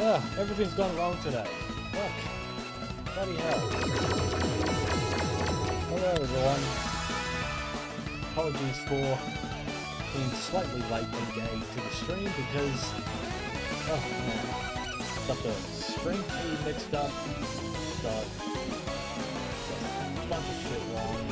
Everything's gone wrong today. Look. Bloody hell. Hello everyone. Apologies for being slightly late engaged to the stream because oh man, got the stream key mixed up, got a bunch of shit wrong.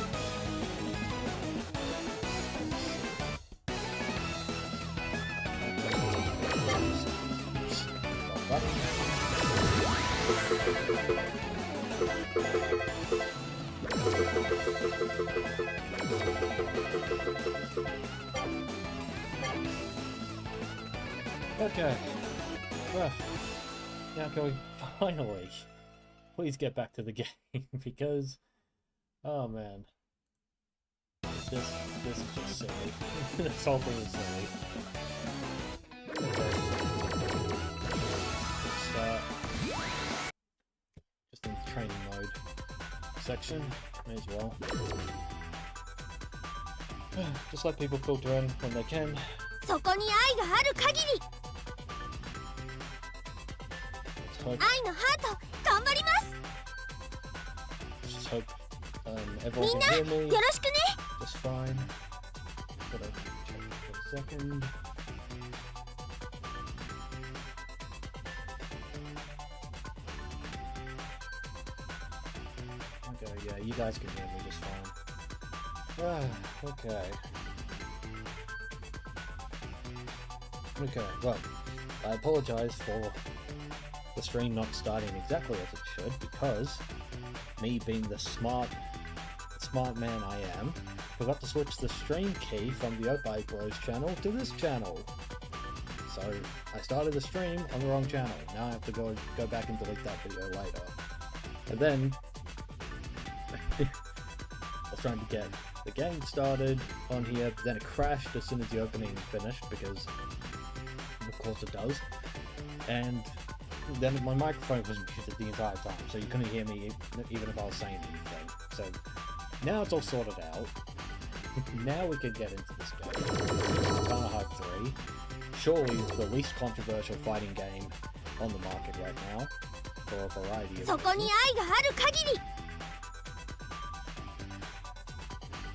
Okay. Well, now can we finally please get back to the game because oh man. This is just silly. This whole thing is silly. Okay. Start. Just in the training mode section, may as well. Just let people filter in when they can. そこに愛がある限り Let's hope, 愛のハート頑張ります just hope everyone みんな can よ hear me ろしくね just fine. Gotta check for a second. Okay, yeah, you guys can hear me just fine. Okay. Okay, well, I apologize for the stream not starting exactly as it should because me being the smart man I am, forgot to switch the stream key from the Opie Bros channel to this channel. So I started the stream on the wrong channel. Now I have to go back and delete that video later. And then I was trying to get the game started on here, but then it crashed as soon as the opening finished because of course it does. And then my microphone was muted the entire time, so you couldn't hear me even if I was saying anything. So now it's all sorted out. Now we can get into this game. Arcana Heart 3. Surely the least controversial fighting game on the market right now, for a variety of そこに reasons. 愛がある限り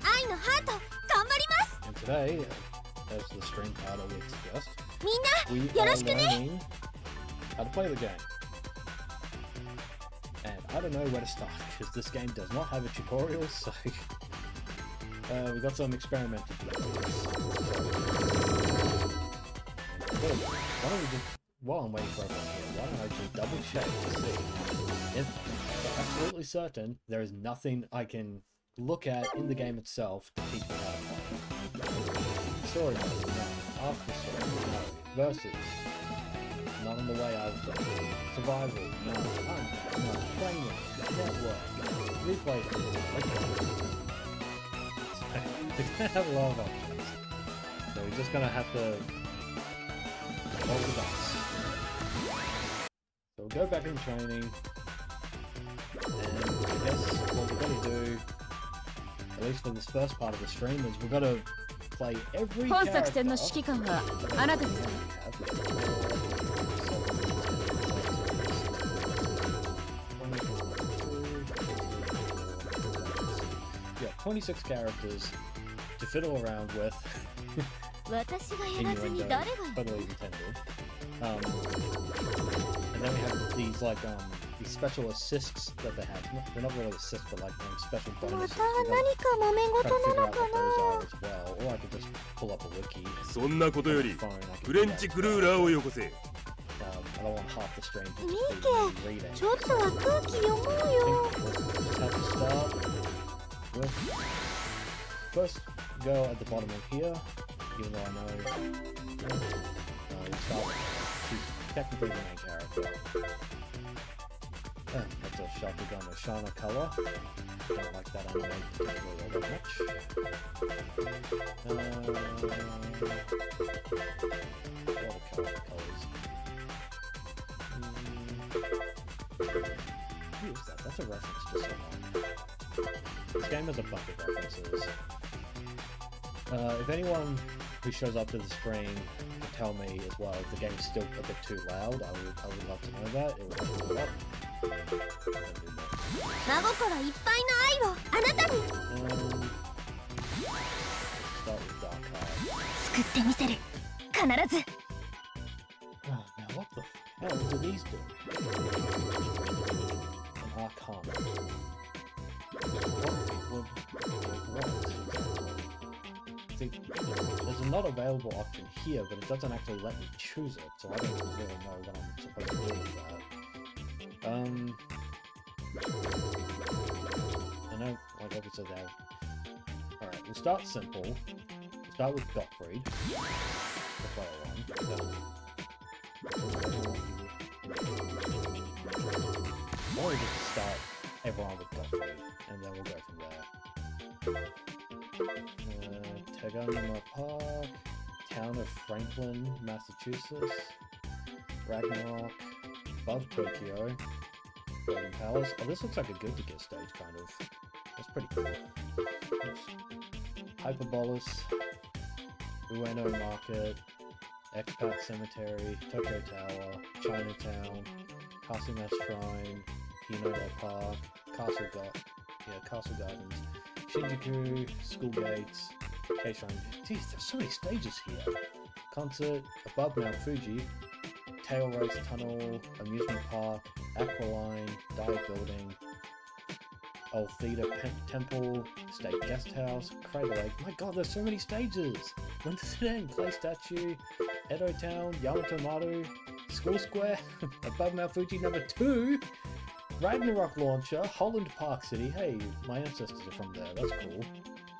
愛のハート頑張ります And today, as the stream title would suggest, みん we なよろ are しくね learning how to play the game. And I don't know where to start because this game does not have a tutorial, so we got some experimental tutorials. Why don't we just, while I'm waiting for everyone here, why don't I just double check to see if I'm absolutely certain there is nothing I can look at in the game itself to teach me how to play. Story mode, no. After story, no. Versus, not in the way I was thinking. Survival, no. Hunt, no. Training, network, replay, okay. We're gonna have a lot of options. So we're just gonna have to roll the dice. So we'll go back in training. And I guess what we're gonna do, at least for this first part of the stream, is we're gonna play every 本 character 作戦の指揮官はあなたです。 Yeah, 26 characters to fiddle around with. 私がやらずに誰が Totally intended. And then we have these like these special assists that they have. They're not really assists, but like special ま bonuses. た We 何 gotta か揉め try 事 to な figure の out か what those な are as well. Or I could just pull up a wiki. そんなことより Phone, I can フ do レン that チ as クル well. ーラーをよこせ I don't want half the stream to just ミ be ー me ケ reading. ちょっとは空気読もう I よ think we'll just have to start with first go at the bottom of here, even though I know we'll start with she's technically the main character. That's a Shakugan Oshana color. Don't like that anime particularly all that much. Watercolor colors. Who is that? That's a reference to someone. This game has a bunch of references. If anyone who shows up to the stream can tell me as well if the game's still a bit too loud. I would love to know that. It would help me a lot. 真心いっぱいの愛をあなたに Start with Dark Heart. 作ってみせる必ず Oh, now what the hell do these do? An Arcana. What? See, there's a not available option here, but it doesn't actually let me choose it, so I don't really know what I'm supposed to do with that. I know, like obviously there. Alright, we'll start simple. We'll start with Gottfried. The player one. Or we just start everyone with Gottfried, and then we'll go from there. Teganma Park, Town of Franklin, Massachusetts, Ragnarok, above Tokyo, Golden Palace. Oh, this looks like a Guilty Gear stage, kind of. That's pretty cool. Hyperbolus, Ueno Market, Expat Cemetery, Tokyo Tower, Chinatown, Kasuma Shrine, Hinode Park, Castle Gardens, Shinjuku, School Gates, K-Shrine. Jeez, there's so many stages here. Concert, above Mount Fuji, Tail Race Tunnel, Amusement Park, Aqualine, Diet Building, Old Theater Temple, State Guest House, Crater Lake. My god, there's so many stages! When does it end? Clay Statue, Edo Town, Yamato Maru, School Square, above Mount Fuji number 2, Ragnarok Launcher, Holland Park City. Hey, my ancestors are from there, that's cool.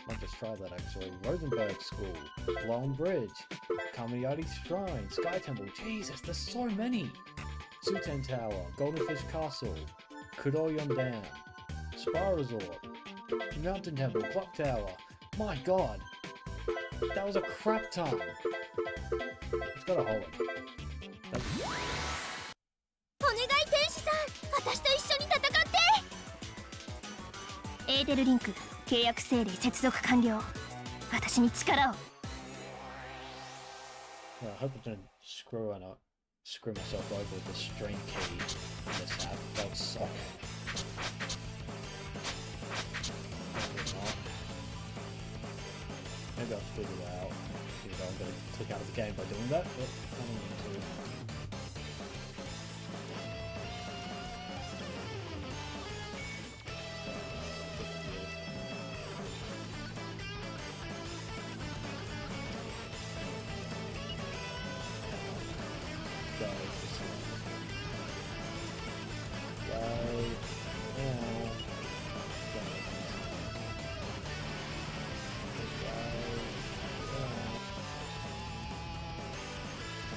Might just try that actually. Rosenberg School, Long Bridge, Kamiyari Shrine, Sky Temple. Jesus, there's so many! Suten Tower, Golden Fish Castle, Kudoyon Dam, Spa Resort, Mountain Temple, Clock Tower. My god! That was a crap ton! It's got a hole in it. お願い天使さん私と一緒に戦ってエーテルリンク契約整理接続完了私に力を I hope I don't screw myself over with the strain key in this app. That would suck. Maybe I'll figure it out. Even though I'm going to click out of the game by doing that, but I don't need to.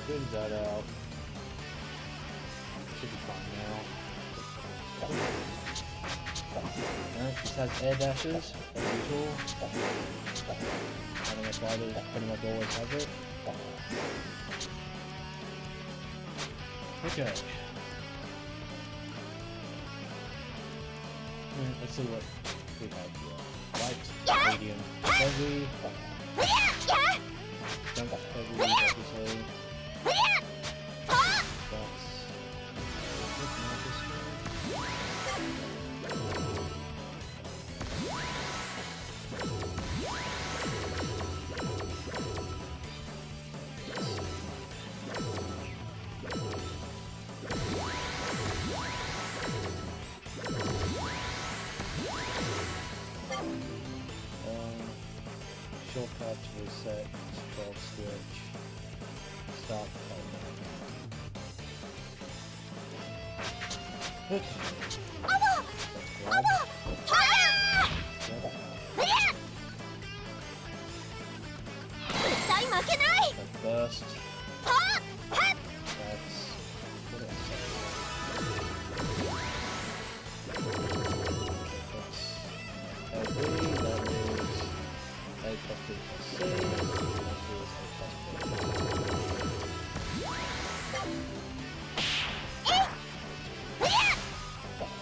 Figure that out. Should be fine now. Alright, this has air dashes, as usual. I don't know if fighters pretty much always have it. Okay. Let's see what we have here. Light, medium, heavy. Jump heavy, obviously. Shortcut to reset, control switch, start timer. Okay. Burst. That's what else? Heavy, that is A plus B plus C, that is A plus B.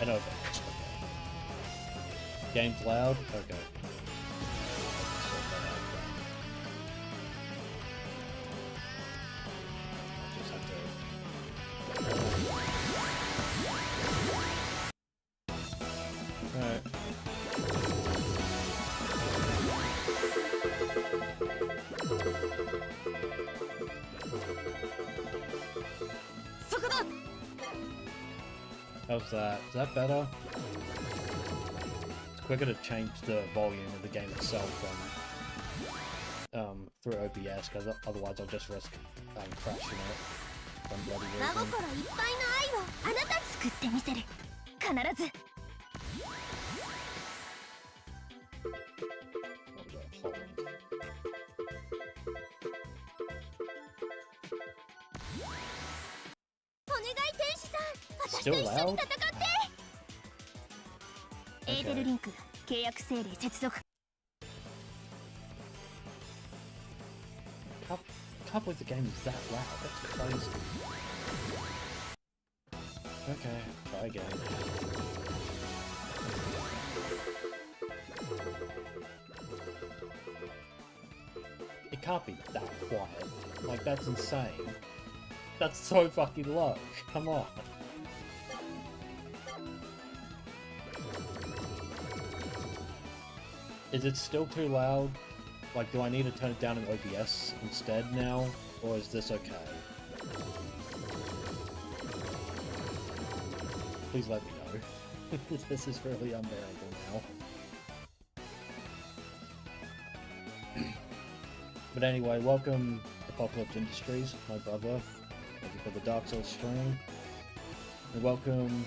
And over. Game's loud? Okay. How's that? Is that better? It's quicker to change the volume of the game itself than through OBS, because otherwise I'll just risk crashing it. For some bloody reason. 作ってみせる必ず Still loud? エーテルリンク契約整理接続 Can't believe the game is that loud. That's crazy. Okay, try again. It can't be that quiet. Like, that's insane. That's so fucking low. Come on. Is it still too loud? Like, do I need to turn it down in OBS instead now? Or is this okay? Please let me know. This is really unbearable now. But anyway, welcome Apocalypse Industries, my brother. Thank you for the Dark Souls stream. And welcome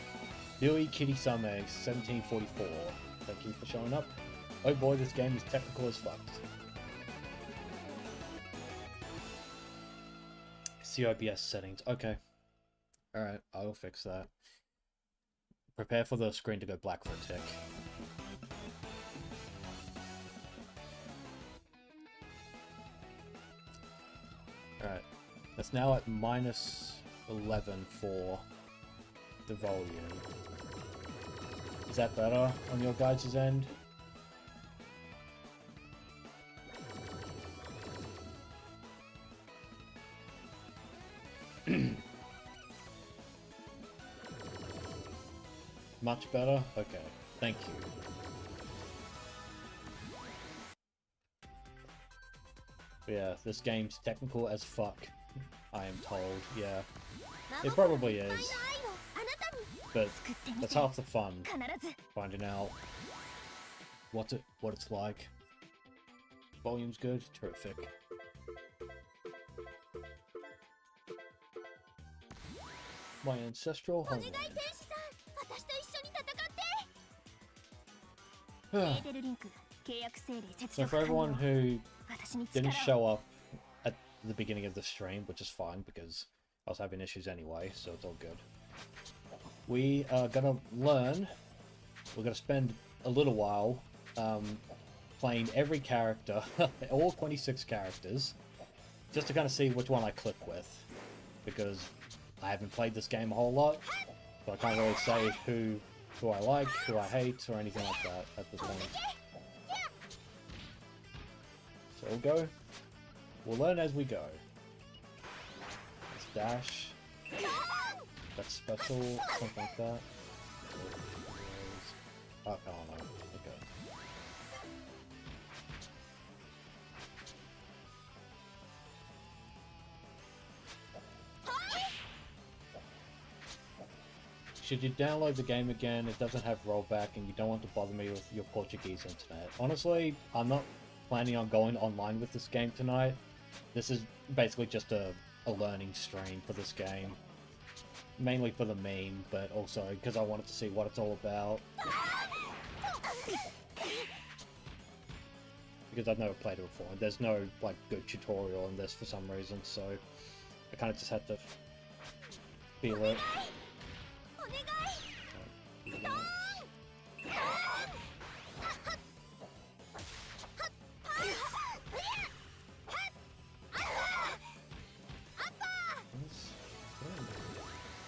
Billy Kitty Same 1744. Thank you for showing up. Oh boy, this game is technical as fuck. COBS settings. Okay. Alright, I will fix that. Prepare for the screen to go black for a tick. Alright. That's now at -11 for the volume. Is that better on your guys' end? Much better? Okay, thank you. But yeah, this game's technical as fuck, I am told, yeah. It probably is. But that's half the fun, finding out what it's like. Volume's good, terrific. My ancestral homeland. So for everyone who didn't show up at the beginning of the stream, which is fine because I was having issues anyway, so it's all good. We are gonna learn, we're gonna spend a little while playing every character, all 26 characters, just to kind of see which one I click with, because I haven't played this game a whole lot, so I can't really say who I like, who I hate, or anything like that at this point. So we'll learn as we go. Let's dash. That's special, something like that. Oh, I don't know. Okay. Should you download the game again, it doesn't have rollback and you don't want to bother me with your Portuguese internet. Honestly, I'm not planning on going online with this game tonight. This is basically just a learning stream for this game. Mainly for the meme, but also because I wanted to see what it's all about. Because I've never played it before, and there's no like good tutorial in this for some reason, so I kind of just had to feel it.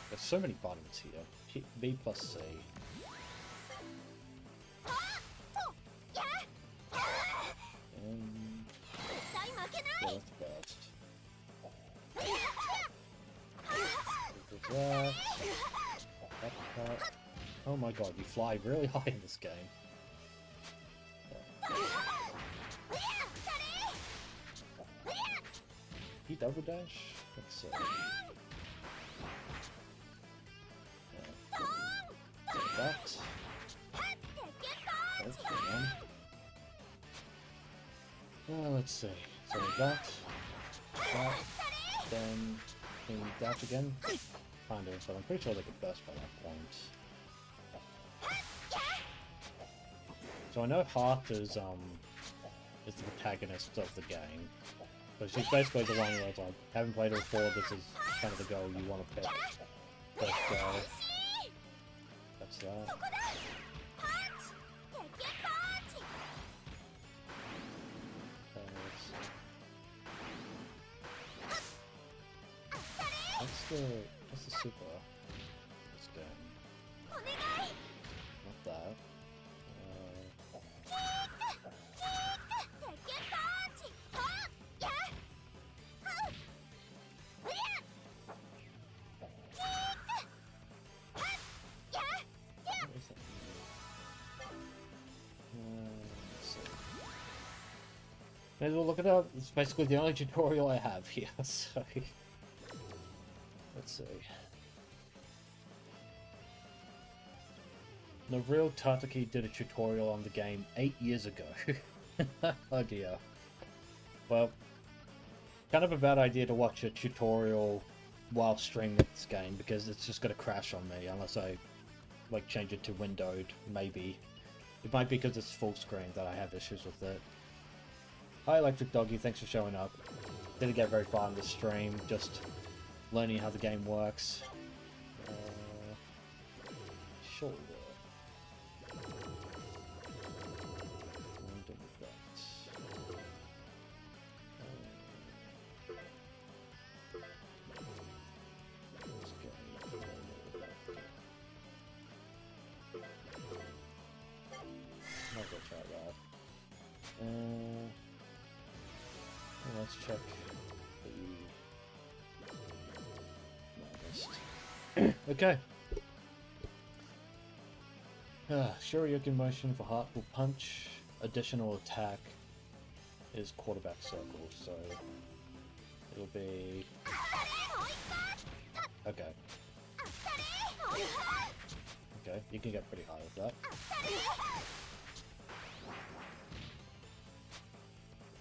There's so many buttons here. B plus C. And left burst. That. Uppercut. Oh my god, you fly really high in this game. He double dash? Let's see. let's see. So that, then can you dash again? Kind of, but I'm pretty sure they could burst by that point. So I know Heart is the protagonist of the game. So she's basically the one where it's like, haven't played her before, this is kind of the girl you want to pick. First go. That's that. What's the super? Let's go. Not that. May as well look it up. It's basically the only tutorial I have here, so let's see. The real Tataki did a tutorial on the game 8 years ago. Oh dear. Well, kind of a bad idea to watch a tutorial while streaming this game because it's just gonna crash on me unless I like change it to windowed, maybe. It might be because it's full screen that I have issues with it. Hi Electric Doggy, thanks for showing up. Didn't get very far in the stream, just learning how the game works. Sure. Let's check the list. Okay. Shoryuken motion for Heart will punch. Additional attack is quarterback circle, so it'll be okay. Okay, you can get pretty high with that.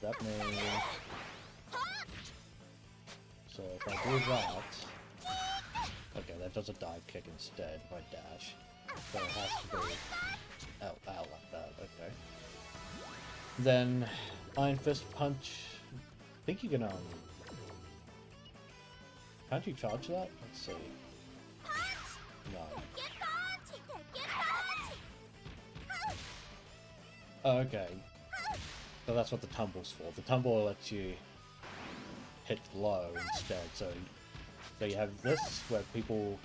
That means... So if I do that... Okay, that does a dive kick instead, if I dash. So it has to be... out like that, okay. Then, Iron Fist Punch... I think you can, can't you charge that? Let's see. No. Oh, okay. So that's what the tumble's for. The tumble lets you hit low instead. So you have this where people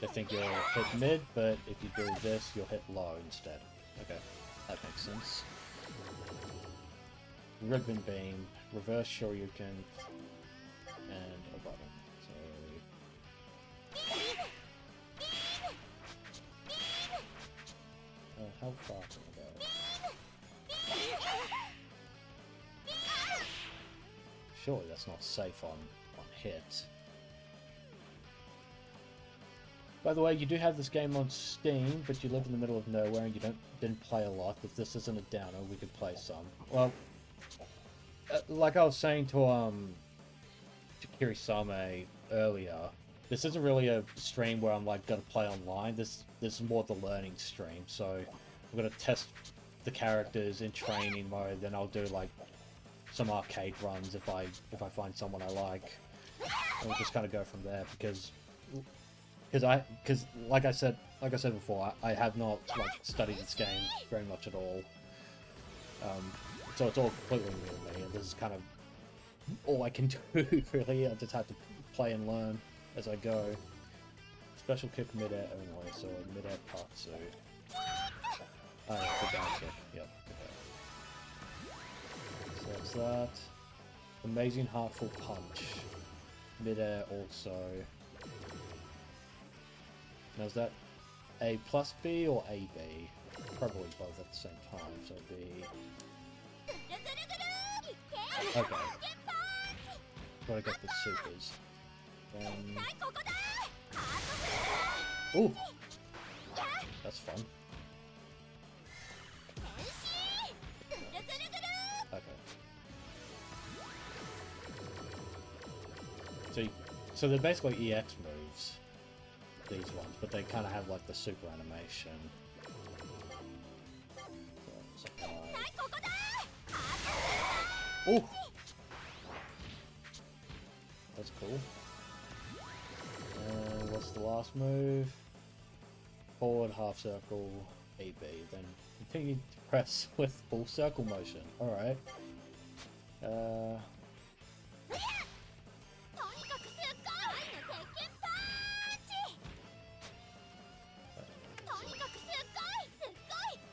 they think you'll hit mid, but if you do this, you'll hit low instead. Okay, that makes sense. Ribbon Beam, Reverse Shoryuken, and a button. So how far can I go? Surely that's not safe on hit. By the way, you do have this game on Steam, but you live in the middle of nowhere and you didn't play a lot. If this isn't a downer, we could play some. Well, like I was saying to Kiri-same earlier, this isn't really a stream where I'm like gonna play online. This is more the learning stream. So I'm gonna test the characters in training mode, then I'll do like some arcade runs if I find someone I like, and we'll just kind of go from there because like I said before, I have not like studied this game very much at all, so it's all completely new to me, and this is kind of all I can do really. I just have to play and learn as I go. Special kick mid-air only, so mid-air katsu. Oh, the down kick. Yep. Okay. So that's that. Amazing Heartful Punch. Mid-air also. Now is that A plus B or AB? Probably both at the same time, so it'd be... Okay. Gotta get the supers. Ooh! That's fun. Okay. So they're basically EX moves, these ones, but they kind of have like the super animation. Oh, that's cool. And what's the last move? Forward, half circle, AB. Then continue to press with full circle motion. All right.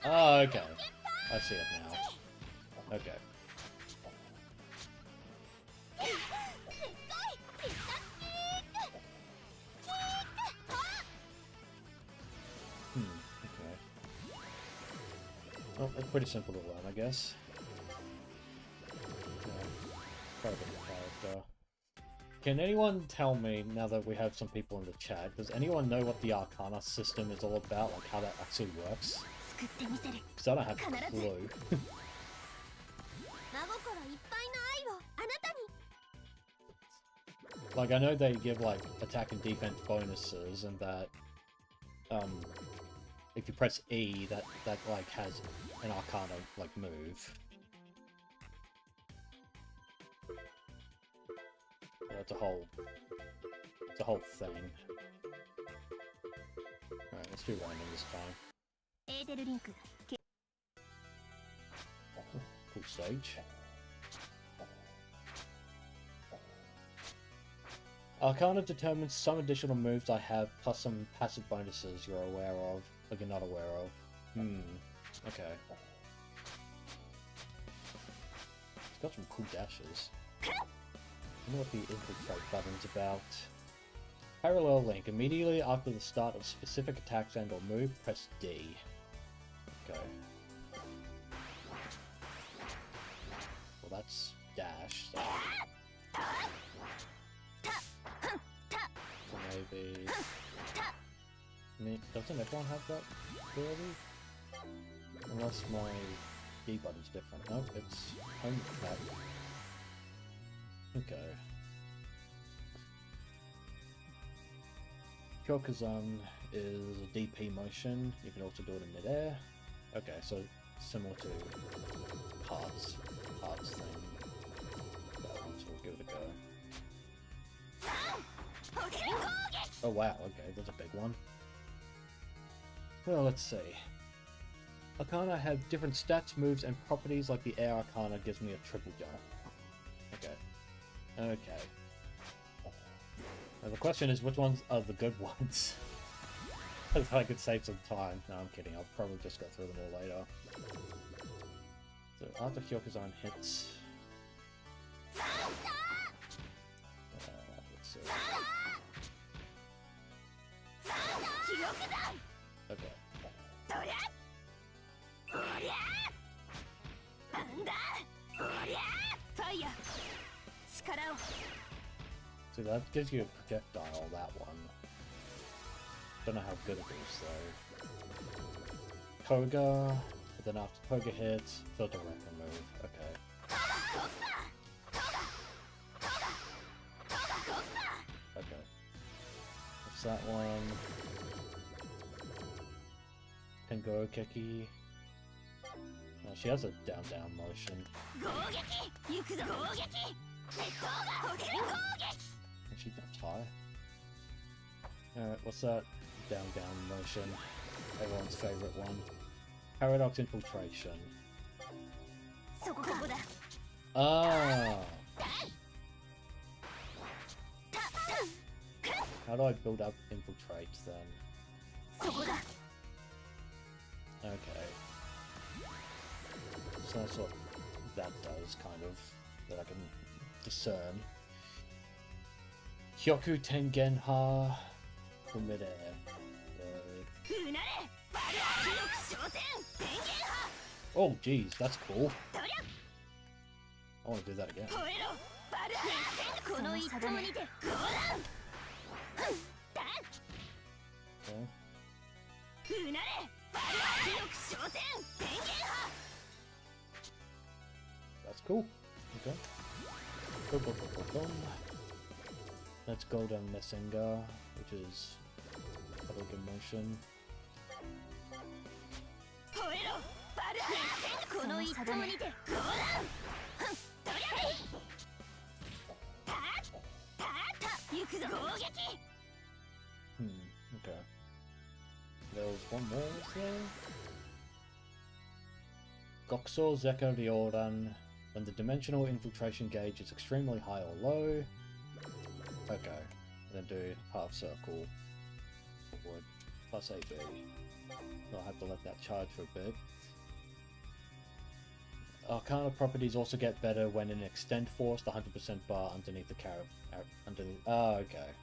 Oh, okay. I see it now. Okay. Okay. Well, it's pretty simple to learn, I guess. Quite a bit of character. Can anyone tell me, now that we have some people in the chat, does anyone know what the Arcana system is all about? Like how that actually works? Because I don't have a clue. Like, I know they give, like, attack and defense bonuses, and that, if you press E, that like, has an Arcana, like, move. It's a whole thing. Alright, let's do random this time. Cool stage. Arcana determines some additional moves I have, plus some passive bonuses you're aware of, or you're not aware of. Okay. It's got some cool dashes. I wonder what the infiltrate button's about. Parallel link. Immediately after the start of specific attacks and or move, press D. Okay. Well, that's dash. So maybe... I mean, doesn't everyone have that ability? Unless my D button's different. Nope, it's home attack. Okay. Kyokuzan is a DP motion. You can also do it in midair. Okay, so similar to Heart's thing. That one, so we'll give it a go. Oh wow, okay, that's a big one. Well, let's see. Arcana have different stats, moves, and properties, like the Air Arcana gives me a triple jump. Okay. Okay. Now the question is, which ones are the good ones? If I could save some time. No, I'm kidding. I'll probably just go through them all later. So after Kyokuzan hits... let's see. Okay. So that gives you a projectile, that one. Don't know how good it is though. Koga, but then after Koga hits, filter rank remove. Okay. Okay. What's that one? Tengo Keki. Oh, she has a down motion. And she jumps high. Alright, what's that? Down motion. Everyone's favorite one. Paradox Infiltration. Ah! How do I build up Infiltrate then? Okay. So that's what that does, kind of, that I can discern. Hyoku Tengenha from midair. Oh, geez, that's cool. I want to do that again. Okay. That's cool. Okay. Boom, boom, boom, boom, boom. Let's go to Messenger, which is public emotion. この一投にてゴーランとりゃた行くぞ攻撃 Okay. There was one more, was there? Goxor Zeko Ryoran. When the dimensional infiltration gauge is extremely high or low. Okay. Then do half circle. Forward. Plus AB. I'll have to let that charge for a bit. Arcana properties also get better when in extend force, the 100% bar underneath the underneath. Oh, okay.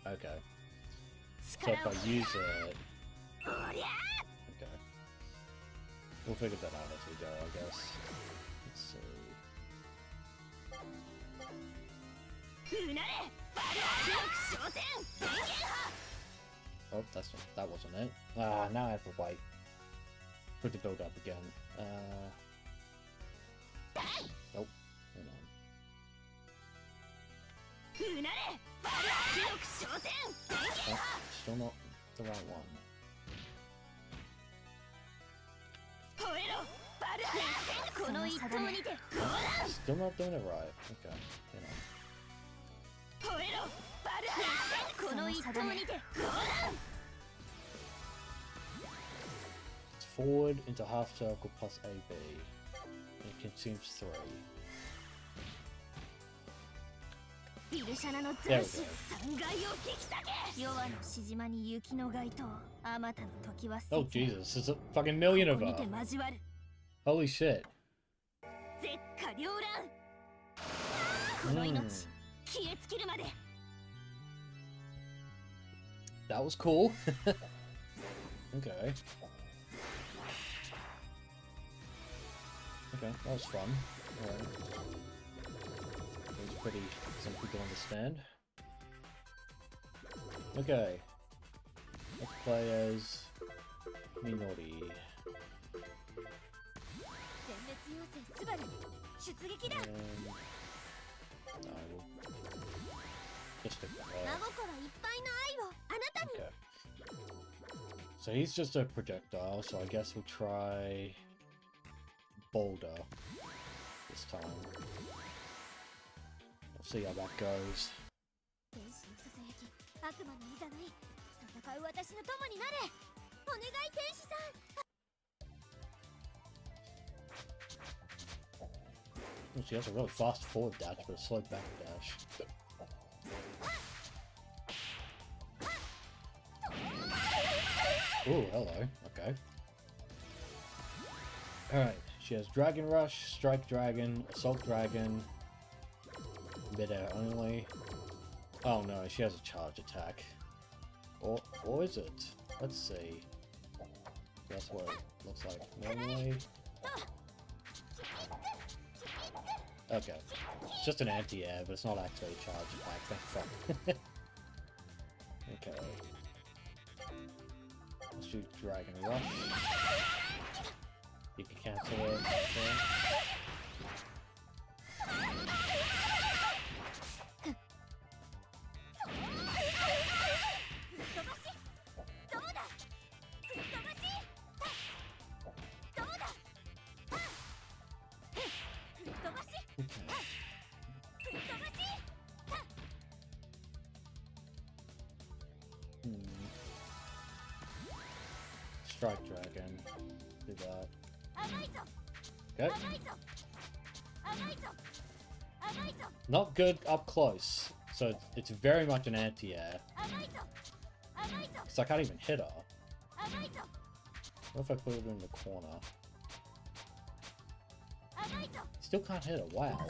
Okay. So if I use it... Okay. We'll figure that out as we go, I guess. Let's see. Oh, that wasn't it. Ah, now I have to wait for it to build up again. Nope. Hang on. Oh, still not the right one. Still not doing it right. Okay, you know. It's forward into half circle plus AB. It consumes 3. There we go. Oh Jesus, there's a fucking million of them. Holy shit. That was cool. Okay. Okay, that was fun. Alright. It was pretty simple to understand. Okay. Let's play as Minori. And I will just stick with her. Okay. So he's just a projectile, so I guess we'll try Boulder this time. We'll see how that goes. Oh, she has a really fast forward dash, but a slow back dash. Ooh, hello. Okay. Alright, she has Dragon Rush, Strike Dragon, Assault Dragon, Mid-air only. Oh no, she has a charge attack. Or is it? Let's see. That's what it looks like normally. Okay. It's just an anti-air, but it's not actually a charge attack, thank fuck. Okay. Let's shoot Dragon Rush. You can cancel it. Okay. Strike Dragon. Do that. Okay. Not good up close. So it's very much an anti-air. So I can't even hit her. What if I put it in the corner? Still can't hit her. Wow.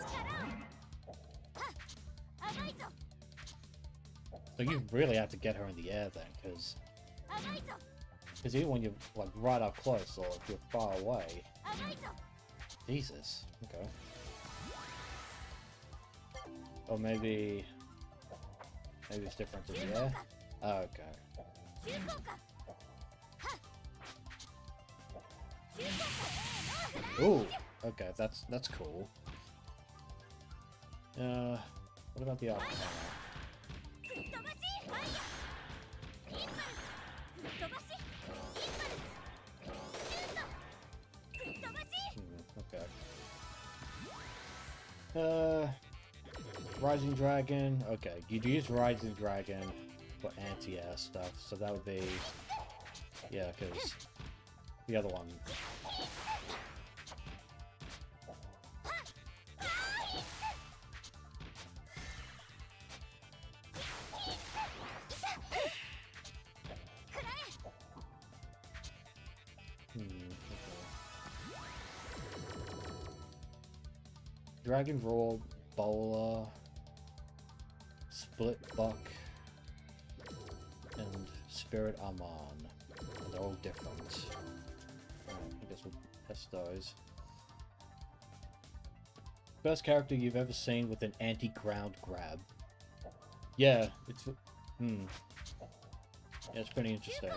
So you really have to get her in the air then, because even when you're like right up close or if you're far away. Jesus. Okay. Or maybe it's different in the air. Oh, okay. Ooh. Okay, that's cool. What about the Arcana? Rising Dragon. Okay, you'd use Rising Dragon for anti-air stuff, so that would be... Yeah, because the other one... Okay. Dragon Roar, Bowler, Split Buck, and Spirit Amon. They're all different. I guess we'll test those. First character you've ever seen with an anti-ground grab. Yeah, it's... Yeah, it's pretty interesting.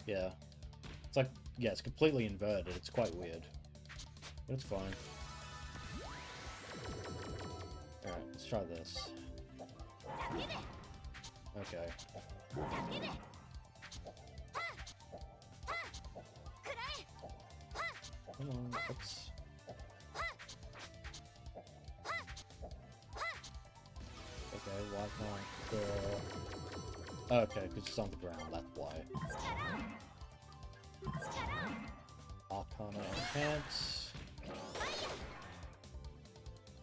Yeah. It's like... Yeah, it's completely inverted. It's quite weird. But it's fine. Alright, let's try this. Okay. Come on, let's... Okay, why can't the... Okay, because it's on the ground, that's why. Arcana Heart.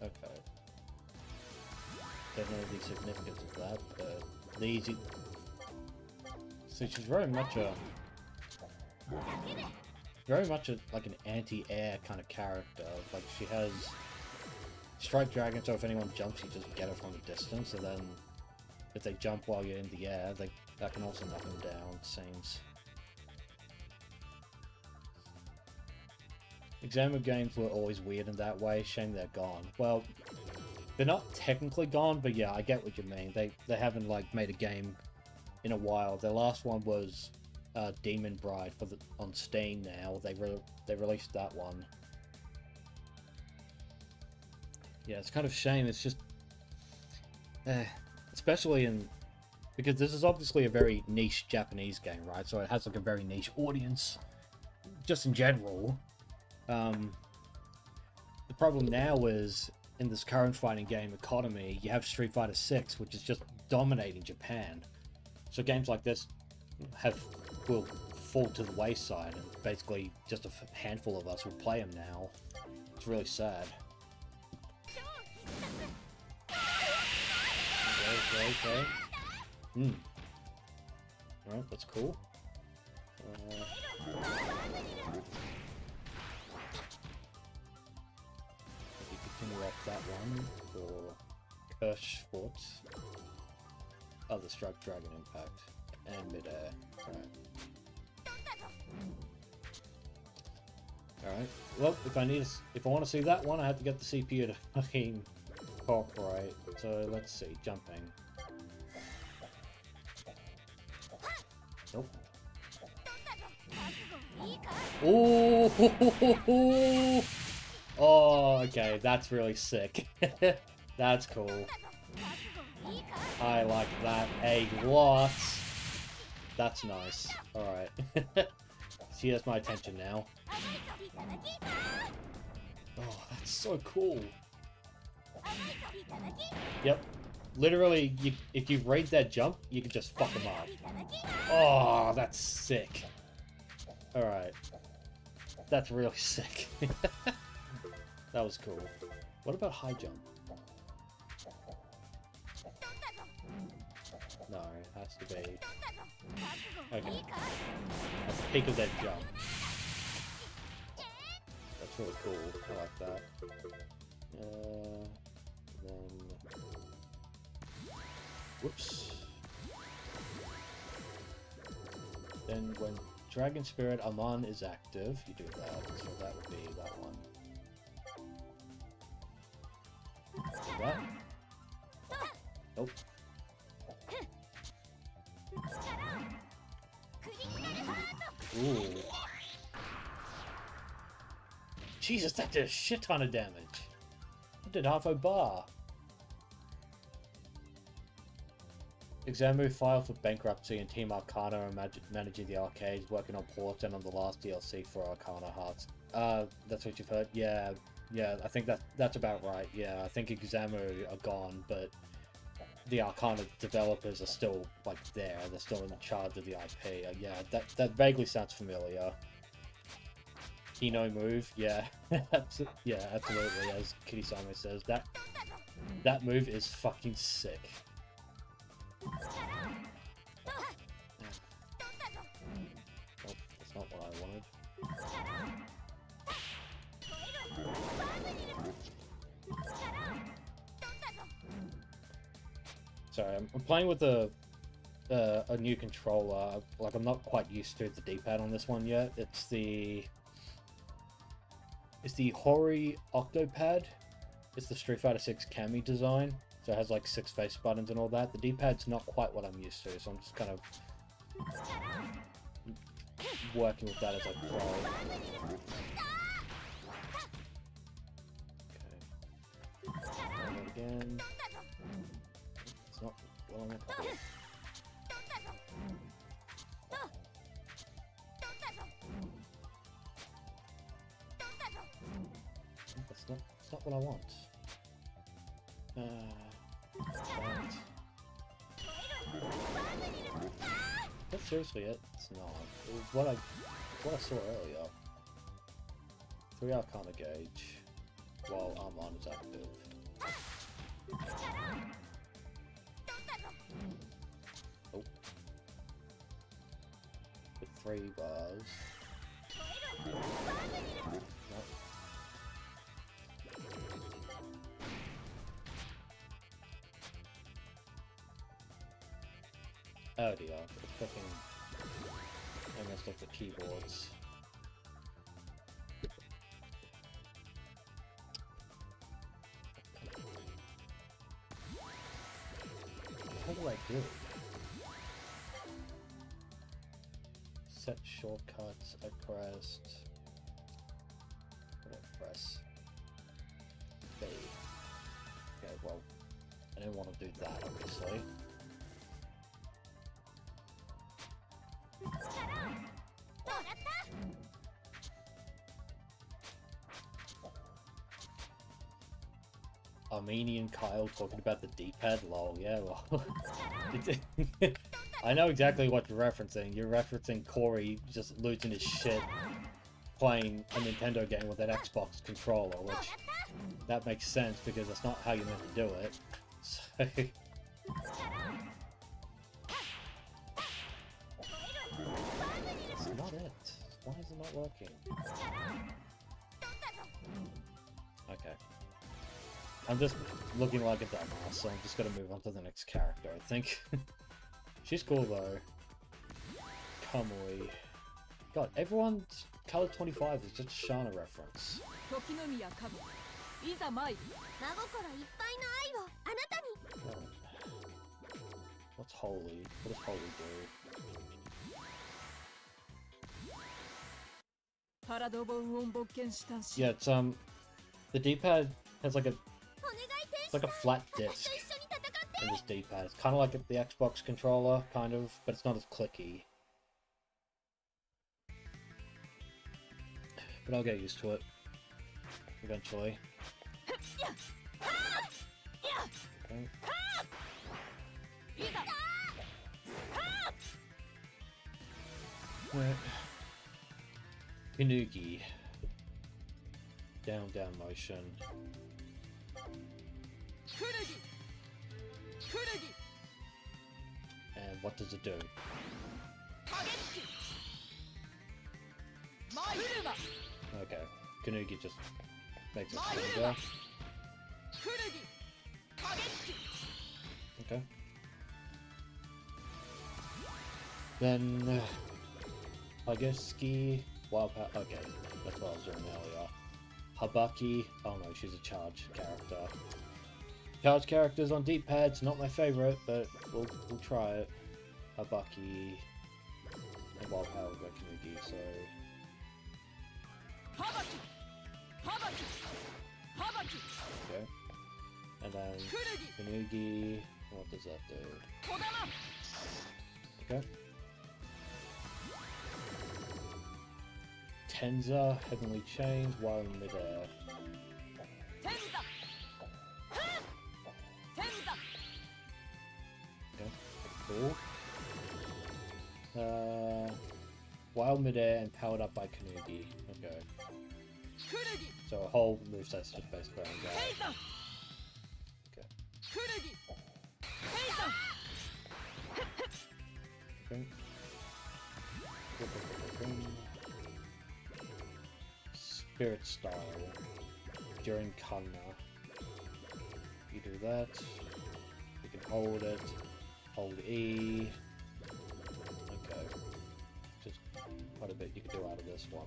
Okay. Don't know the significance of that, but these... So she's very much a... like an anti-air kind of character. Like, she has Strike Dragon, so if anyone jumps, you just get it from a distance, and then if they jump while you're in the air, that can also knock them down, it seems. Examiner games were always weird in that way. Shame they're gone. Well, they're not technically gone, but yeah, I get what you mean. They haven't like made a game in a while. Their last one was Demon Bride on Steam now. They released that one. Yeah, it's kind of a shame. It's just, especially because this is obviously a very niche Japanese game, right? So it has like a very niche audience, just in general. The problem now is, in this current fighting game economy, you have Street Fighter 6, which is just dominating Japan. So games like this will fall to the wayside, and basically just a handful of us will play them now. It's really sad. Okay. Alright, that's cool. Continue off that one for Kirschfort. Other Strike Dragon Impact. And Midair. Alright. Well, if I want to see that one, I have to get the CPU to fucking cooperate. So let's see. Jumping. Nope. Oh! Oh, okay, that's really sick. That's cool. I like that a lot. That's nice. Alright. She has my attention now. Oh, that's so cool. Yep. Literally, if you raid that jump, you can just fuck them up. Oh, that's sick. Alright. That's really sick. That was cool. What about high jump? No, it has to be... Okay. That's the peak of that jump. That's really cool. I like that. Then... Whoops. Then when Dragon Spirit Amon is active, you do that. So that would be that one. That? Nope. Ooh. Jesus, that did a shit ton of damage. That did half a bar. Examiner filed for bankruptcy, and Team Arcana are managing the arcades, working on ports and on the last DLC for Arcana Heart. That's what you've heard? Yeah. Yeah, I think that's about right. Yeah, I think Examu are gone, but the Arcana developers are still like there. They're still in charge of the IP. Yeah, that vaguely sounds familiar. Ino move, yeah, yeah, absolutely. As Kirisame says, that move is fucking sick. Oh, that's not what I wanted. Sorry, I'm playing with a new controller. Like, I'm not quite used to the D-pad on this one yet. It's the Hori Octopad. It's the Street Fighter 6 Kami design. So it has like 6 face buttons and all that. The D-pad's not quite what I'm used to, so I'm just kind of working with that as I play. Okay. Down it again. It's not well enough. That's not what I want. That's seriously it? It's not. It was what I saw earlier. 3 Arcana gauge while Armand is active. Oh. With 3 bars. Nope. Oh dear, fucking I messed up the keyboards. What do I do? Set shortcuts, I pressed... What did I press? B. Okay, well, I didn't want to do that, obviously. Armenian Kyle talking about the D-pad, lol, yeah, well... I know exactly what you're referencing. You're referencing Corey just losing his shit playing a Nintendo game with an Xbox controller, which... That makes sense, because that's not how you're meant to do it. So... That's not it. Why is it not working? Okay. I'm just looking like a dumbass, so I'm just gonna move on to the next character, I think. She's cool though. Kamui. God, everyone's Color 25 is just a Shana reference. Oh. What's holy? What does holy do? Yeah, it's the D-pad has like it's like a flat disc in this D-pad. It's kind of like the Xbox controller, kind of, but it's not as clicky. But I'll get used to it eventually. Okay. Right. Inugi. Down motion. And what does it do? Okay, Kanugi just makes it stronger. Okay. Then, Hageski, Wild Power. Okay, that's what I was doing earlier. Habaki. Oh no, she's a charge character. Charge characters on D-pads, not my favorite, but we'll try it. Habaki and Wild Power by Kanugi, so... Okay. And then Kanugi, what does that do? Okay. Tenza, Heavenly Chains, while in midair. Wild midair and powered up by Kanugi. Okay. So a whole moveset's just basically on that. Okay. Okay. Spirit style. During Kanna. You do that. You can hold it. Hold E. Okay. Just quite a bit you can do out of this one.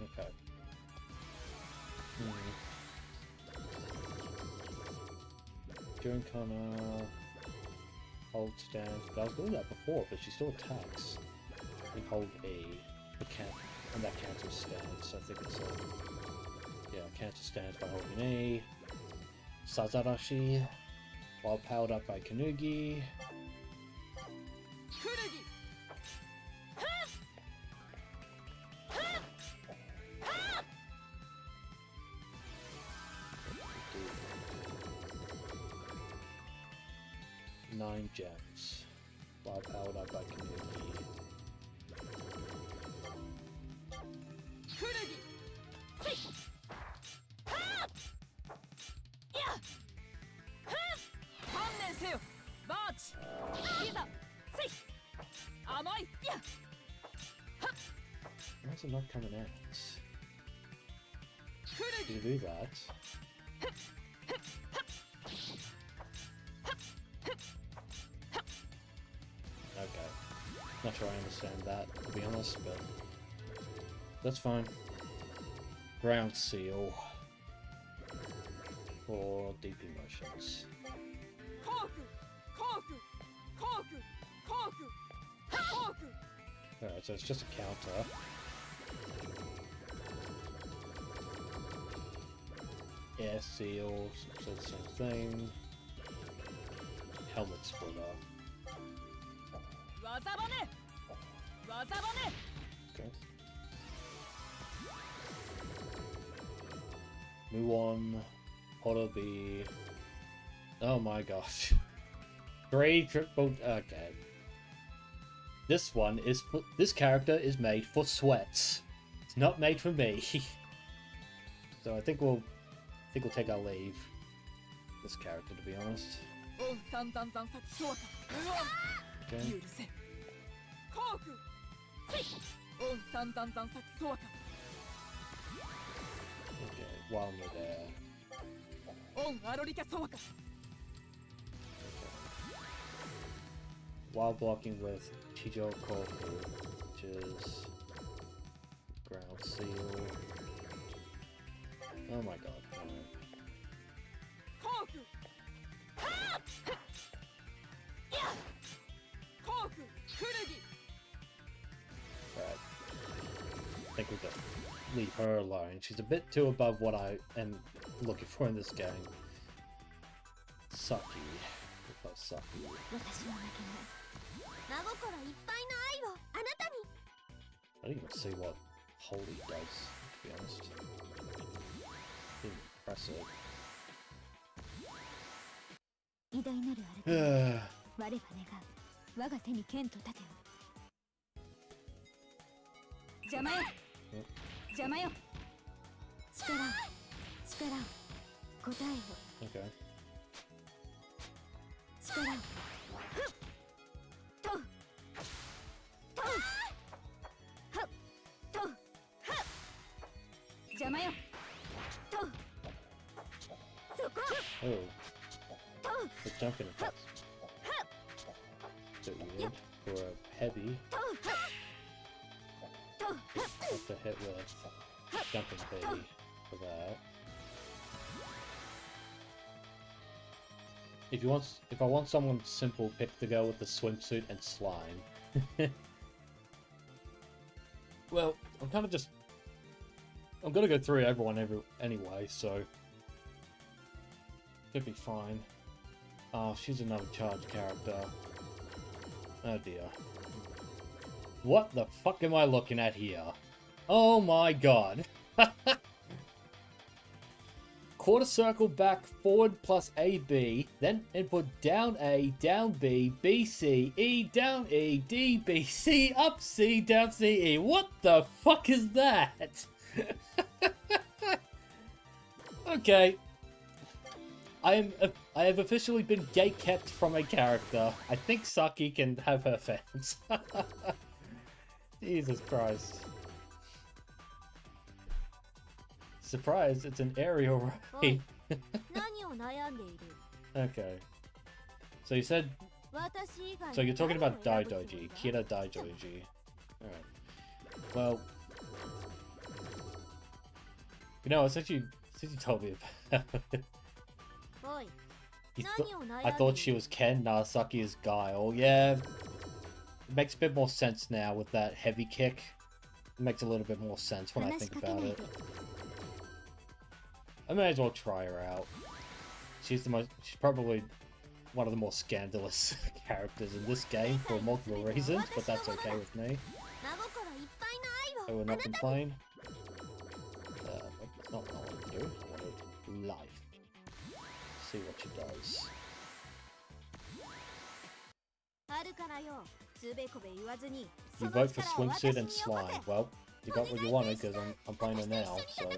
Okay. During Kana, hold stance, but I was doing that before, but she still attacks. And hold A, and that cancels stance. I think it's yeah, cancel stance by holding A. Sazarashi, while powered up by Kanugi. Nine gems, while powered up by Kanugi. Why is it not coming out? Did you do that? Okay. Not sure I understand that, to be honest, but that's fine. Ground seal. For deep emotions. Alright, so it's just a counter. Air seal, so the same thing. Helmet splitter. Okay. Muon, Hotobi. Oh my gosh. 3 triple. Okay. This one is for, this character is made for sweats. It's not made for me. So I think we'll take our leave. This character, to be honest. Okay. Okay, while we're there. Okay. While blocking with Chijo Koku, which is ground seal. Oh my god. Right. I think we'll just leave her alone. She's a bit too above what I am looking for in this game. Sucky. We'll play Sucky. I don't even see what Holy does, to be honest. Impressive. Okay. Oh. The jumping attacks. Bit weird for a heavy. Have to hit with jumping baby for that. If I want someone simple, pick the girl with the swimsuit and slime. Well, I'm kind of just... I'm gonna go through everyone anyway, so... Could be fine. Oh, she's another charge character. Oh dear. What the fuck am I looking at here? Oh my god. Quarter circle back forward plus AB, then input down A, down B, B, C, E, down E, D, B, C, up C, down C, E. What the fuck is that? Okay. I have officially been gate-kept from a character. I think Saki can have her fans. Jesus Christ. Surprise, it's an aerial raid. Okay. So you said... So you're talking about Daidoji. Kira Daidoji. Alright. Well... You know, since you told me about it... I thought she was Ken, Narasaki is Guile. Yeah, it makes a bit more sense now with that heavy kick. It makes a little bit more sense when I think about it. I may as well try her out. She's probably one of the more scandalous characters in this game for multiple reasons, but that's okay with me. I will not complain. That's not what I want to do. I want to do life. See what she does. You vote for swimsuit and slime. Well, you got what you wanted because I'm playing her now, so...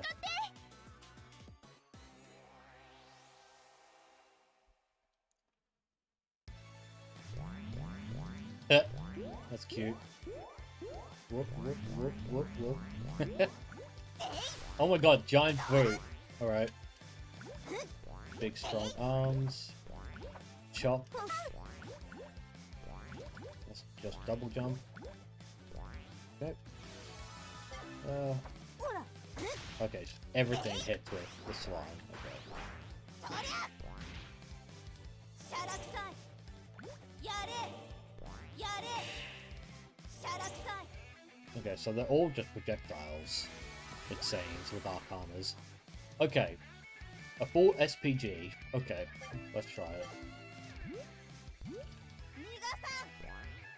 That's cute. Whoop, whoop, whoop, whoop, whoop. Oh my god, giant boot. Alright. Big strong arms. Chop. Let's just double jump. Okay. Okay, everything hits with the slime. Okay. Okay, so they're all just projectiles, it seems, with Arcanas. Okay. A full SPG. Okay, let's try it.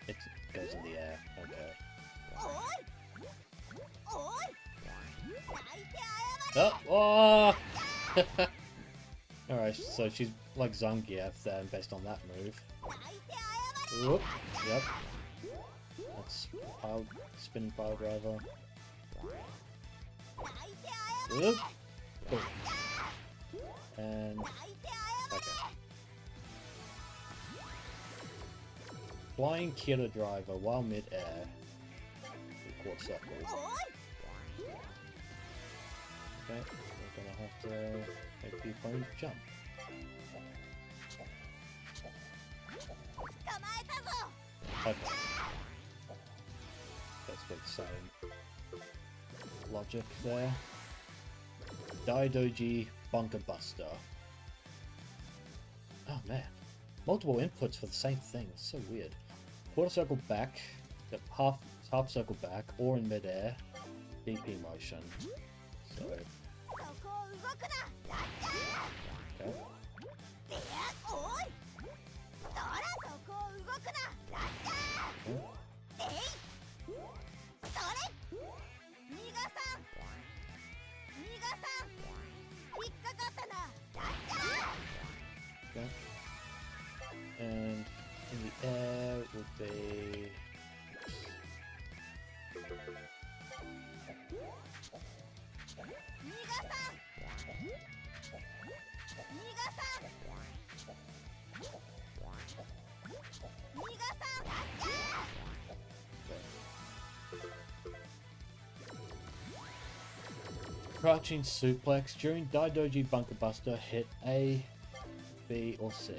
It goes in the air. Okay. Oh! Alright, so she's like Zangief then, based on that move. Whoop. Yep. That's spin pile driver. Whoop. Boom. And okay. Flying killer driver while mid-air. Quarter circle. Okay, we're gonna have to make the opponent jump. Okay. That's the same logic there. Daidoji Bunker Buster. Oh man. Multiple inputs for the same thing. It's so weird. Quarter circle back, half circle back, or in midair. DP motion. So. Okay. Okay. And in the air would be... Crouching suplex during Daidoji Bunker Buster, hit A, B, or C.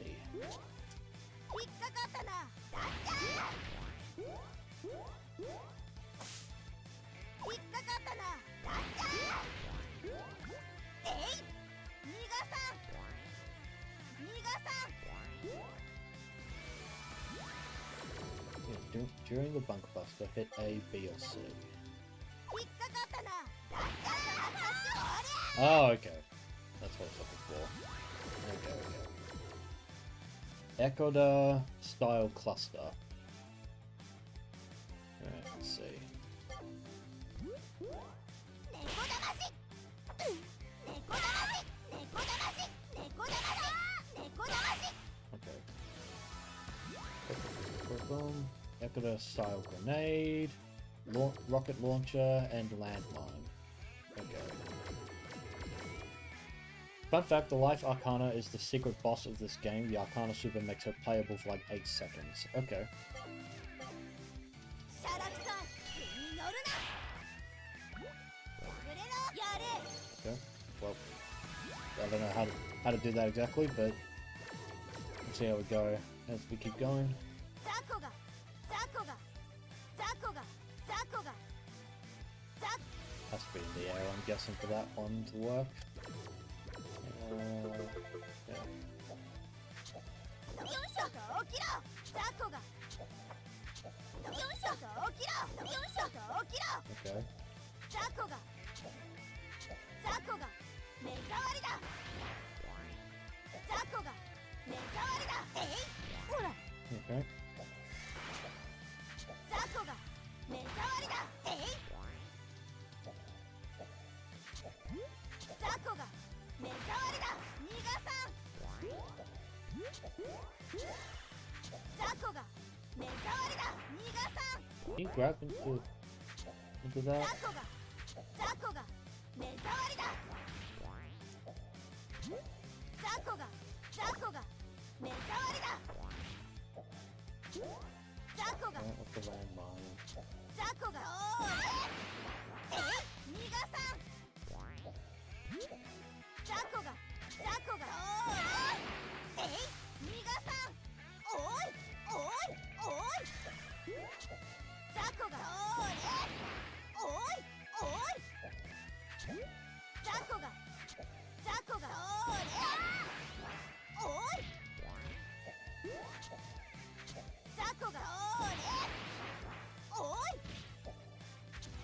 Yeah, during the Bunker Buster, hit A, B, or C. Oh, okay. That's what I was looking for. Okay, okay. Echoda style cluster. Alright, let's see. Okay. Boom. Echoda style grenade, rocket launcher, and landmine. Okay. Fun fact, the life Arcana is the secret boss of this game. The Arcana Super makes her playable for like 8 seconds. Okay. Okay. Well, I don't know how to do that exactly, but let's see how we go as we keep going. Has to be in the air, I'm guessing, for that one to work. Yeah. Okay. Okay. Can you grab into that? Alright, what's the landmine?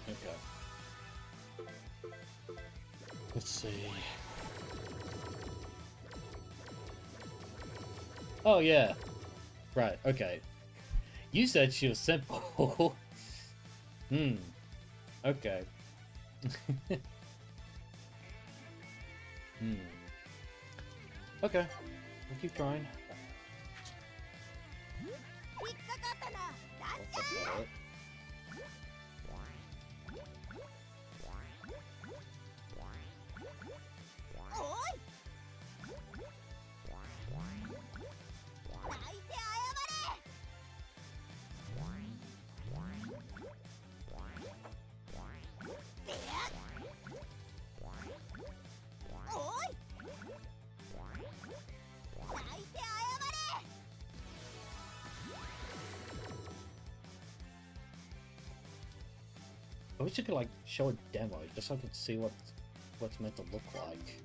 Okay. Let's see. Oh yeah. Right, okay. You said she was simple. Okay. Okay. We'll keep trying. That's about it. I wish you could like show a demo just so I could see what's meant to look like.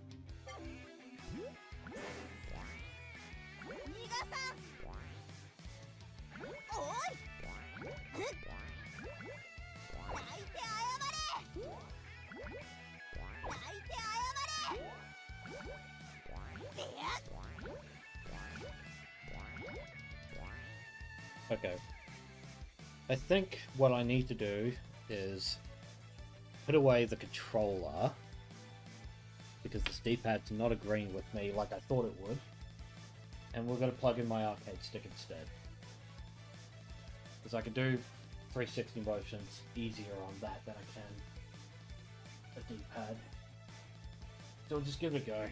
Okay. I think what I need to do is put away the controller because this D-pad's not agreeing with me like I thought it would, and we're going to plug in my arcade stick instead because I can do 360 motions easier on that than I can a D-pad, so we'll just give it a go.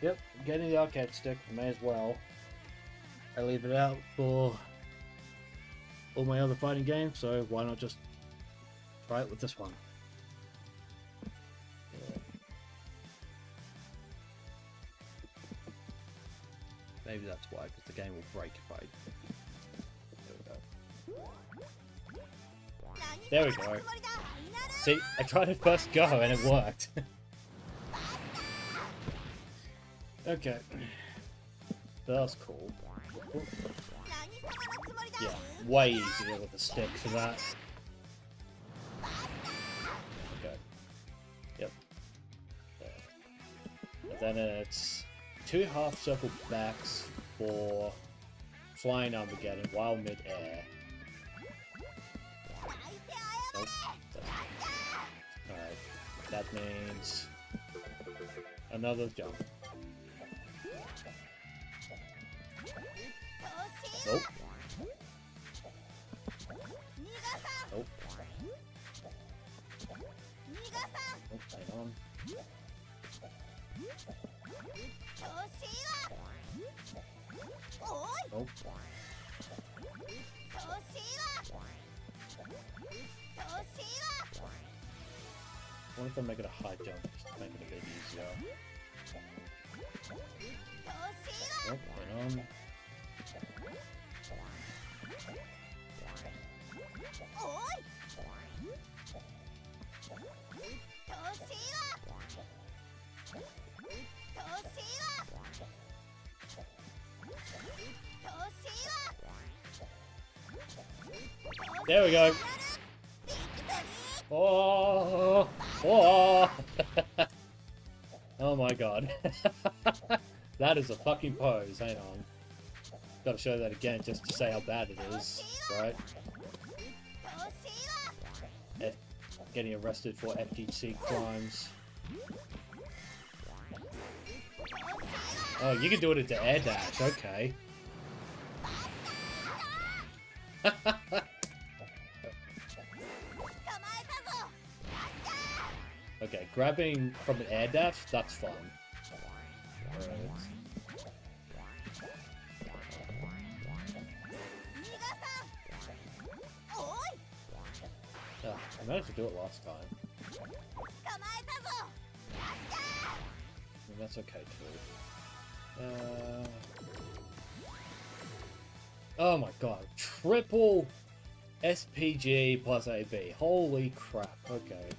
Yep, getting the arcade stick, may as well. I leave it out for all my other fighting games, so why not just try it with this one? Yeah. Maybe that's why, because the game will break if I... There we go. There we go. See, I tried it first go and it worked. Okay. That was cool. Yeah. way easier with a stick for that. Okay. Yep. And then it's 2 half circle backs for flying Armageddon while mid-air. Nope. Alright. That means another jump. Nope. Nope. Nope, hang on. Nope. What if I make it a high jump just to make it a bit easier? Nope, hang on. There we go. Oh, oh. Oh my god. That is a fucking pose. Hang on. Gotta show that again just to say how bad it is, right? Getting arrested for FTC crimes. Oh, you can do it into air dash, okay. Okay, grabbing from an air dash, that's fun. Right. Oh, I managed to do it last time. And that's okay too. Oh my god, triple SPG plus AB. Holy crap, okay.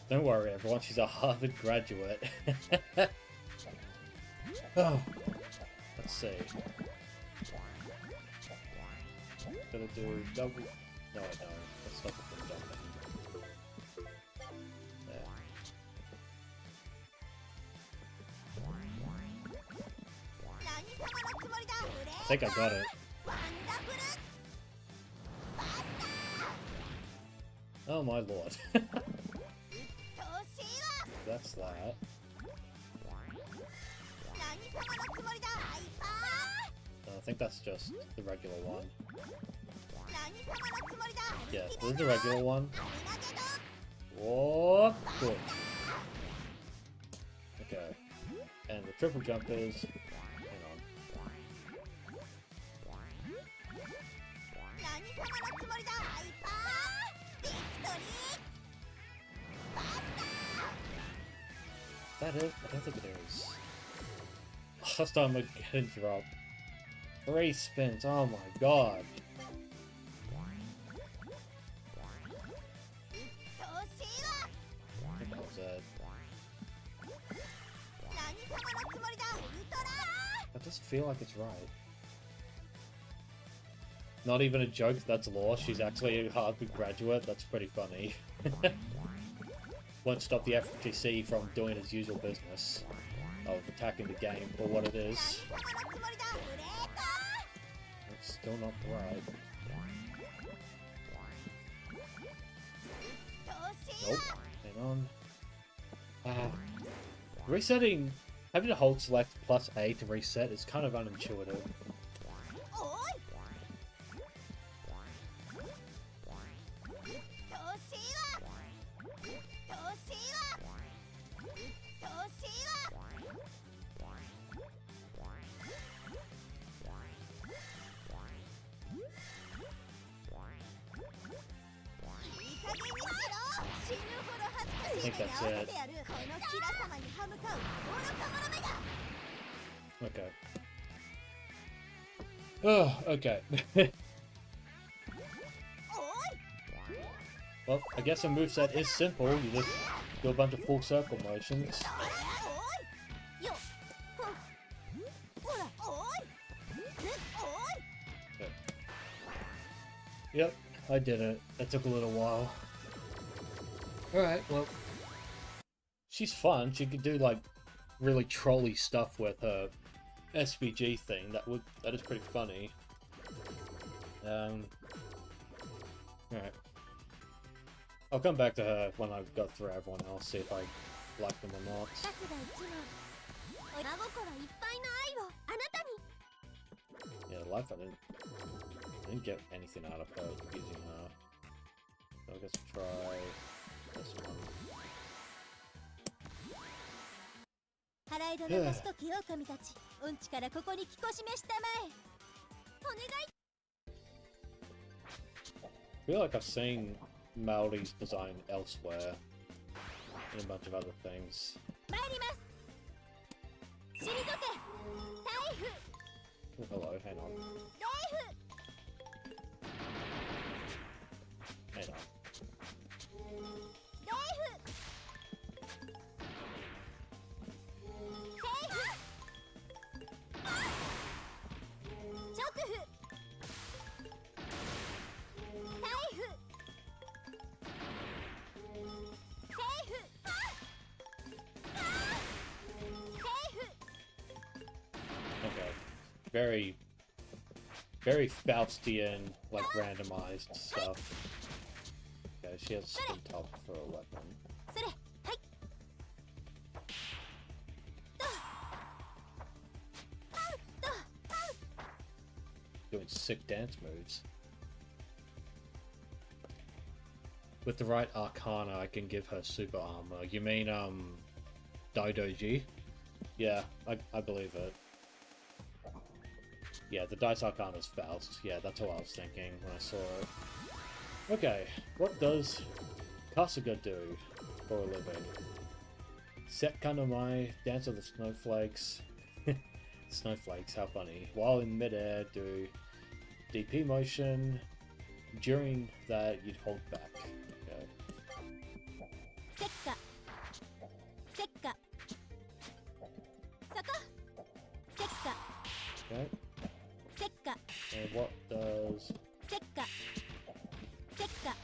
Don't worry everyone, she's a Harvard graduate. Oh, let's see. Gotta do double... No, I don't. Let's stop it from jumping. There. I think I got it. Oh my lord. That's that. I think that's just the regular one. Yeah, this is the regular one. Whoa, good. Okay. And the triple jump is... Hang on. That is? I don't think it is. Last time I get a drop. 3 spins, oh my god. I think that was it. That doesn't feel like it's right. Not even a joke, that's law. She's actually a Harvard graduate. That's pretty funny. Won't stop the FTC from doing its usual business of attacking the game for what it is. It's still not right. Nope. Hang on. Resetting... Having to hold select plus A to reset is kind of unintuitive. I think that's it. Okay. Oh, okay. Well, I guess a moveset is simple. You just do a bunch of full circle motions. Yep, I did it. That took a little while. Alright, well. She's fun. She could do, like, really trolly stuff with her SVG thing. That is pretty funny. Alright. I'll come back to her when I've got through everyone else, see if I like them or not. 2つが1枚真心いっぱいの愛をあなたに Yeah, life I didn't get anything out of her using her. So I guess try this one. 払い戸の星と清神たちうんちからここに気こしめしたまえお願い I feel like I've seen Maori's design elsewhere in a bunch of other things. 参ります退け台風 Oh, hello, hang on. 冷風 Hang on. 冷風西風直風台風西風西風 Okay. Very, very Faustian, like randomized stuff. Okay, she has spin top for a weapon. それはいと Doing sick dance moves. With the right Arcana, I can give her super armor. You mean, Daidoji? Yeah, I believe it. Yeah, the Dice Arcana's Faust. Yeah, that's what I was thinking when I saw it. Okay, what does Kasuga do for a living? Set Kanamai, Dance of the Snowflakes. Snowflakes, how funny. While in midair, do DP motion. During that, you'd hold back. Okay. せっかせっかそこせっか Okay. せっか And what does せっかせっか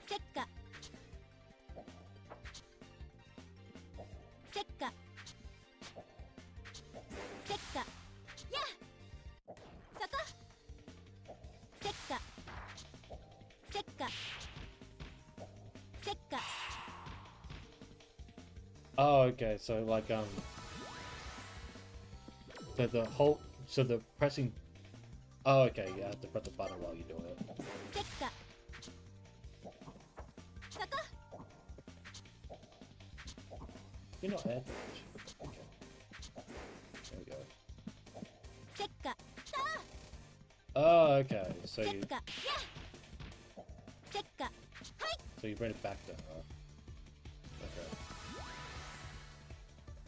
せっかせっかせっかやそこせっかせっかせっか Oh, okay, so like, so the pressing, oh, okay, you have to press the button while you do it. せっかそこ You're not edge. Okay. There we go. せっか Oh, okay, so せっ you, かやせっか so you bring it back to her. Okay.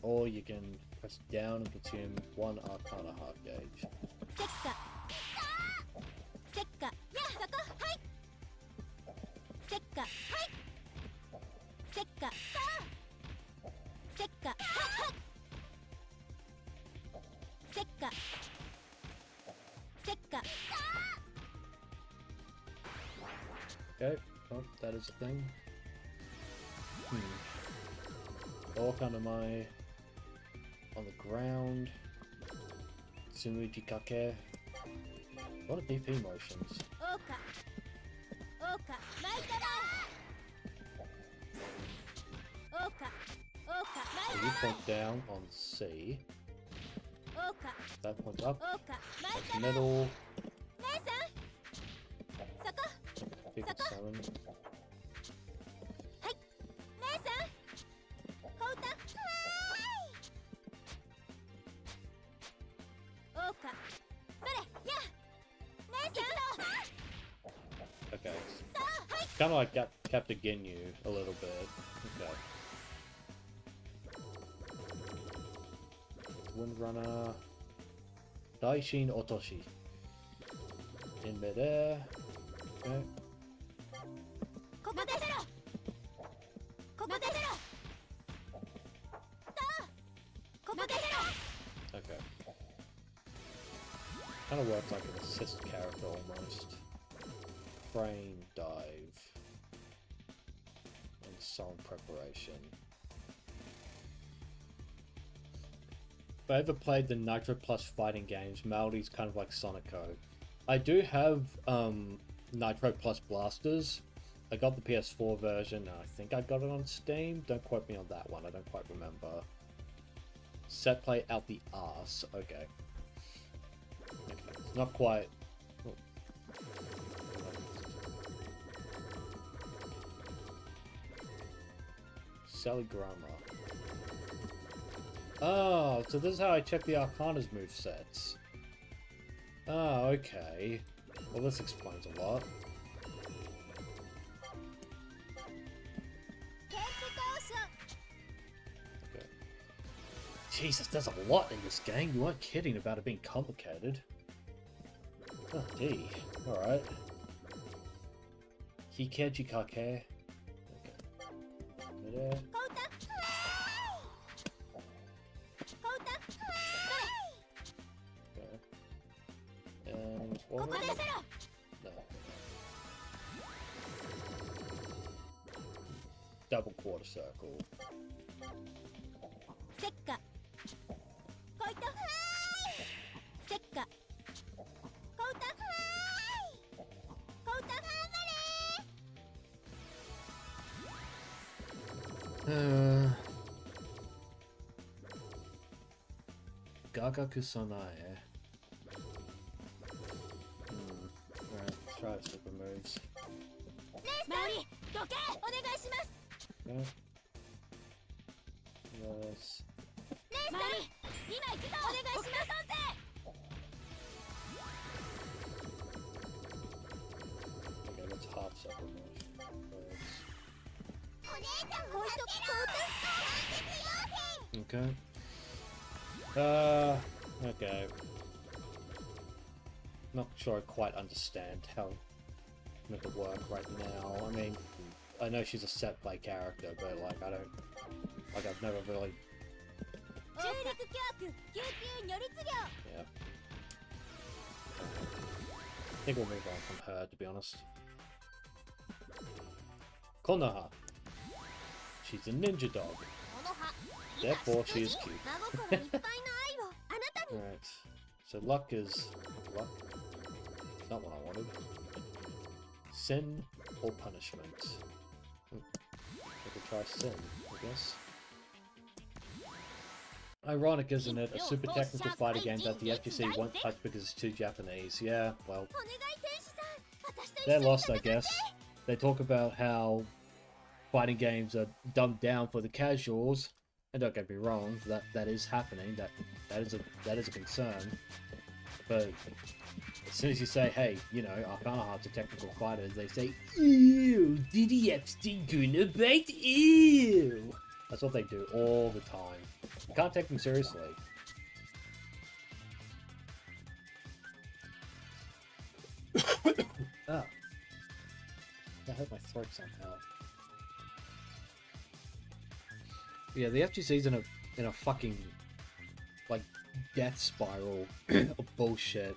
Or you can press down and consume one Arcana Heart gauge. せっかせっかやそこはいせっかはいせっかせっかせっかせっか Okay, well, that is a thing. All kind of my on the ground. Sumuji Kake. A lot of DP motions. おうかおうか巻いたまえおうかおうか So 巻い you たま point down on C. えおうか That points up. おうか巻い That's たまえ middle. 姉さんそこ Big 7. 姉さんほうたおうかそれや姉さん Okay. Kind of like Captain Ginyu a little bit. Okay. Windrunner. Daishin Otoshi. In midair. Okay. ここでせろここでせろここでせろ Okay. Kind of works like an assist character almost. Brain dive. And song preparation. If I ever played the Nitro Plus fighting games, Melody's kind of like Sonico. I do have Nitro Plus blasters. I got the PS4 version, and I think I got it on Steam. Don't quote me on that one, I don't quite remember. Set play out the arse, okay. It's not quite... Oh. Sally Grammar. Oh, so this is how I check the Arcana's movesets. Oh, okay. Well, this explains a lot. Okay. Jesus, there's a lot in this game. You weren't kidding about it being complicated. Oh, gee. Alright. Hikeji kake. Okay. And what was it? No. Double quarter circle. Gagaku Sanae. Alright, let's try super moves. Okay. Yes. Okay, that's half super moves. Okay. Okay. Not sure I quite understand how to make it work right now. I mean, I know she's a set play character, but like, I don't... Like, I've never really... Yeah. I think we'll move on from her, to be honest. Konoha. She's a ninja dog. Therefore, she is cute. Alright. So luck is... Luck? Not what I wanted. Sin or punishment? I could try sin, I guess. Ironic, isn't it? A super technical fighting game that the FGC won't touch because it's too Japanese. Yeah, well... They're lost, I guess. They talk about how fighting games are dumbed down for the casuals. And don't get me wrong, that is happening. That is a concern. But as soon as you say, hey, you know, Arcana Heart's a technical fighter, they say, ew, Diddy Epstein gonna bite, ew. That's what they do all the time. You can't take them seriously. Ah. That hurt my throat somehow. Yeah, the FGC's in a fucking, like, death spiral of bullshit.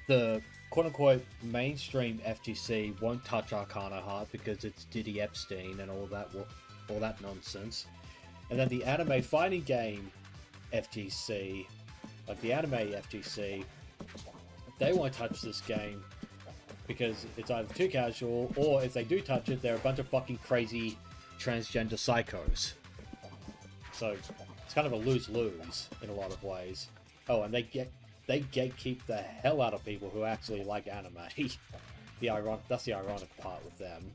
The quote-unquote mainstream FGC won't touch Arcana Heart because it's Diddy Epstein and all that nonsense. And then the anime fighting game FGC, like the anime FGC, they won't touch this game because it's either too casual, or if they do touch it, they're a bunch of fucking crazy transgender psychos. So it's kind of a lose-lose in a lot of ways. Oh, and they gatekeep the hell out of people who actually like anime. That's the ironic part with them.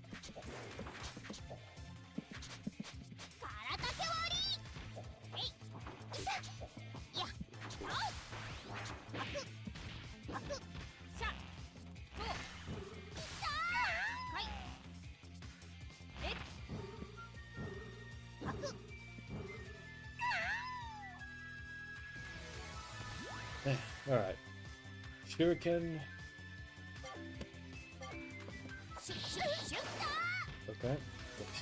Alright. Shuriken. Okay.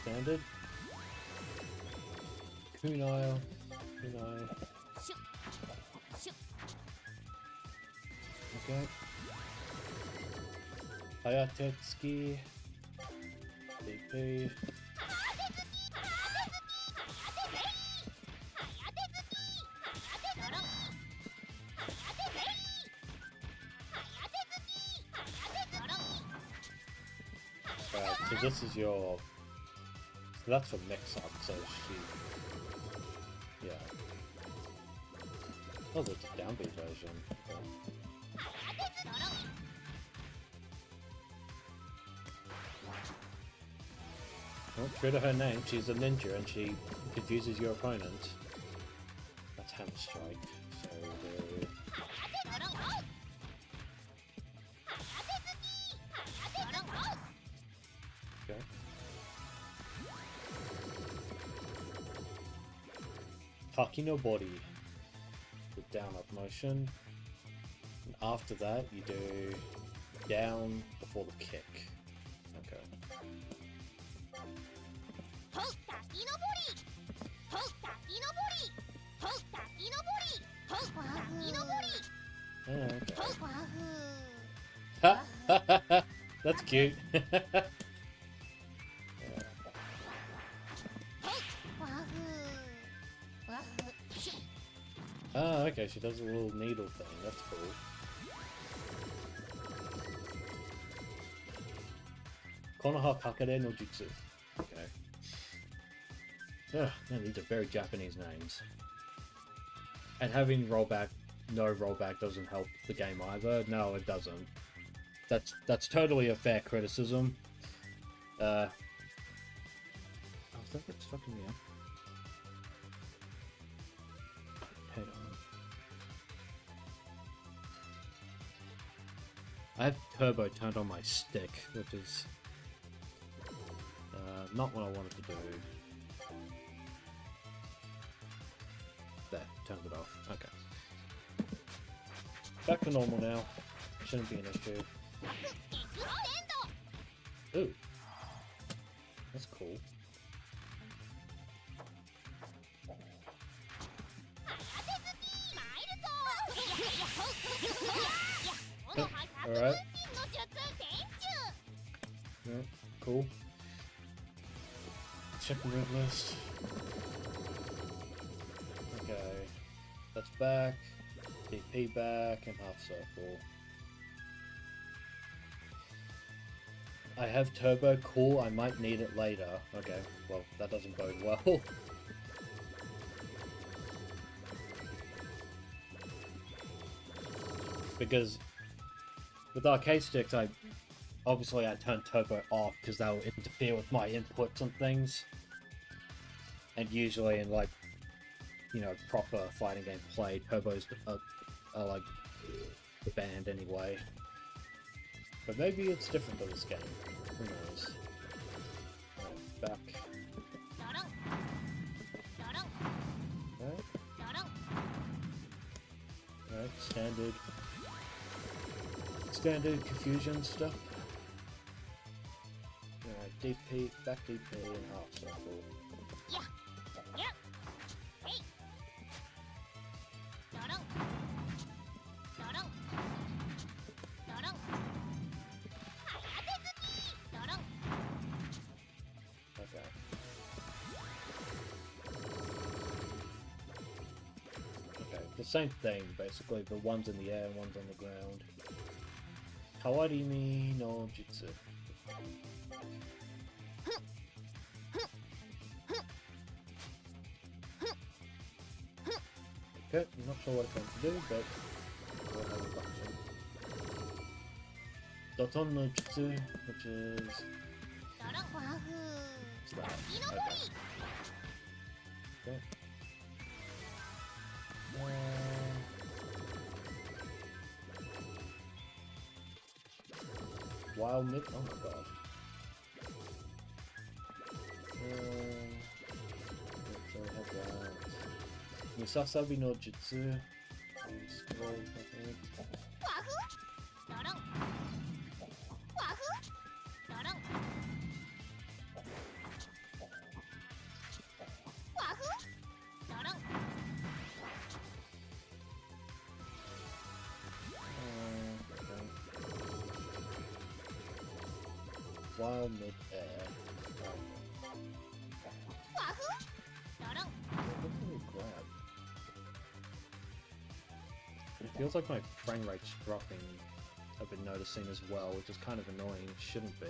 Standard. Kunai. Okay. Hayatetsuki. DP. So this is your... So that's for mix-up, so she... Yeah. Oh, there's a downbeat version. Okay. Well, true to her name, she's a ninja and she confuses your opponent. That's Hammer Strike. So the... Okay. Takino Body. With down up motion. And after that you do down before the kick. Okay. Oh, okay. That's cute. Oh, okay, she does a little needle thing, that's cool. Konoha Kakare no Jutsu. Okay. Ugh, man, these are very Japanese names. And having rollback, no rollback doesn't help the game either. No, it doesn't. That's totally a fair criticism. Oh, is that what's fucking me up? Hang on. I have turbo turned on my stick, which is not what I wanted to do. There, turned it off. Okay. Back to normal now. Shouldn't be an issue. Ooh. That's cool. Alright. Yeah, cool. Check the red list. Okay. That's back. DP back and half circle. I have turbo, cool, I might need it later. Okay, well, that doesn't bode well. Because with arcade sticks, I turn turbo off because that will interfere with my inputs and things. And usually in like, you know, proper fighting game play, turbos are like banned anyway. But maybe it's different for this game. Who knows? Right, back. Alright, standard confusion stuff. Alright, DP, back DP, and half circle. The same thing, basically, but one's in the air and one's on the ground. Kawarimi no Jutsu. Okay, I'm not sure what it's going to do, but we'll have a function. Doton no Jutsu, which is... What's that? Okay. Wild mid. Oh my god. So I have that. Musasabi no Jutsu. Scroll, I think. while mid-air. What can we grab? It feels like my frame rate's dropping. I've been noticing as well, which is kind of annoying. It shouldn't be.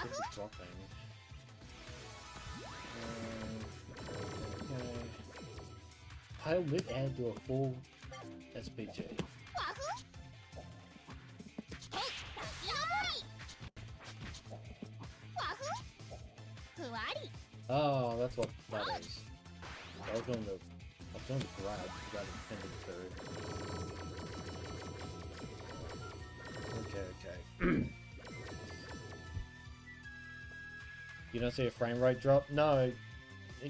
It's dropping. Okay. Pile mid-air to a full SPG. Oh, that's what that is. I was going to grab that intended to. Okay. You don't see a frame rate drop? No.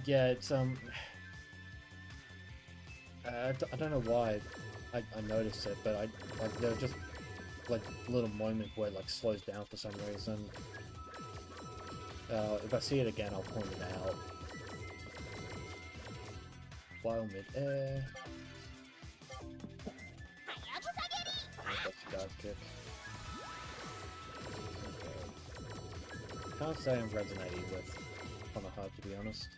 Yeah, it's I don't know why I noticed it, but there was just like a little moment where it like slows down for some reason. If I see it again, I'll point it out. While mid-air. That's a dive kick. Okay. Can't say I'm resonating with Arcana Heart, to be honest.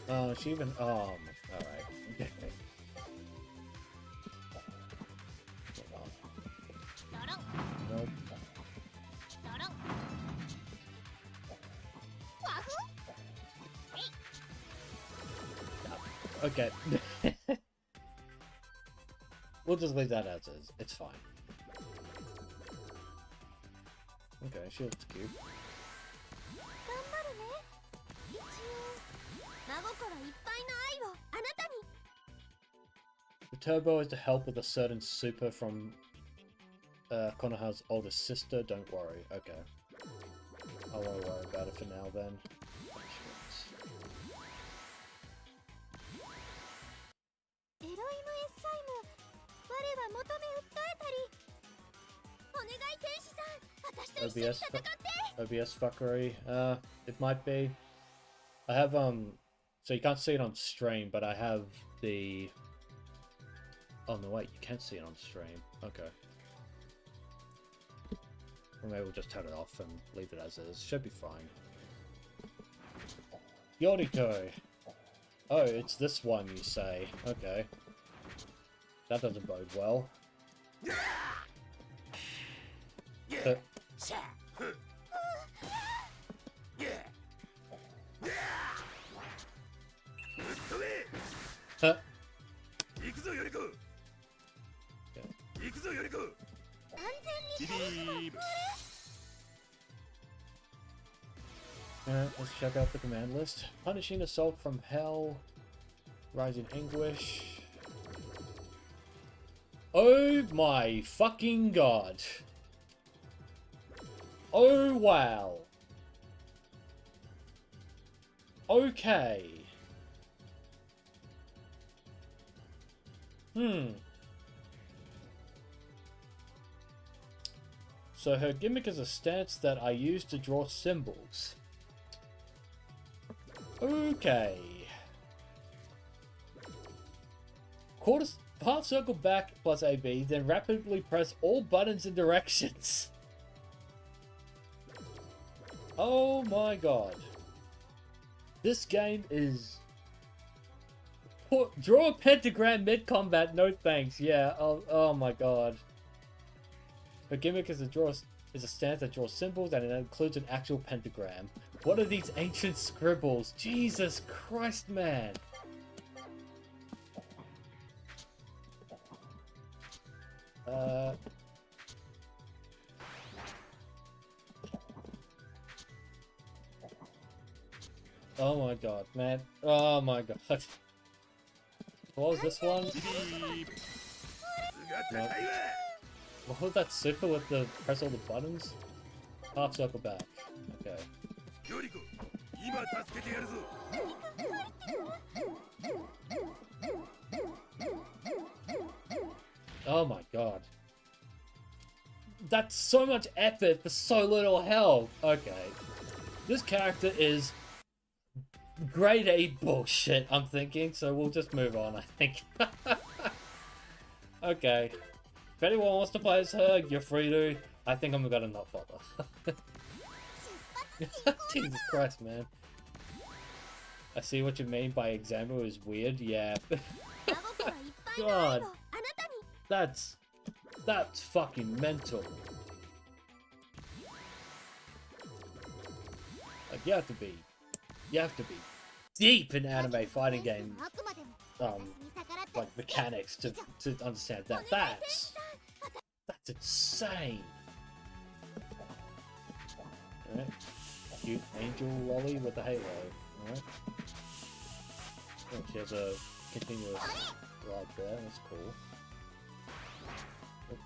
Oh, she even... Oh, alright. Okay. Nope. Okay. We'll just leave that as is. It's fine. Okay, she looks cute. The turbo is to help with a certain super from Konoha's older sister. Don't worry. Okay. I won't worry about it for now then. OBS fuckery. It might be. I have so you can't see it on stream, but I have the. Oh no, wait, you can't see it on stream. Okay. Or maybe we'll just turn it off and leave it as is. Should be fine. Yoriko. Oh, it's this one, you say. Okay. That doesn't bode well. Let's check out the command list. Punishing assault from hell. Rising anguish. Oh my fucking god. Oh wow. Okay. So her gimmick is a stance that I use to draw symbols. Okay. Half circle back plus AB, then rapidly press all buttons and directions. Oh my god. This game is... Draw a pentagram mid-combat, no thanks. Yeah, oh my god. Her gimmick is a stance that draws symbols and it includes an actual pentagram. What are these ancient scribbles? Jesus Christ, man. Oh my god, man. Oh my god. What was this one? No. What was that super with the press all the buttons? Half circle back. Okay. Oh my god. That's so much effort for so little health. Okay. This character is grade A bullshit, I'm thinking, so we'll just move on, I think. Okay. If anyone wants to play as her, you're free to. I think I'm gonna not bother. Jesus Christ, man. I see what you mean by example is weird, yeah. God. That's fucking mental. Like you have to be deep in anime fighting game like mechanics to understand that. That's insane. Alright. Cute angel lolly with a halo. Alright. Oh, she has a continuous rod there, that's cool. Oops.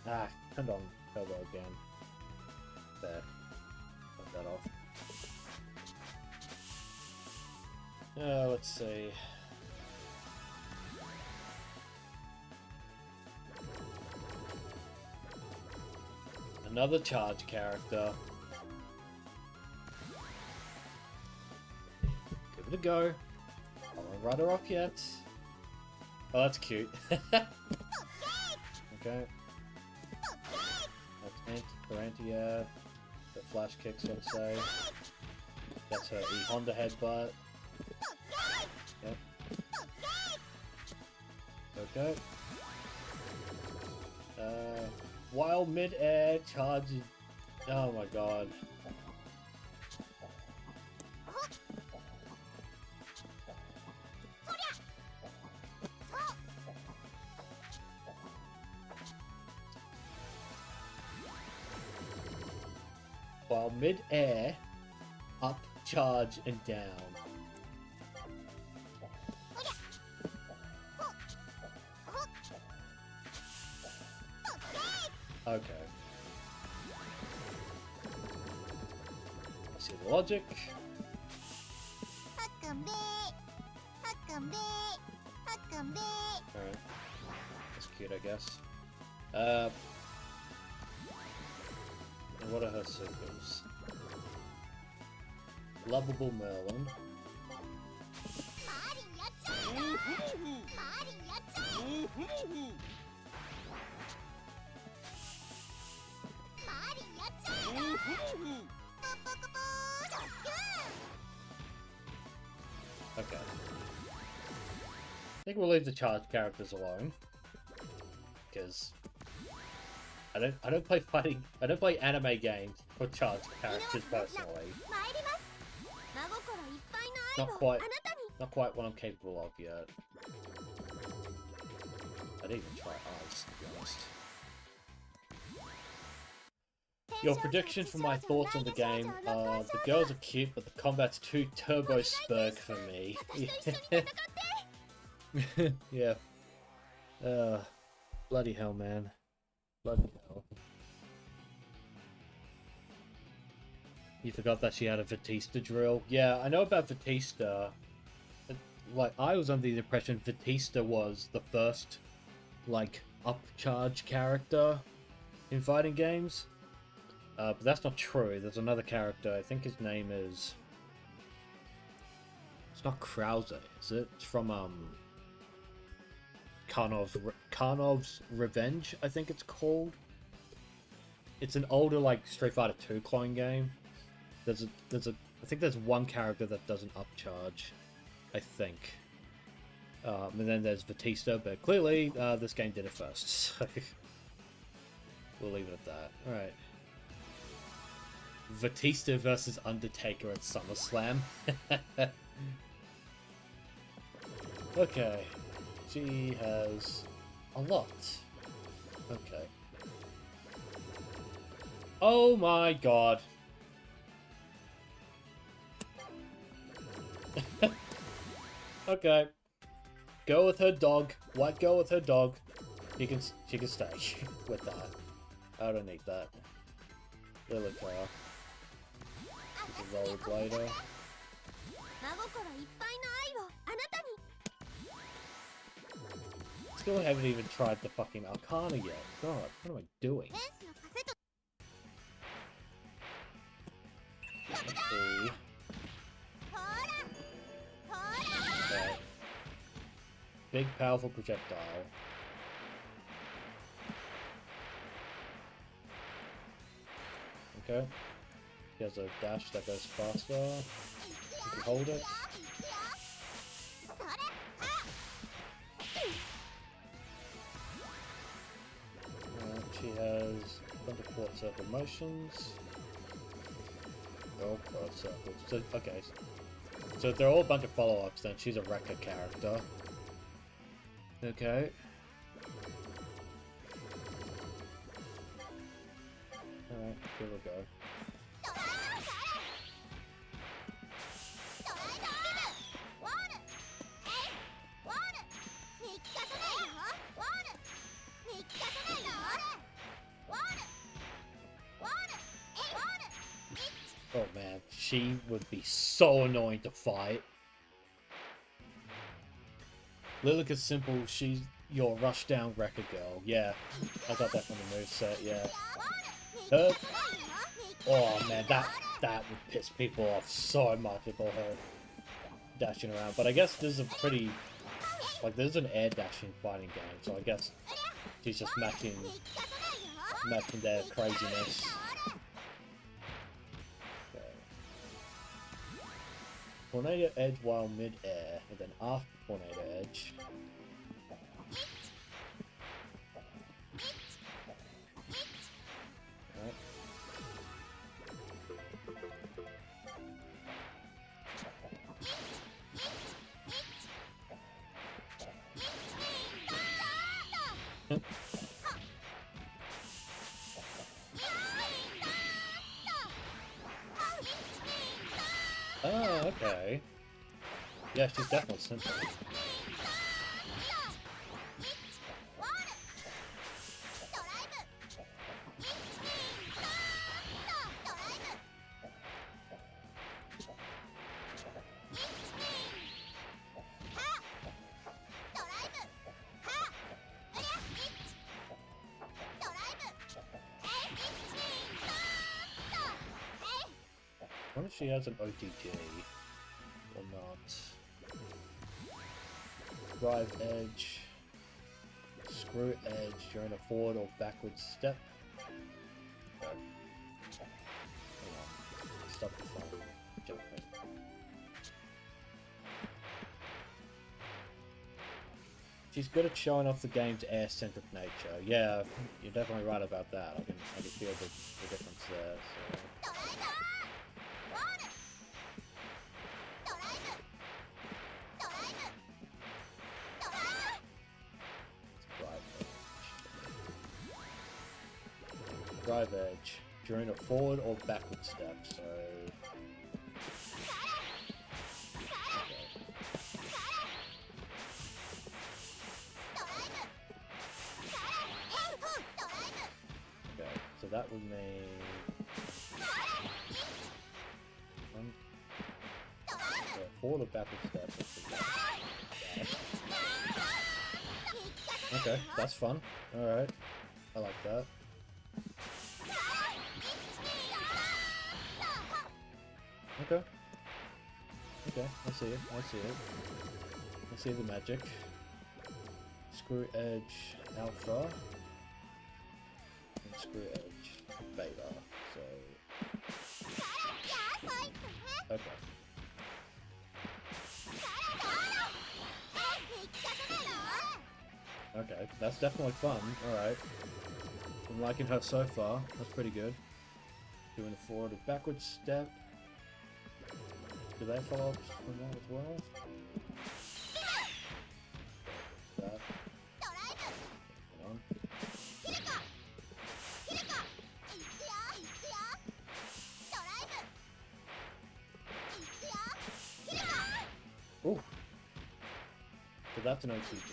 Ah, turned on turbo again. There. Turn that off. Let's see. Another charge character. Give it a go. I won't write her off yet. Oh, that's cute. Okay. That's her anti-air. The flash kicks, let's say. That's her E-Honda headbutt. Yep. Okay. While mid-air charging. Oh my god. While mid-air, up, charge, and down. Okay. I see the logic. Alright. That's cute, I guess. And what are her supers? Lovable Merlin. Okay. I think we'll leave the charge characters alone. Because I don't play anime games for charge characters personally. Not quite what I'm capable of yet. I'd even try Eyes, to be honest. Your prediction for my thoughts on the game, the girls are cute, but the combat's too turbo spurg for me. Yeah. Bloody hell, man. Bloody hell. You forgot that she had a Batista drill? Yeah, I know about Batista. Like, I was under the impression Batista was the first, like, upcharge character in fighting games. But that's not true. There's another character. I think his name is... It's not Krauser, is it? It's from, Karnov's Revenge, I think it's called. It's an older, like, Street Fighter 2 clone game. I think there's one character that doesn't upcharge, I think. And then there's Batista, but clearly, this game did it first, so... We'll leave it at that. Alright. Batista versus Undertaker at SummerSlam. Okay. She has a lot. Okay. Oh my god. Okay. Go with her dog. White girl with her dog. She can stay with that. I don't need that. Lily Car. She's a rollerblader. Still haven't even tried the fucking Arcana yet. God, what am I doing? Okay. Big, powerful projectile. Okay. He has a dash that goes faster. If you hold it. She has a bunch of quarter circle motions. They're all quarter circles. So, okay. So if they're all a bunch of follow-ups, then she's a Rekka character. Okay. Alright, here we go. Oh man, she would be so annoying to fight. Lilac is simple, she's your rush down Rekka girl. Yeah, I got that from the moveset, yeah. Her... Oh man, that would piss people off so much with all her dashing around. But I guess this is a pretty... Like, this is an air dashing fighting game, so I guess she's just matching their craziness. Tornado Edge while mid-air, and then after Tornado Edge. Right. Oh, okay. Yeah, she's definitely simple. I wonder if she has an OTG or not. Drive edge, screw edge during a forward or backward step. Okay. Hang on. Stop the phone. Jumping. She's good at showing off the game's air-centric nature. Yeah, you're definitely right about that. I can feel the difference there. So. Drive edge during a forward or backward step, so... Okay, so that would mean... forward or backward step. Okay, that's fun. Alright, I like that. Okay. Okay, I see it. I see it. I see the magic. Screw edge alpha. And screw edge beta. So. Okay. Okay, that's definitely fun. Alright. I'm liking her so far. That's pretty good. Doing a forward and backward step. Do they follow up from that as well? That. Ooh. So that's an OTG.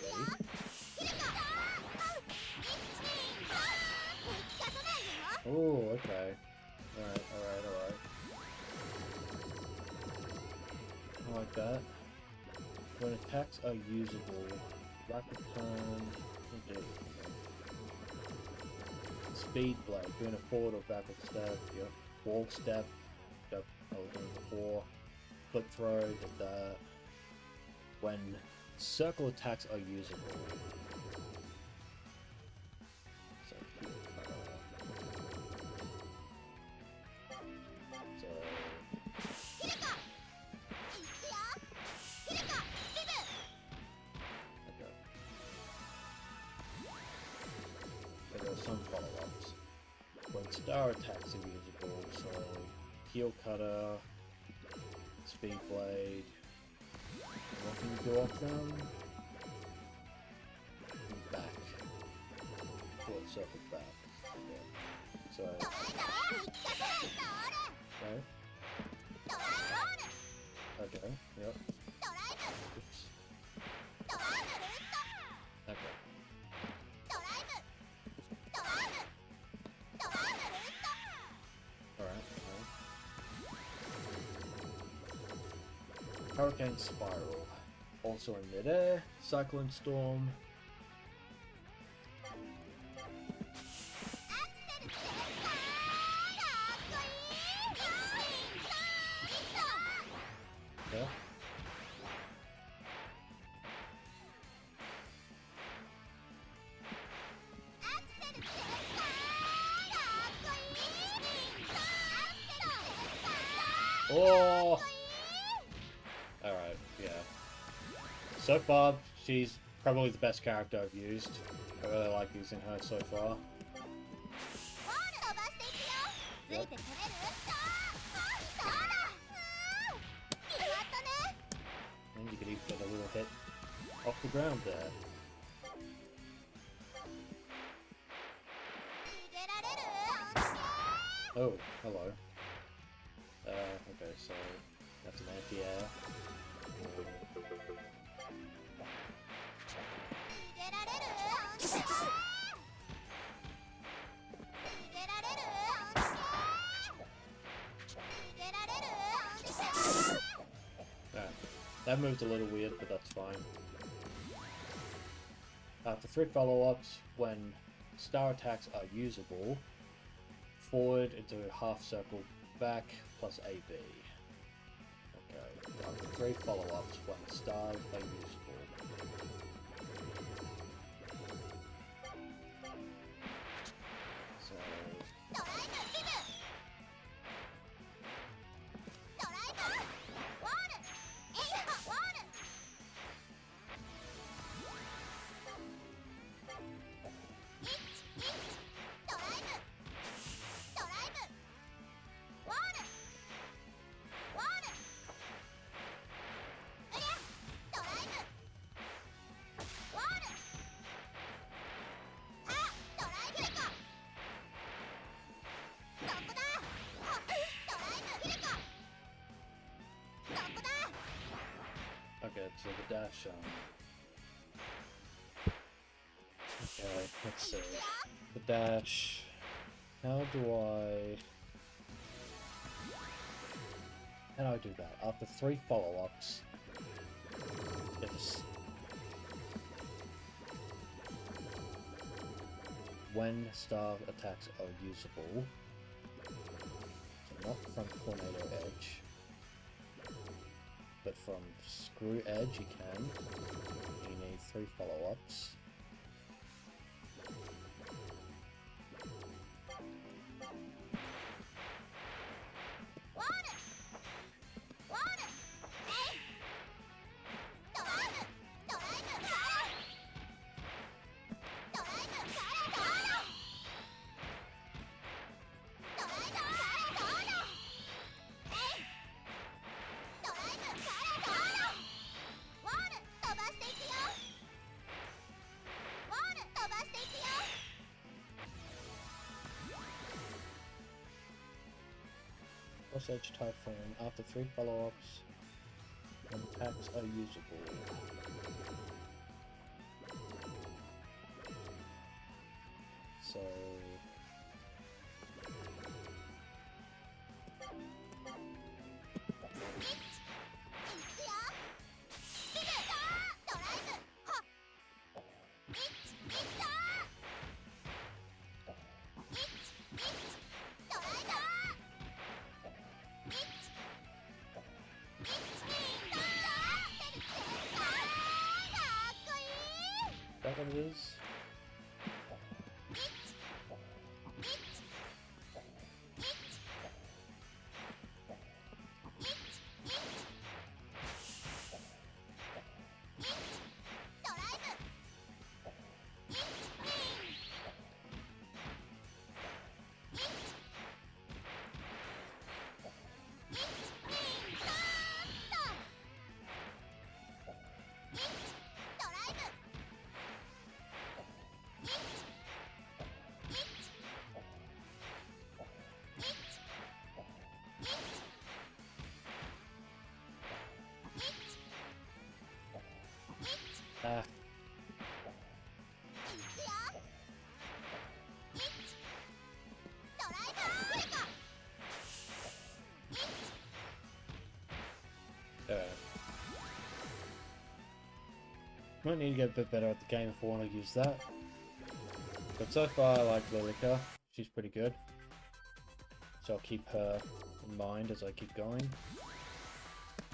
Oh, okay. Alright. I like that. When attacks are usable, rapid turn, speed blade, doing a forward or backward step, yep. Wall step, yep, I was doing before, flip throw, did that. When circle attacks are usable. So, some follow-ups. When star attacks are usable, so heel cutter, speed blade. What can you do off them? And back. Full circle back. Yeah. So. Okay. Okay. Yep. Oops. Okay. Alright. Hurricane Spiral. Also in midair. Cyclone Storm. Yeah. Oh! Alright, yeah. So far, she's probably the best character I've used. I really like using her so far. Yep. And you could even get a little hit off the ground there. Oh, hello. Okay, so that's an anti-air. That moved a little weird, but that's fine. After 3 follow-ups, when star attacks are usable, forward into half circle back plus AB. Okay, after 3 follow-ups, when stars are usable. So... Okay, so the dash, okay, let's see. The dash... How do I do that? After 3 follow-ups, when star attacks are usable, so not from Tornado Edge, but from Screw Edge you can. You need 3 follow-ups. Cross Edge Typhoon. After 3 follow-ups, when attacks are usable. So... That what it is? Might need to get a bit better at the game if I want to use that. But so far I like Lilica. She's pretty good. So I'll keep her in mind as I keep going.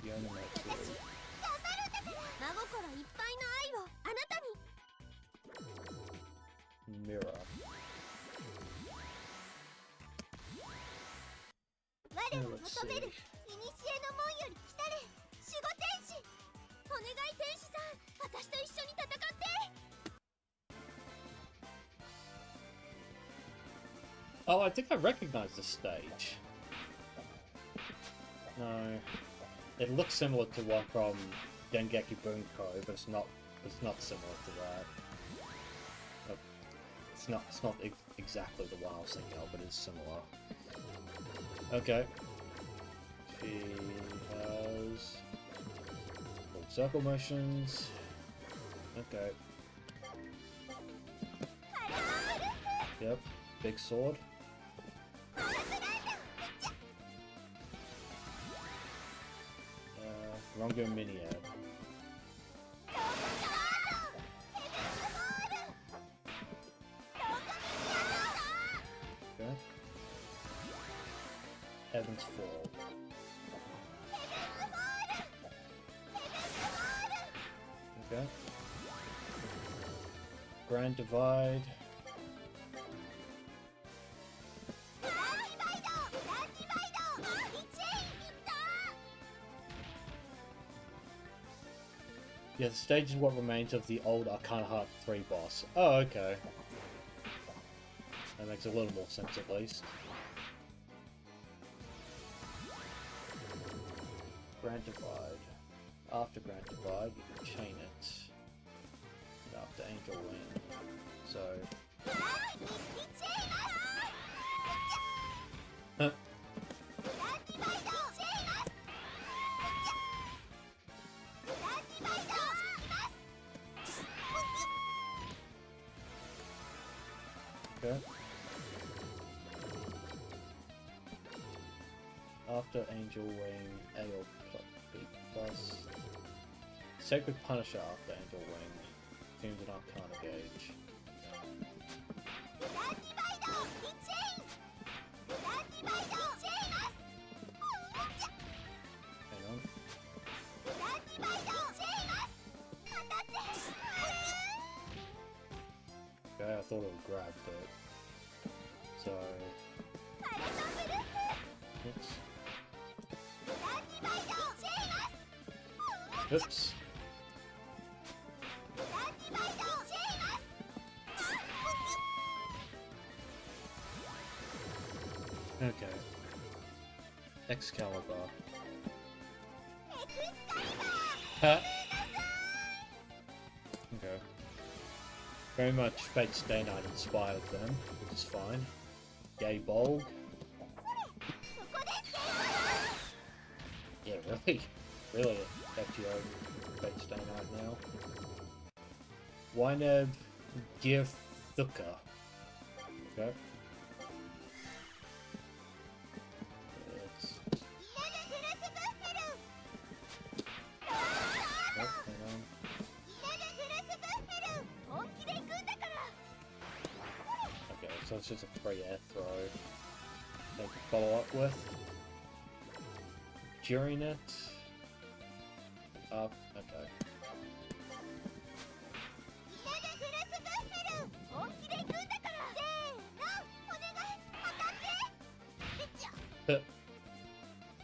The only might be 真心いっぱいの愛をあなたに Mirror. 我を Let's 求める see. 古の門より来たれ守護天使お願い天使さん私と一緒に戦って Oh, I think I recognize this stage. No. It looks similar to one from Dengeki Bunko, but it's not similar to that. It's not exactly the one I was thinking of, but it's similar. Okay. She has little circle motions. Okay. Yep. Big sword. Rongo Miniad. Okay. Heaven's Fall. Okay. Grand Divide. Yeah, the stage is what remains of the old Arcana Heart 3 boss. Oh, okay. That makes a little more sense at least. Grand Divide. After Grand Divide, you can chain it. And after Angel Wing. So... Huh. Okay. After Angel Wing, A or B plus. Sacred Punisher after Angel Wing. Themed an Arcana Gauge. Hang on. Okay, I thought it would grab, but... So... Oops. Oops. Okay. Excalibur. Ha! Okay. Very much Fate Stay Night inspired them, which is fine. Gay Bolg. Yeah, really? Really FGO Fate Stay Night now. Wyneb Gifthuka. Okay. So it's just a free air throw they can follow up with. During it. Up. Okay.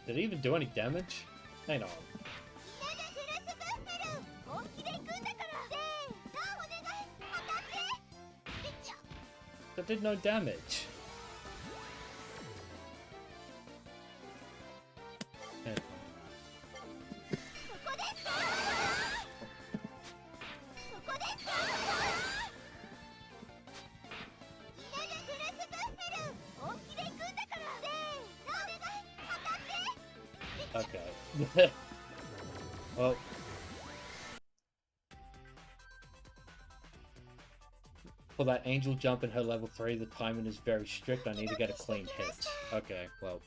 Did it even do any damage? Hang on. That did no damage. Yeah. Okay. Well. For that angel jump in her level 3, the timing is very strict. I need to get a clean hit. Okay, well.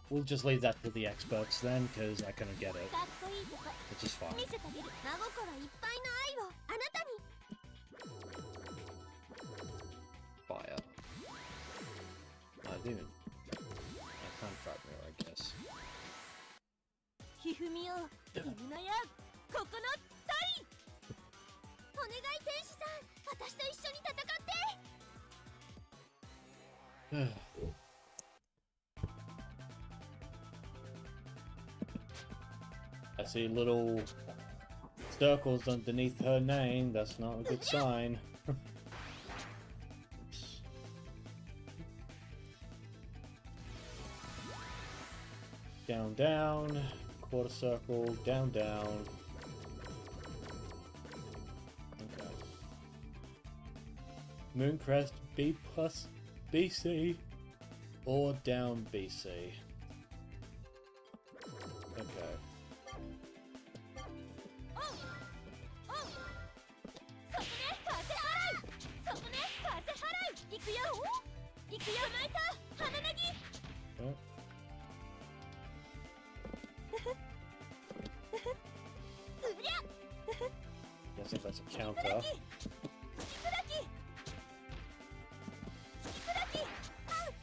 we'll just leave that to the experts then, because I couldn't get it, かっこいいとこ which is fine. 見せてあげる。真心いっぱいの愛をあなたに。 Fire. I didn't even... I can't trap mirror, I guess. ひふみよ、犬のや、ここのタイ。お願い天使さん、私と一緒に戦って。 I see little circles underneath her name. That's not a good sign. Down, down, quarter circle, down, down. Okay. Mooncrest B plus BC or down BC. Okay. そこね、風払う。そこね、風払う。行くよ。行くよ、巻いた。鼻なぎ。 Oh. うりゃ。 Guessing that's a counter. スキプラキ。スキプラキ。パウ。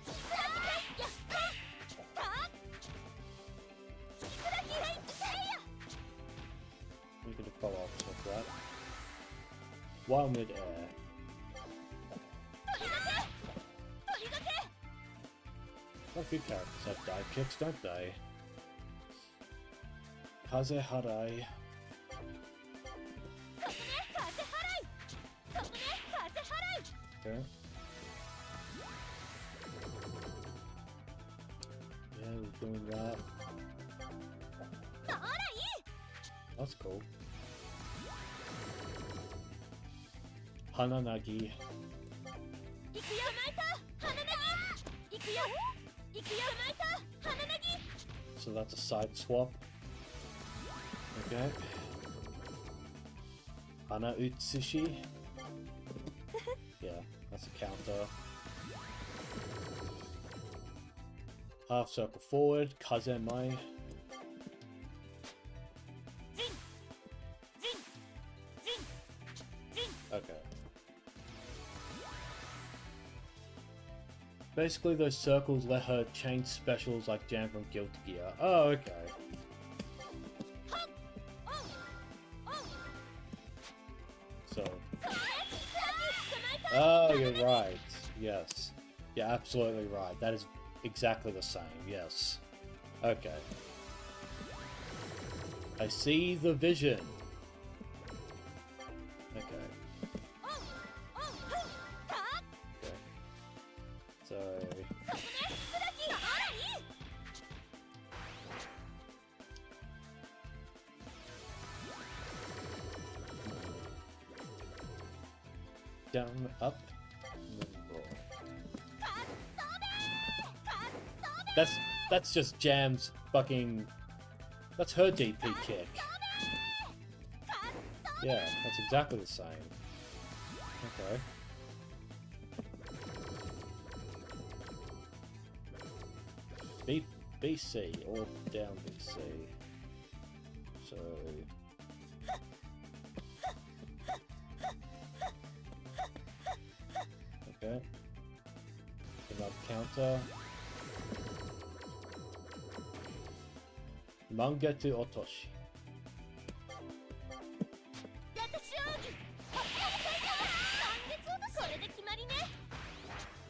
スキプラキ。やった。た。スキプラキ。はい、いけや。 We could follow up with that. While mid-air. 鳥がけ。鳥がけ。 Quite a few characters have dive kicks, don't they? Kaze Harai. そこね、風払い。そこね、風払い。 Okay. Yeah, we're doing that. ほらいい。 That's cool. Hananagi. 行くよ、巻いた。鼻なぎ。行くよ。行くよ、巻いた。鼻なぎ。 So that's a side swap. Okay. Hana Utsushi. Yeah, that's a counter. Half circle forward, Kazemai. ジン。ジン。ジン。ジン。 Okay. Basically, those circles let her change specials like Jam from Guilty Gear. Oh, okay. So. Oh, you're right. Yes. You're absolutely right. That is exactly the same. Yes. Okay. I see the vision. Okay. So. Down, up, and then roll. That's just Jam's fucking. That's her DP kick. Yeah, that's exactly the same. Okay. BC or down BC. So. Okay. Another counter. Manga to Otoshi.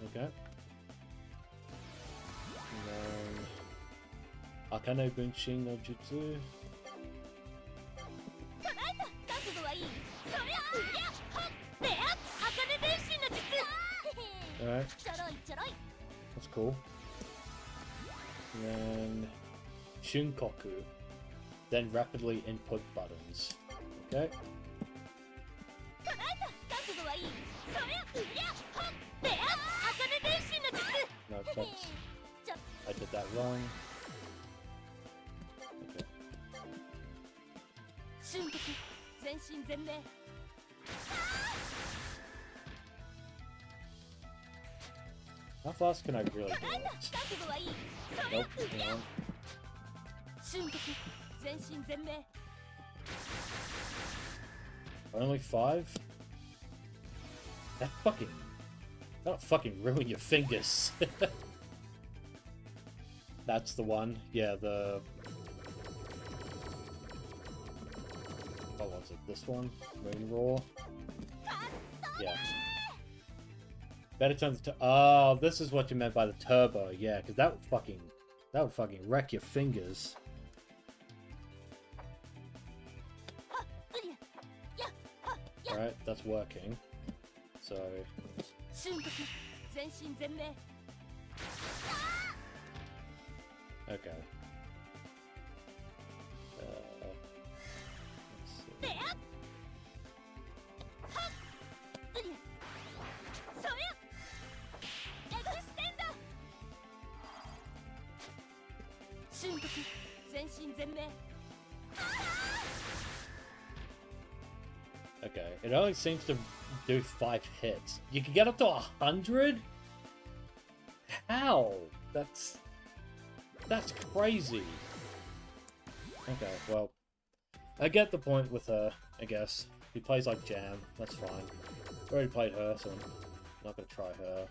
Okay. And then Arcana Bunshin no Jutsu. Alright. That's cool. And then Shunkoku. Then rapidly input buttons. Okay. No, that's... I did that wrong. Okay. 瞬刻全身全霊 Okay. How fast can I really do it? 覚悟はいい。 Nope, hang on. 瞬刻全身全霊。 Only 5? That'll fucking ruin your fingers. That's the one. Yeah, the... What was it? This one? Moon Roar? Yeah. Better turn the... Oh, this is what you meant by the turbo. Yeah, because that would fucking wreck your fingers. Alright, that's working. So... 瞬刻全身全霊。 Okay. Let's see. そうや。エゴステンド。瞬刻全身全霊。 Okay, it only seems to do 5 hits. You can get up to 100? How? That's crazy. Okay, well, I get the point with her, I guess. He plays like Jam, that's fine. Already played her, so I'm not gonna try her.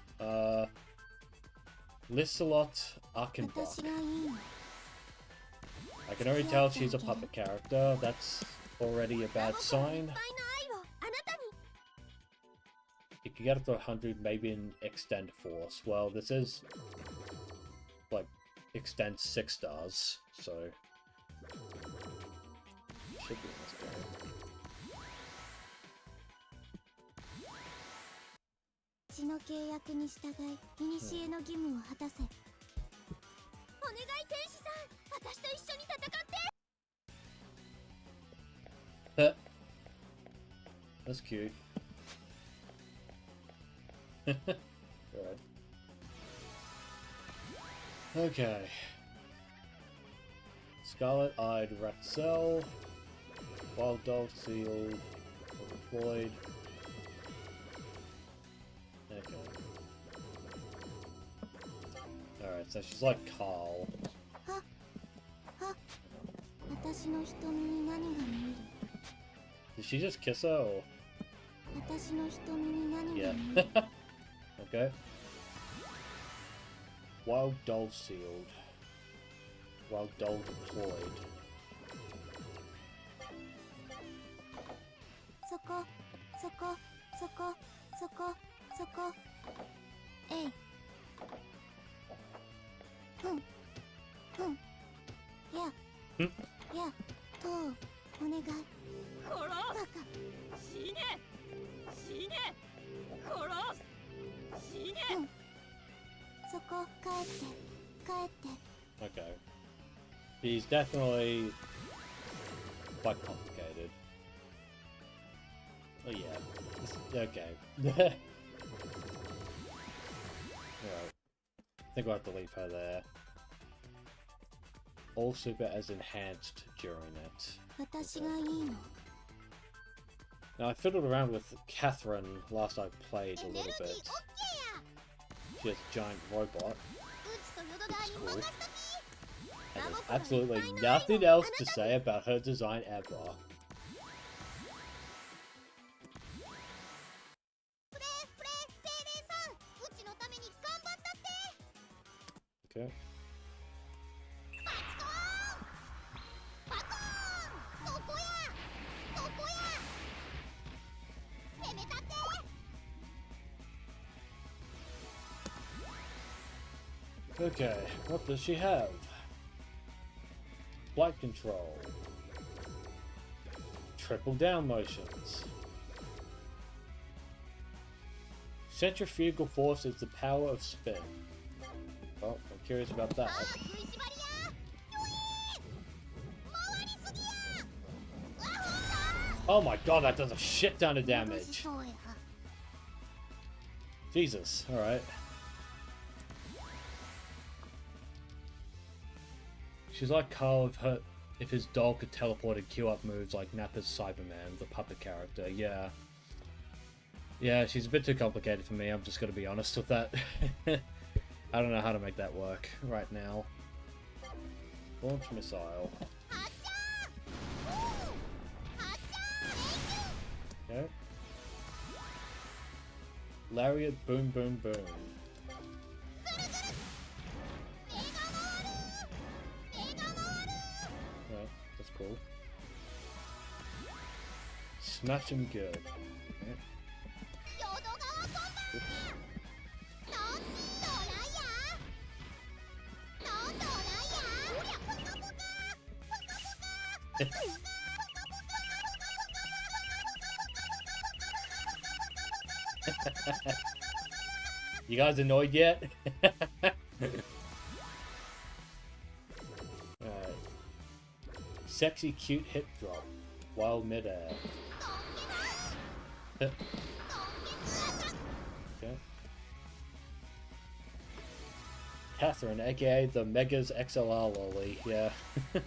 Lissalot Arcana. I can already tell she's a puppet character. That's already a bad sign. You can get up to 100, maybe in Extend Force. Well, this is like Extend 6 stars, so should be in this game. 血の契約に従い、古の義務を果たせ。お願い天使さん、私と一緒に戦って。 That's cute. Alright. Okay. Scarlet-eyed Ratzel, Wild Dog Sealed, Deployed. Okay. Alright, so she's like Carl. 私の瞳に何が見える？ Did she just kiss her or? 私の瞳に何が見え Yeah. る？ Okay. Wild Doll Sealed. Wild Doll Deployed. そこ、そこ、そこ、そこ、そこ。えい。や、と、お願い。殺す。バカ。死ね。死ね。殺す。死ね。そこ、帰って。帰って。 Okay. He's definitely quite complicated. Oh yeah. Okay. Alright. I think we'll have to leave her there. All super as enhanced during it. 私がいいの。 Now I fiddled around with Catherine last I played a little bit. She has a giant robot. It's cool. And there's absolutely nothing else to say about her design ever. Okay. Okay, what does she have? Flight control. Triple down motions. Centrifugal force is the power of spin. Oh, I'm curious about that. Oh my god, that does a shit ton of damage. Jesus, alright. She's like Carl if his doll could teleport and queue up moves like Nappa's Cyberman, the puppet character, yeah. Yeah, she's a bit too complicated for me, I'm just gonna be honest with that. I don't know how to make that work right now. Launch missile. Okay. Lariat, boom, boom, boom. Well, that's cool. Smash him good. Okay. Oops. You guys annoyed yet? Alright. Sexy cute hip drop while midair. Okay. Catherine, aka the Megas XLR lolly, yeah. This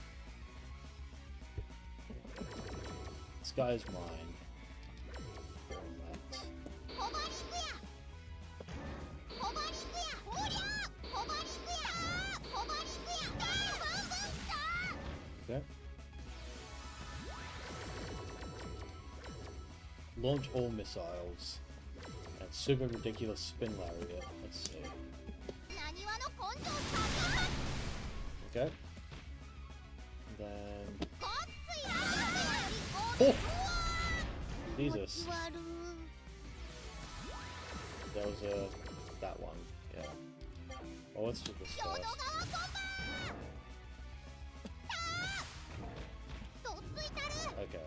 guy's mine. Okay. Launch all missiles. And super ridiculous spin lariat. Let's see. Okay. And then... Oh! Jesus. That was that one. Yeah. Oh, let's do this first. Okay.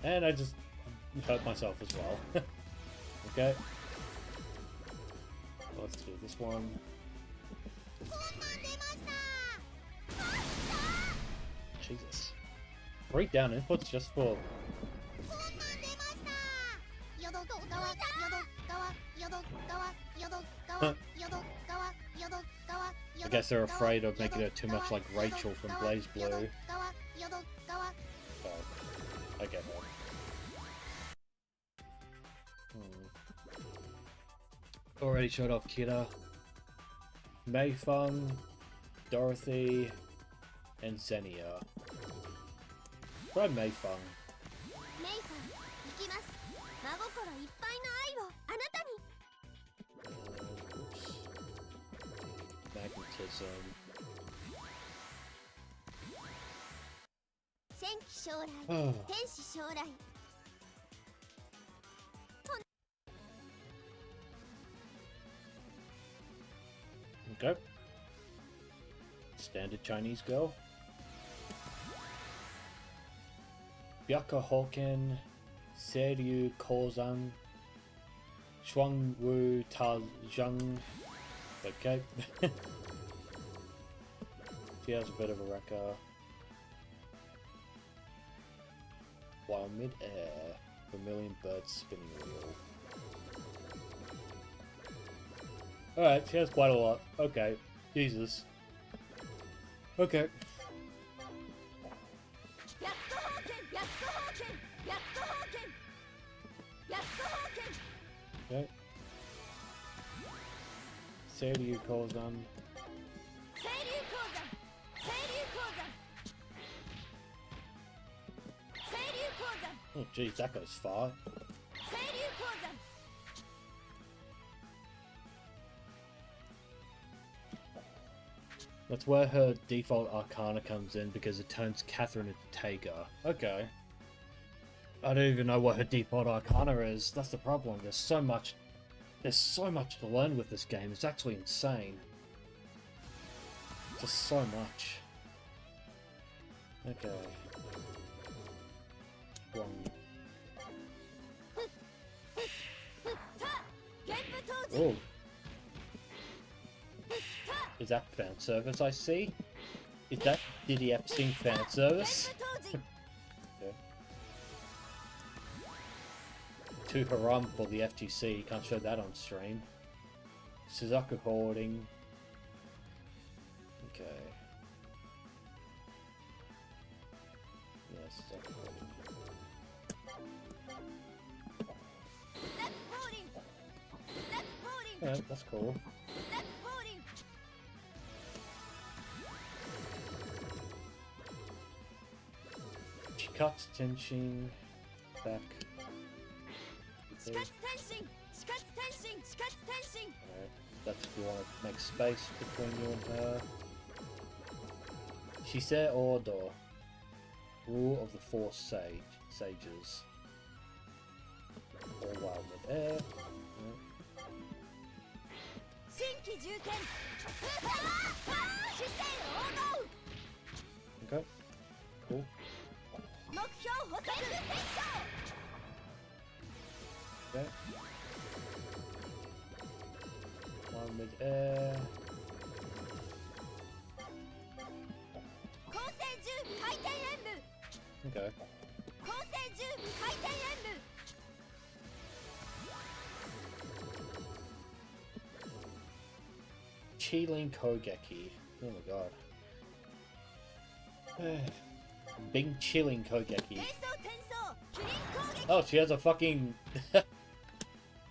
And I just hurt myself as well. Okay. Let's do this one. Jesus. Breakdown inputs just for... I guess they're afraid of making it too much like Rachel from Blaze Blue. So, I get that. Already showed off Kira, Mei Feng, Dorothy, and Xenia. Try Mei Feng. Oops. Magnetism. Oh. Okay. Standard Chinese girl. Byaka Hoken, Seiryu Kozan, Shuangwu Ta Zhang. Okay. She has a bit of a wrecker. While mid-air, Vermilion Bird spinning wheel. Alright, she has quite a lot. Okay. Jesus. Okay. Okay. Seiryu Kozan. Oh jeez, that goes far. That's where her default Arcana comes in, because it turns Catherine into Taiga. Okay. I don't even know what her default Arcana is. That's the problem. There's so much to learn with this game. It's actually insane. Just so much. Okay. One. Oh. Is that fan service I see? Is that Diddy Epstein fan service? Okay. Too haram for the FGC, you can't show that on stream. Suzaku hoarding. Okay. Yes, Suzaku hoarding. Yeah, that's cool. She cuts Tenshin back. Alright, that's if you want to make space between you and her. Shise Ordo, rule of the four sages. All while mid-air. Okay, cool. Okay. One mid-air. Okay. Chilling Kogeki. Oh my god. Big chilling Kogeki. Oh, she has a fucking...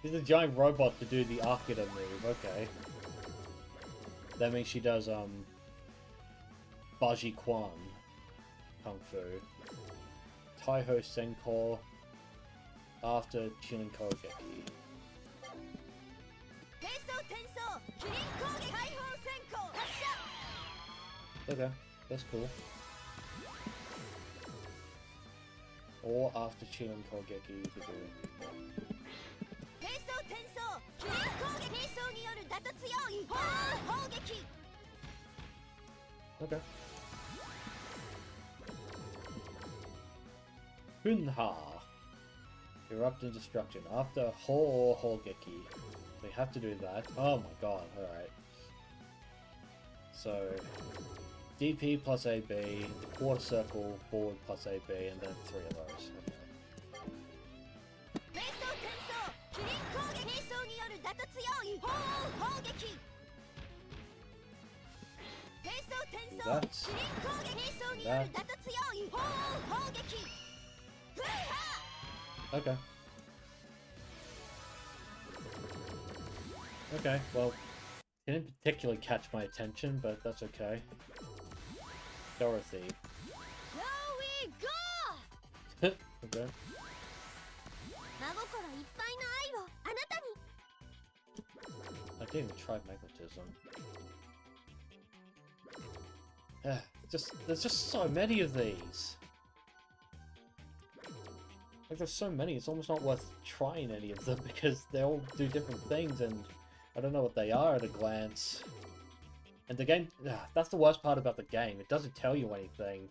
She's a giant robot to do the Arcana move, okay. That means she does, Baji Quan Kung Fu. Taiho Senko after Chilling Kogeki. Okay, that's cool. Or after Chilling Kogeki, you could do it. Okay. Hunha. Erupt in destruction. After Ho Hogeki. We have to do that. Oh my god, alright. So DP plus AB, the quarter circle, forward plus AB, and then 3 of those. Okay. That. Okay. Okay, well, it didn't particularly catch my attention, but that's okay. Dorothy. Okay. I didn't even try magnetism. There's just so many of these. Like, there's so many, it's almost not worth trying any of them because they all do different things and I don't know what they are at a glance. And the game, that's the worst part about the game. It doesn't tell you anything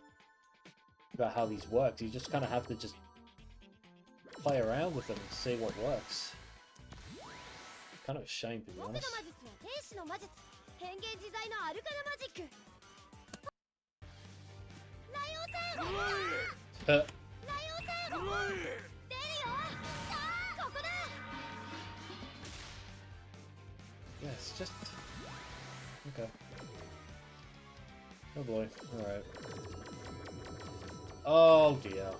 about how these work. You just kind of have to just play around with them and see what works. Kind of a shame, to be honest. Yeah, it's just... Okay. Oh boy, alright. Oh dear.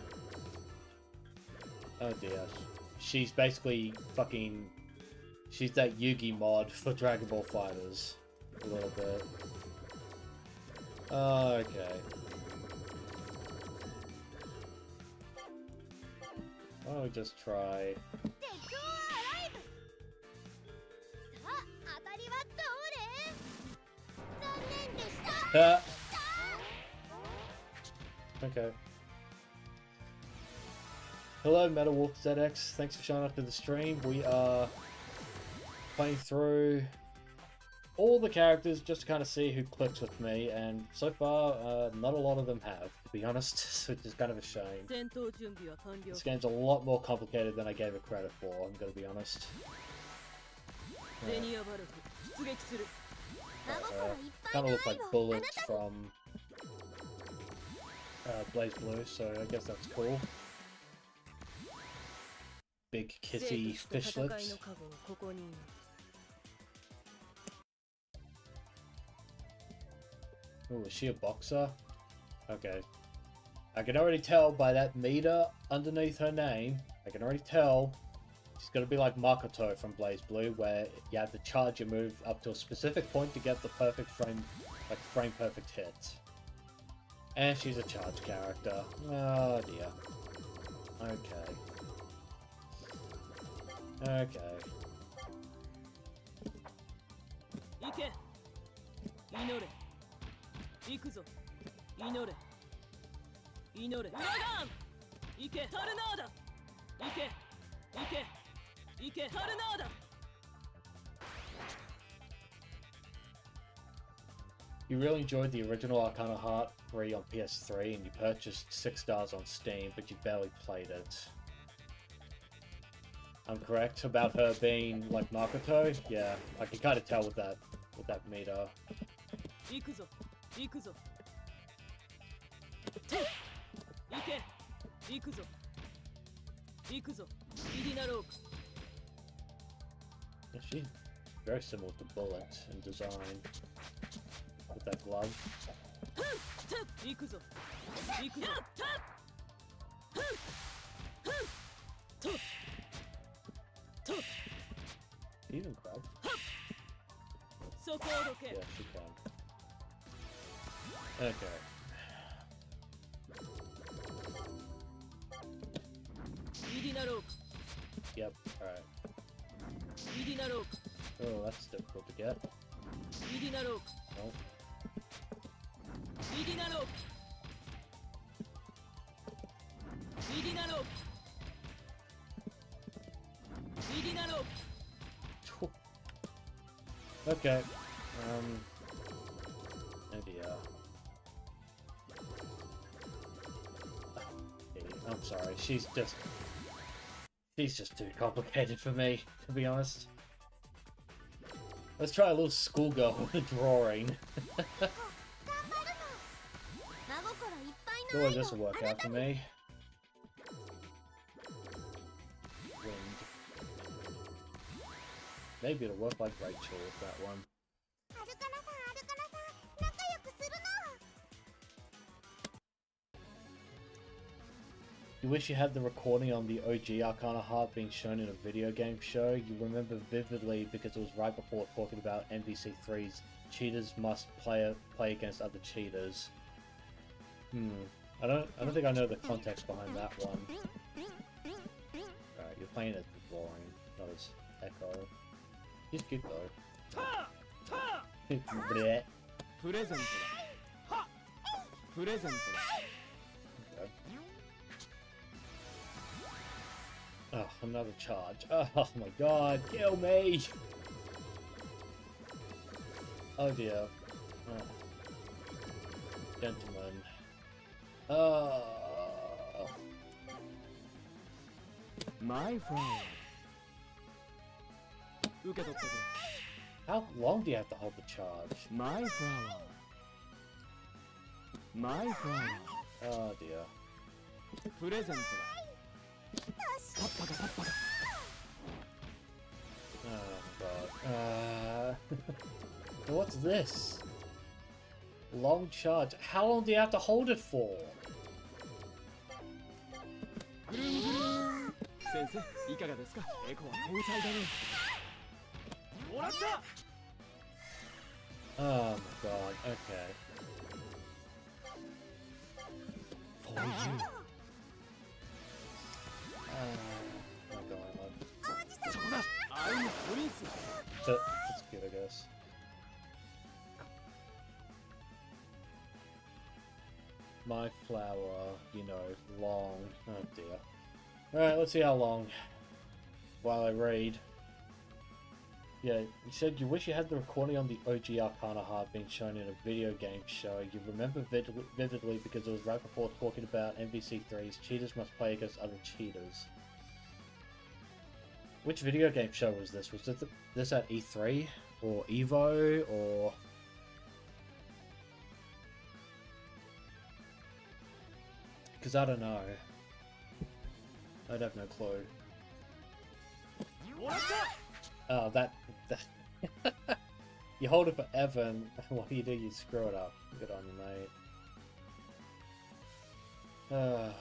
Oh dear. She's basically fucking... She's that Yugi mod for Dragon Ball Fighters. A little bit. Oh, okay. Why don't we just try... Okay. Hello, Metal Wolf ZX. Thanks for showing up to the stream. We are playing through all the characters just to kind of see who clicks with me, and so far, not a lot of them have, to be honest, which is kind of a shame. This game's a lot more complicated than I gave it credit for, I'm gonna be honest. Kind of look like bullets from Blaze Blue, so I guess that's cool. Big kitty fish lips. Oh, is she a boxer? Okay. I can already tell by that meter underneath her name. I can already tell She's gonna be like Makoto from Blaze Blue, where you have to charge your move up to a specific point to get the perfect frame, like frame perfect hit. And she's a charge character. Oh dear. Okay. Okay. 行け祈れ行くぞ祈れ祈れウラガン行けタルナーダ行け行け行けタルナーダ You really enjoyed the original Arcana Heart 3 on PS3 and you purchased 6 stars on Steam, but you barely played it. I'm correct about her being like Makoto? Yeah, I can kind of tell with that meter. 行くぞ行くぞ行け行くぞ行くぞ入りなろうか Yeah, she's very similar to Bullet in design. With that glove. 行くぞ行くぞと Even crab? そこをどけ Yeah, she can. Okay. 入りなろうか Yep, alright. 入りなろうか Oh, that's difficult to get. 入りなろうか Oh. 入りなろうか入りなろうか入りなろうか Okay. Maybe, I'm sorry, she's just too complicated for me, to be honest. Let's try a little schoolgirl with a drawing. Feel like this will work out for me. Wind. Maybe it'll work like Rachel with that one. You wish you had the recording on the OG Arcana Heart being shown in a video game show. You remember vividly because it was right before talking about NBC3's cheaters must play against other cheaters. I don't think I know the context behind that one. Alright, you're playing as the drawing, not as Echo. He's good though. Bleh. Present. Present. Okay. Oh, another charge. Oh my god, kill me! Oh dear. Oh. Gentlemen. My friend. 受け取ってくれ How long do you have to hold the charge? My flower. My flower. Oh dear. プレゼントだパッパカパッパカ Oh god. What's this? Long charge. How long do you have to hold it for? ぐるんぐるん先生いかがですかエコは天才だねもらった Oh my god, okay. For you. Oh my god. そこだI'm Prince. That's good, I guess. My flower, you know, long. Oh dear. Alright, let's see how long. While I read. Yeah, you said you wish you had the recording on the OG Arcana Heart being shown in a video game show. You remember vividly because it was right before talking about NBC3's cheaters must play against other cheaters. Which video game show was this? Was this at E3? Or EVO? Or... Because I don't know. I'd have no clue. Oh, that you hold it forever, and what do? You screw it up. Good on you, mate.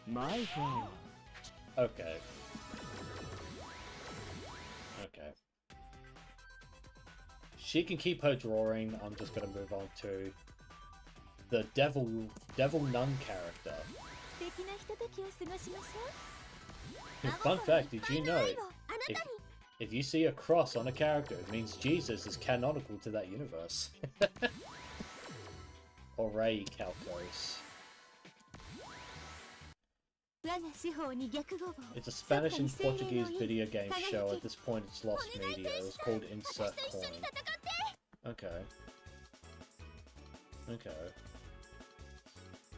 My friend. Okay. Okay. She can keep her drawing. I'm just gonna move on to the devil nun character. Fun fact, did you know if you see a cross on a character, it means Jesus is canonical to that universe. Hooray, Calcos. It's a Spanish and Portuguese video game show. At this point, it's lost media. It was called Insert Coin. Okay. Okay.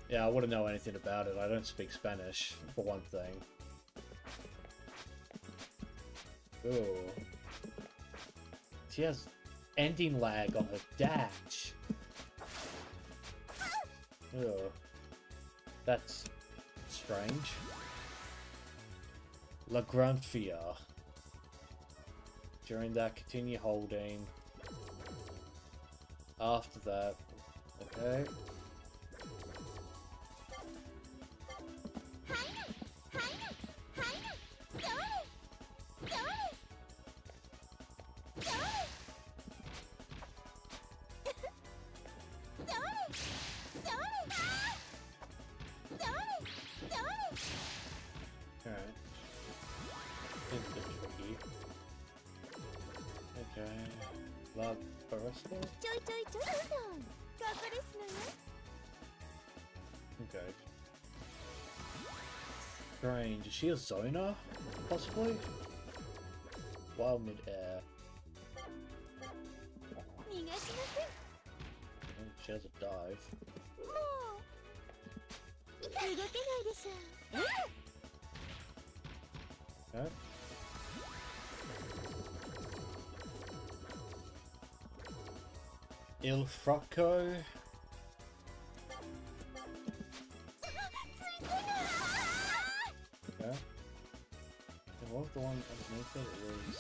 Yeah, I wouldn't know anything about it. I don't speak Spanish, for one thing. Ooh. She has ending lag on her dash. Ooh. That's strange. La Granfia. During that, continue holding. After that, okay. Okay. Strange. Is she a zoner? Possibly? Wild mid-air. She has a dive. Okay. Il Frocco. Okay. And what was the one underneath it? It was...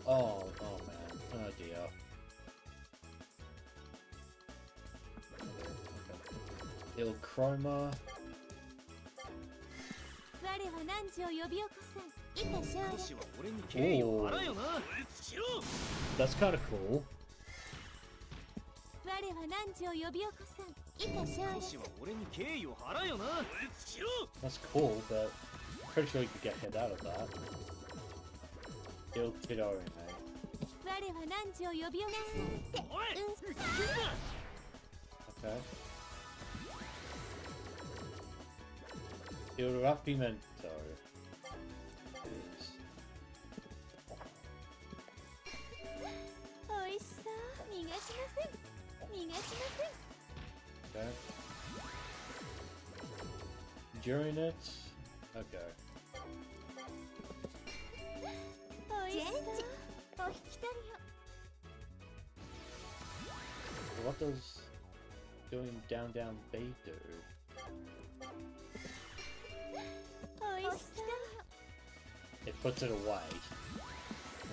Oh man. Oh dear. Okay. Il Chroma. Ooh. That's kind of cool. That's cool, but pretty sure you could get hit out of that. Il Tidore, okay. Il Rapimento. Okay. During it? Okay. What does doing down B do? It puts it away.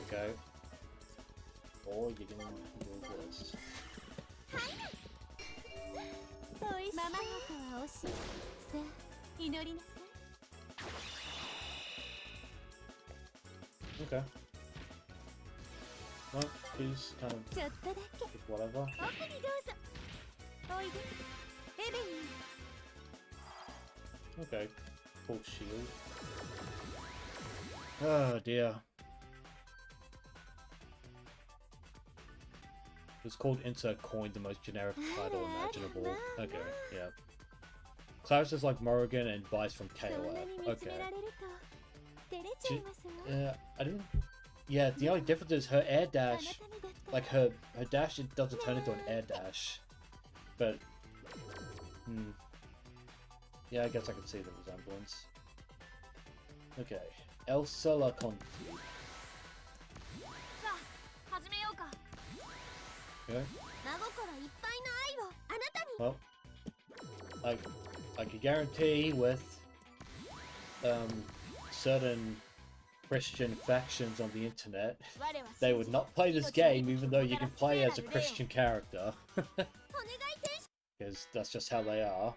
Okay. Or you can do this. Okay. Well, he's kind of whatever. Okay. Full shield. Oh dear. It's called Insert Coin, the most generic title imaginable. Okay, yeah. Clarus like Morrigan and Vice from KOF. Okay. I didn't... Yeah, the only difference is her air dash... Like, her dash, it doesn't turn into an air dash. But... Yeah, I guess I can see the resemblance. Okay. Elsa La Conti. Okay. Well, I can guarantee with certain Christian factions on the internet, they would not play this game even though you can play as a Christian character. Because that's just how they are.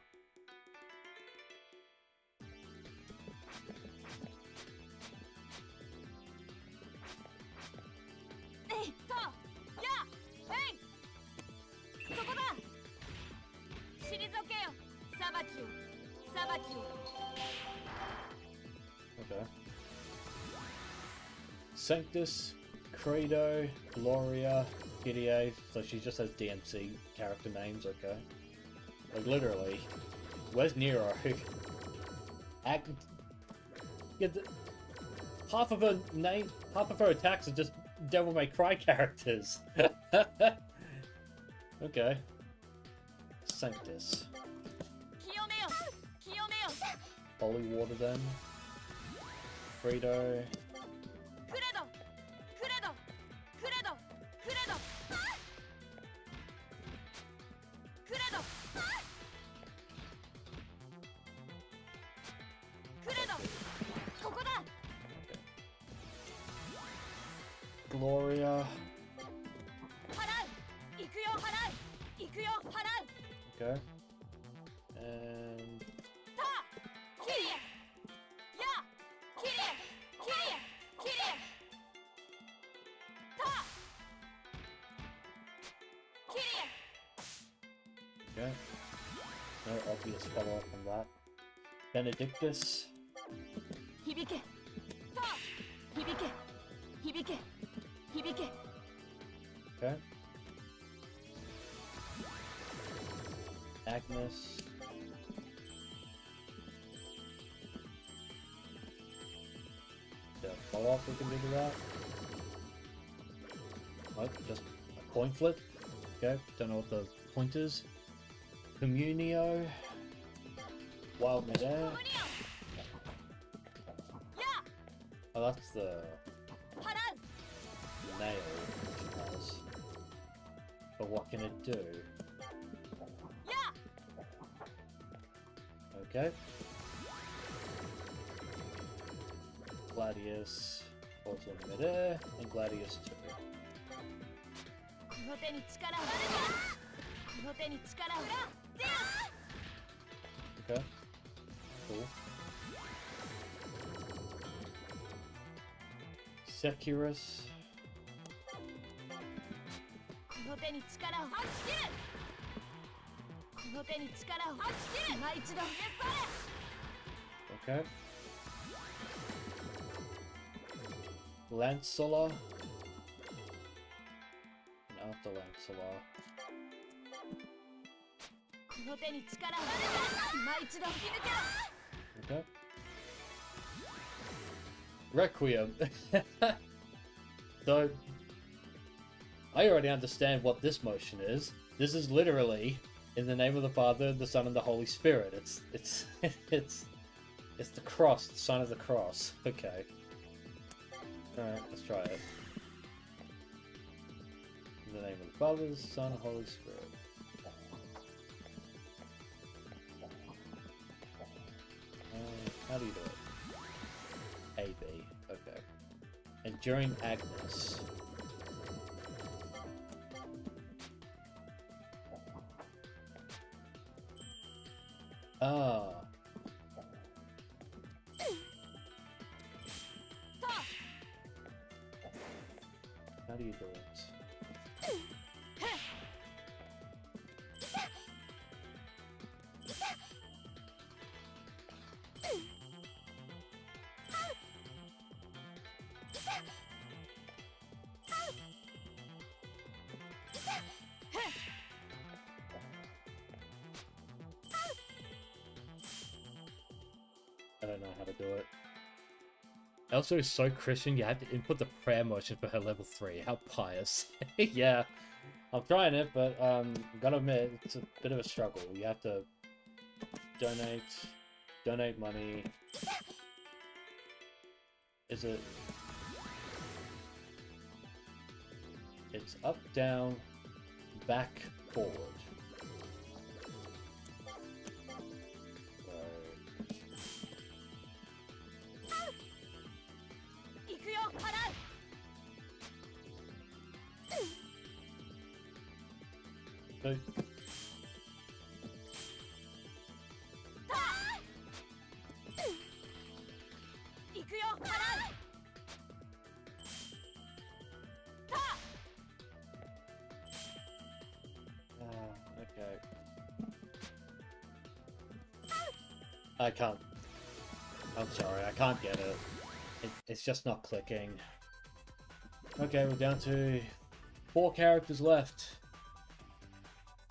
Okay. Sanctus, Credo, Gloria, Kyrie. So she just has DMC character names, okay. Like literally. Where's Nero? Yeah, half of her name, half of her attacks are just Devil May Cry characters. Okay. Sanctus. Holy water then. Credo. Gloria. Okay. And okay. No obvious follow-up on that. Benedictus. Okay. Agnes. The follow-up we can do to that. Oh, just a coin flip. Okay, don't know what the point is. Communio. Wild Midair. Oh, that's the nail she has. But what can it do? Okay. Gladius, also Midair, and Gladius 2. Okay. Cool. Securus. Okay. Lancelot. And after Lancelot. Okay. Requiem. So, I already understand what this motion is. This is literally in the name of the Father, the Son, and the Holy Spirit. It's the cross, the sign of the cross. Okay. Alright, let's try it. In the name of the Father, the Son, and Holy Spirit. How do you do it? A, B. Okay. Enduring Agnes. Ah. How do you do it? I don't know how to do it. Elsa is so Christian, you have to input the prayer motion for her level 3. How pious. Yeah, I'm trying it, but gotta admit, it's a bit of a struggle. You have to donate money. Is it? It's up, down, back, forward. So, okay. I can't. I'm sorry, I can't get it. It's just not clicking. Okay, we're down to 4 characters left.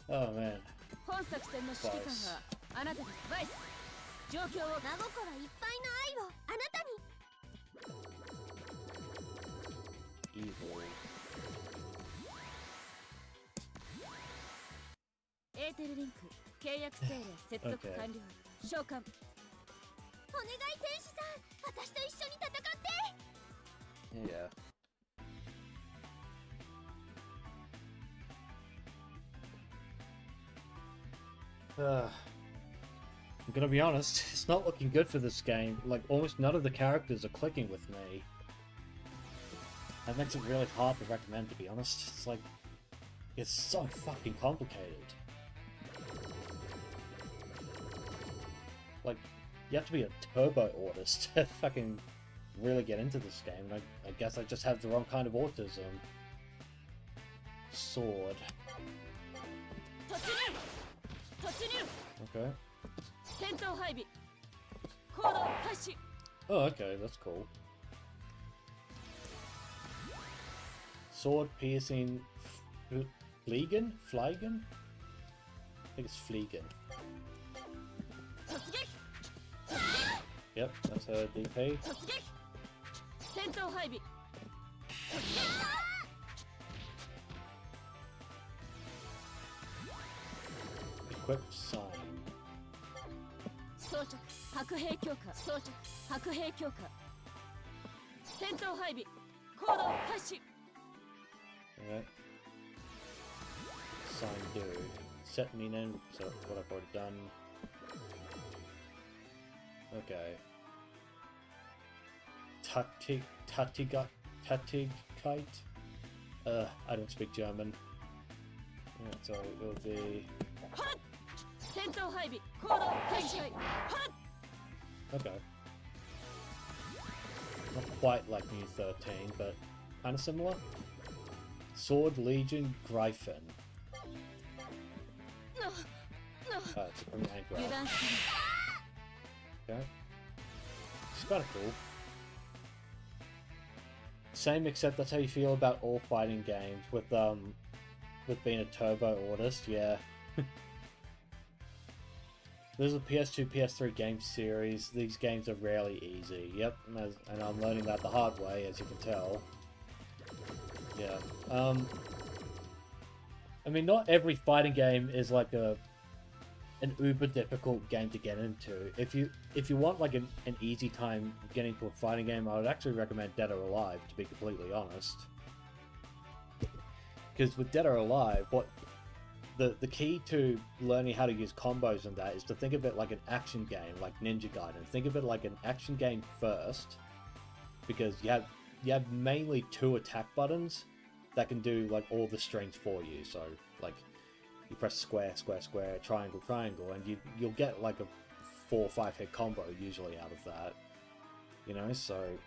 Oh man. 本作戦の指揮官はあなたです。バイス。状況を。真心いっぱいの愛をあなたに。Evil. エーテルリンク契約命令接続完了。召喚。お願い天使さん、私と一緒に戦って。 Yeah. I'm gonna be honest, it's not looking good for this game. Like, almost none of the characters are clicking with me. That makes it really hard to recommend, to be honest. It's like, it's so fucking complicated. Like, you have to be a turbo autist to fucking really get into this game. And I guess I just have the wrong kind of autism. Sword. Okay. Oh, okay, that's cool. Sword piercing Fliegen? Fliegen? I think it's Fliegen. Yep, that's her DP. Equip sign. 装着白兵強化装着白兵強化戦闘配備行動開始 Alright. Sign do. Set me in, so what I've already done. Okay. Tatigkeit? I don't speak German. Yeah, so it'll be... 戦闘配備行動開始 Okay. Not quite like New 13, but kind of similar. Sword Legion Gryphon. It's a command grab. 油断する Okay. It's kind of cool. Same, except that's how you feel about all fighting games with being a turbo autist, yeah. This is a PS2, PS3 game series. These games are rarely easy. Yep, and I'm learning that the hard way, as you can tell. Yeah. I mean, not every fighting game is like an uber difficult game to get into. If you want like an easy time getting to a fighting game, I would actually recommend Dead or Alive, to be completely honest. Because with Dead or Alive, the key to learning how to use combos and that is to think of it like an action game, like Ninja Gaiden. Think of it like an action game first, because you have mainly 2 attack buttons that can do like all the strings for you. So like you press square, square, square, triangle, triangle, and you'll get like a 4 or 5 hit combo usually out of that. You know, so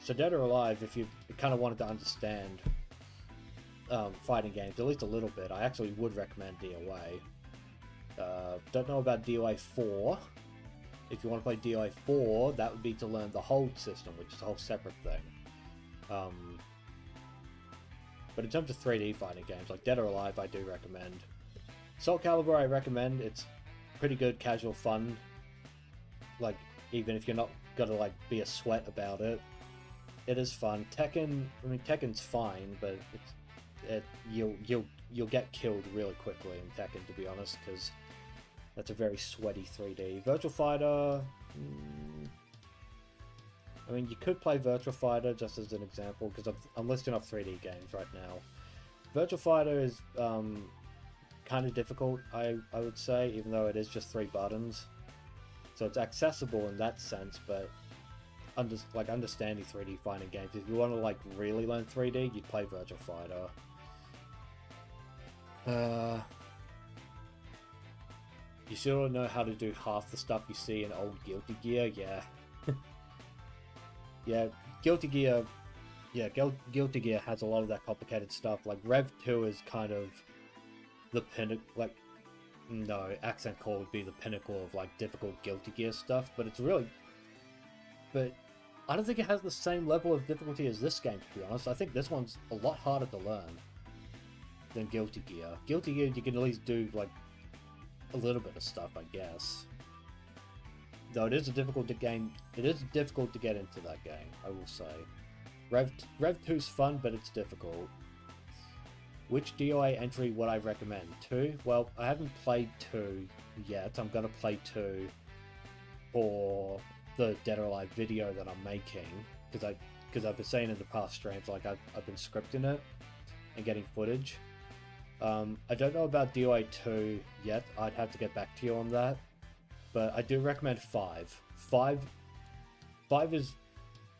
Dead or Alive, if you kind of wanted to understand fighting games, at least a little bit, I actually would recommend DOA. Don't know about DOA 4. If you want to play DOA 4, that would be to learn the hold system, which is a whole separate thing. But in terms of 3D fighting games, like Dead or Alive, I do recommend. Soul Calibur, I recommend. It's pretty good, casual fun. Like, even if you're not gonna like be a sweat about it, it is fun. Tekken, I mean Tekken's fine, but you'll get killed really quickly in Tekken, to be honest, because that's a very sweaty 3D. Virtual Fighter, I mean, you could play Virtual Fighter just as an example, because I'm listing off 3D games right now. Virtual Fighter is kind of difficult, I would say, even though it is just 3 buttons. So it's accessible in that sense, but understanding 3D fighting games, if you want to like really learn 3D, you'd play Virtual Fighter. You still know how to do half the stuff you see in old Guilty Gear, yeah. Yeah, Guilty Gear has a lot of that complicated stuff. Like Rev 2 is kind of the pinnacle, like no, Accent Core would be the pinnacle of like difficult Guilty Gear stuff, but it's really, but I don't think it has the same level of difficulty as this game, to be honest. I think this one's a lot harder to learn than Guilty Gear. Guilty Gear, you can at least do like a little bit of stuff, I guess. Though it is a difficult game. It is difficult to get into that game, I will say. Rev 2's fun, but it's difficult. Which DOA entry would I recommend? 2? Well, I haven't played 2 yet. I'm gonna play 2 for the Dead or Alive video that I'm making, because I've been saying in the past streams, like I've been scripting it and getting footage. I don't know about DOA 2 yet. I'd have to get back to you on that, but I do recommend 5. 5 is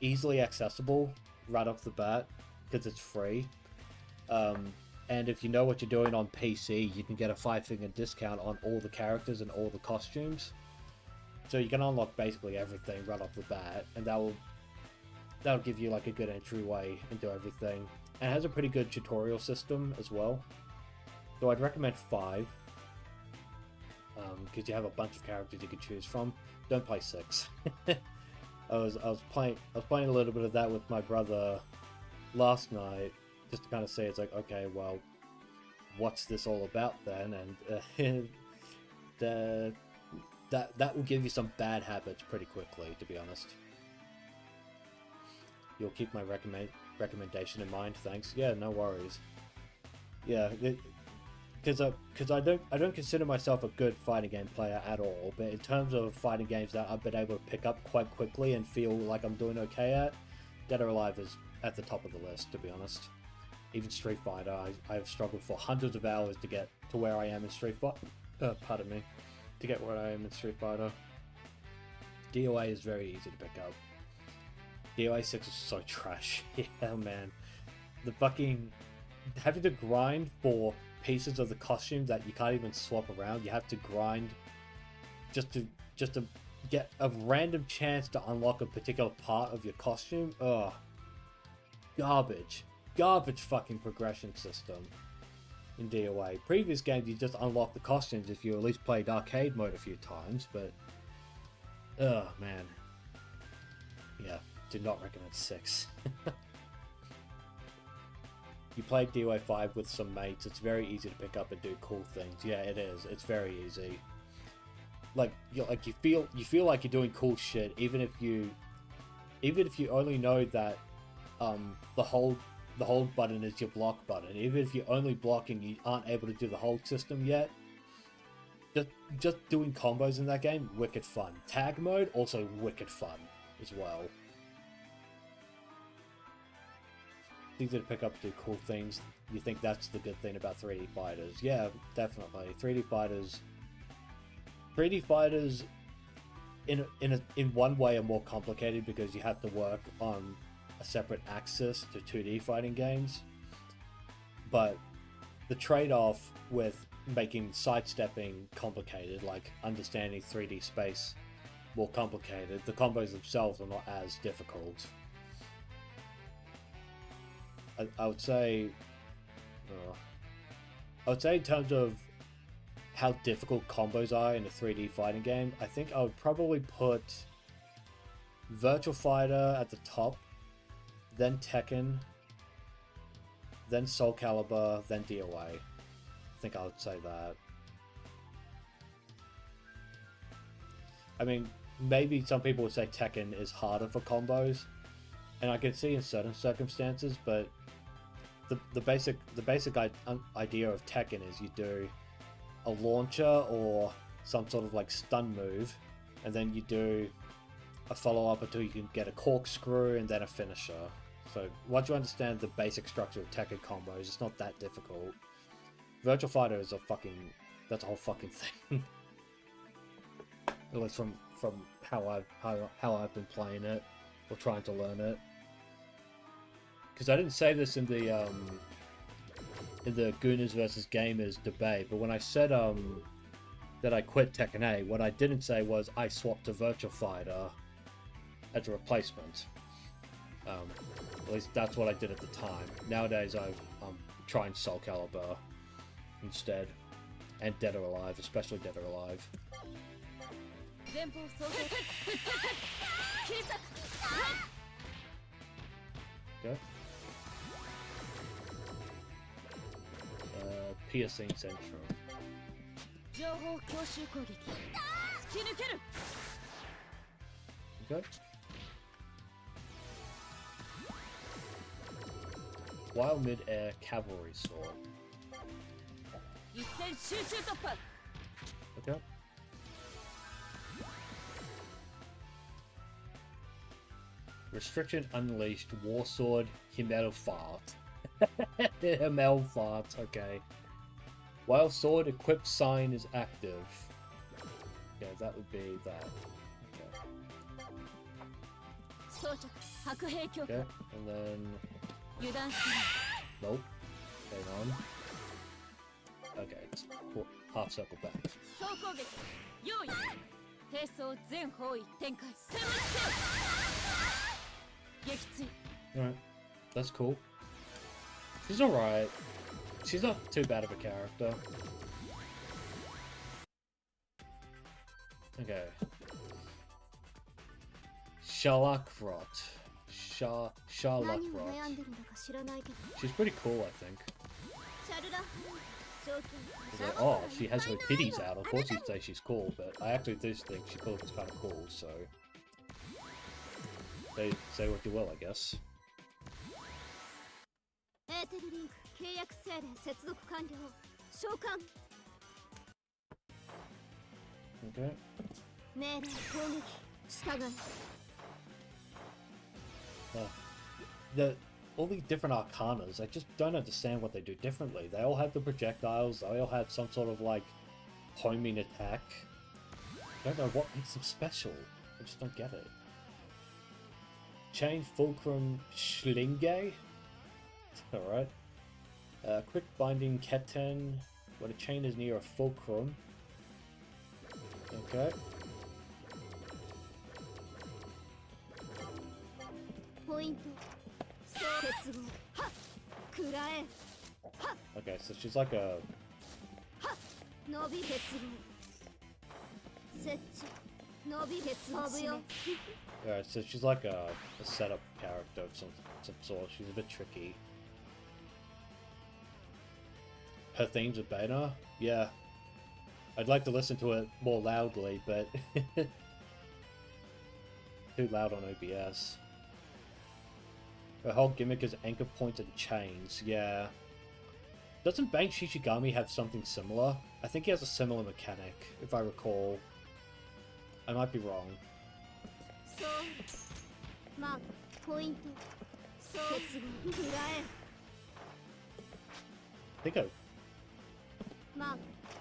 easily accessible right off the bat because it's free. And if you know what you're doing on PC, you can get a 5-finger discount on all the characters and all the costumes. So you can unlock basically everything right off the bat, and that'll give you like a good entryway into everything. And it has a pretty good tutorial system as well. So I'd recommend 5. Because you have a bunch of characters you can choose from. Don't play 6. I was playing a little bit of that with my brother last night, just to kind of say, it's like, okay, well, what's this all about then? And that will give you some bad habits pretty quickly, to be honest. You'll keep my recommendation in mind, thanks. Yeah, no worries. Yeah, because I don't consider myself a good fighting game player at all, but in terms of fighting games that I've been able to pick up quite quickly and feel like I'm doing okay at, Dead or Alive is at the top of the list, to be honest. Even Street Fighter, I've struggled for hundreds of hours to get to where I am in Street Fighter. Pardon me. To get where I am in Street Fighter. DOA is very easy to pick up. DOA 6 is so trash. Yeah, man. The fucking... having to grind for pieces of the costume that you can't even swap around. You have to grind just to get a random chance to unlock a particular part of your costume. Ugh. Garbage fucking progression system in DOA. Previous games, you just unlock the costumes if you at least played arcade mode a few times, but man. Yeah, do not recommend 6. You played DOA 5 with some mates, it's very easy to pick up and do cool things. Yeah, it is. It's very easy. Like you feel like you're doing cool shit, even if you only know that the hold button is your block button. Even if you're only blocking, you aren't able to do the hold system yet. Just doing combos in that game, wicked fun. Tag mode, also wicked fun as well. Easy to pick up, do cool things. You think that's the good thing about 3D fighters? Yeah, definitely. 3D fighters in one way are more complicated because you have to work on a separate axis to 2D fighting games. But the trade-off with making sidestepping complicated, like understanding 3D space more complicated, the combos themselves are not as difficult. I would say in terms of how difficult combos are in a 3D fighting game, I think I would probably put Virtual Fighter at the top, then Tekken, then Soul Calibur, then DOA. I think I would say that. I mean, maybe some people would say Tekken is harder for combos, and I can see in certain circumstances, but the basic idea of Tekken is you do a launcher or some sort of like stun move, and then you do a follow-up until you can get a corkscrew and then a finisher. So once you understand the basic structure of Tekken combos, it's not that difficult. Virtual Fighter is that's a whole fucking thing. At least from how I've been playing it or trying to learn it. Because I didn't say this in the Gooners versus Gamers debate, but when I said that I quit Tekken 8, what I didn't say was I swapped to Virtual Fighter as a replacement. At least that's what I did at the time. Nowadays I'm trying Soul Calibur instead. And Dead or Alive, especially Dead or Alive. 前方操作切り裂く Okay. Piercing Central. 情報強襲攻撃突き抜ける Okay. Wild Mid-Air Cavalry Sword. 一点集中突破 Okay. Restriction Unleashed War Sword Himmelfahrt. Himmelfahrt, okay. While sword equipped sign is active. Okay, that would be that. Okay. 装着白兵強化 Okay, and then 油断し nope. Hang on. Okay, it's half circle back. 総攻撃用意兵装全方位展開殲滅せよ撃墜 Alright, that's cool. She's alright. She's not too bad of a character. Okay. Sharlakrot. 何を Sharlakrot. 悩んでるんだか知らないけど She's pretty cool, I think. シャルラ状況 It's like, oh, she has her titties out. Of course you'd say she's cool, but I actually do think she looks kind of cool, so... They say what you will, I guess. エーテルリンク契約精霊接続完了召喚 Okay. 命令攻撃従い All these different arcanas, I just don't understand what they do differently. They all have the projectiles, they all have some sort of like homing attack. I don't know what makes them special. I just don't get it. Chain Fulcrum Schlinge. Alright. Quick Binding Ketten. When a chain is near a fulcrum. Okay. ポイント結合はっ食らえ Okay, so she's like a... 伸び結合設置伸び結合ぶよ Alright, so she's like a setup character of some sort. She's a bit tricky. Her theme's a beta? Yeah. I'd like to listen to it more loudly, but... too loud on OBS. Her whole gimmick is anchor points and chains, yeah. Doesn't Bank Shishigami have something similar? I think he has a similar mechanic, if I recall. I might be wrong. そうマークポイントそう結合食らえ I think I... マーク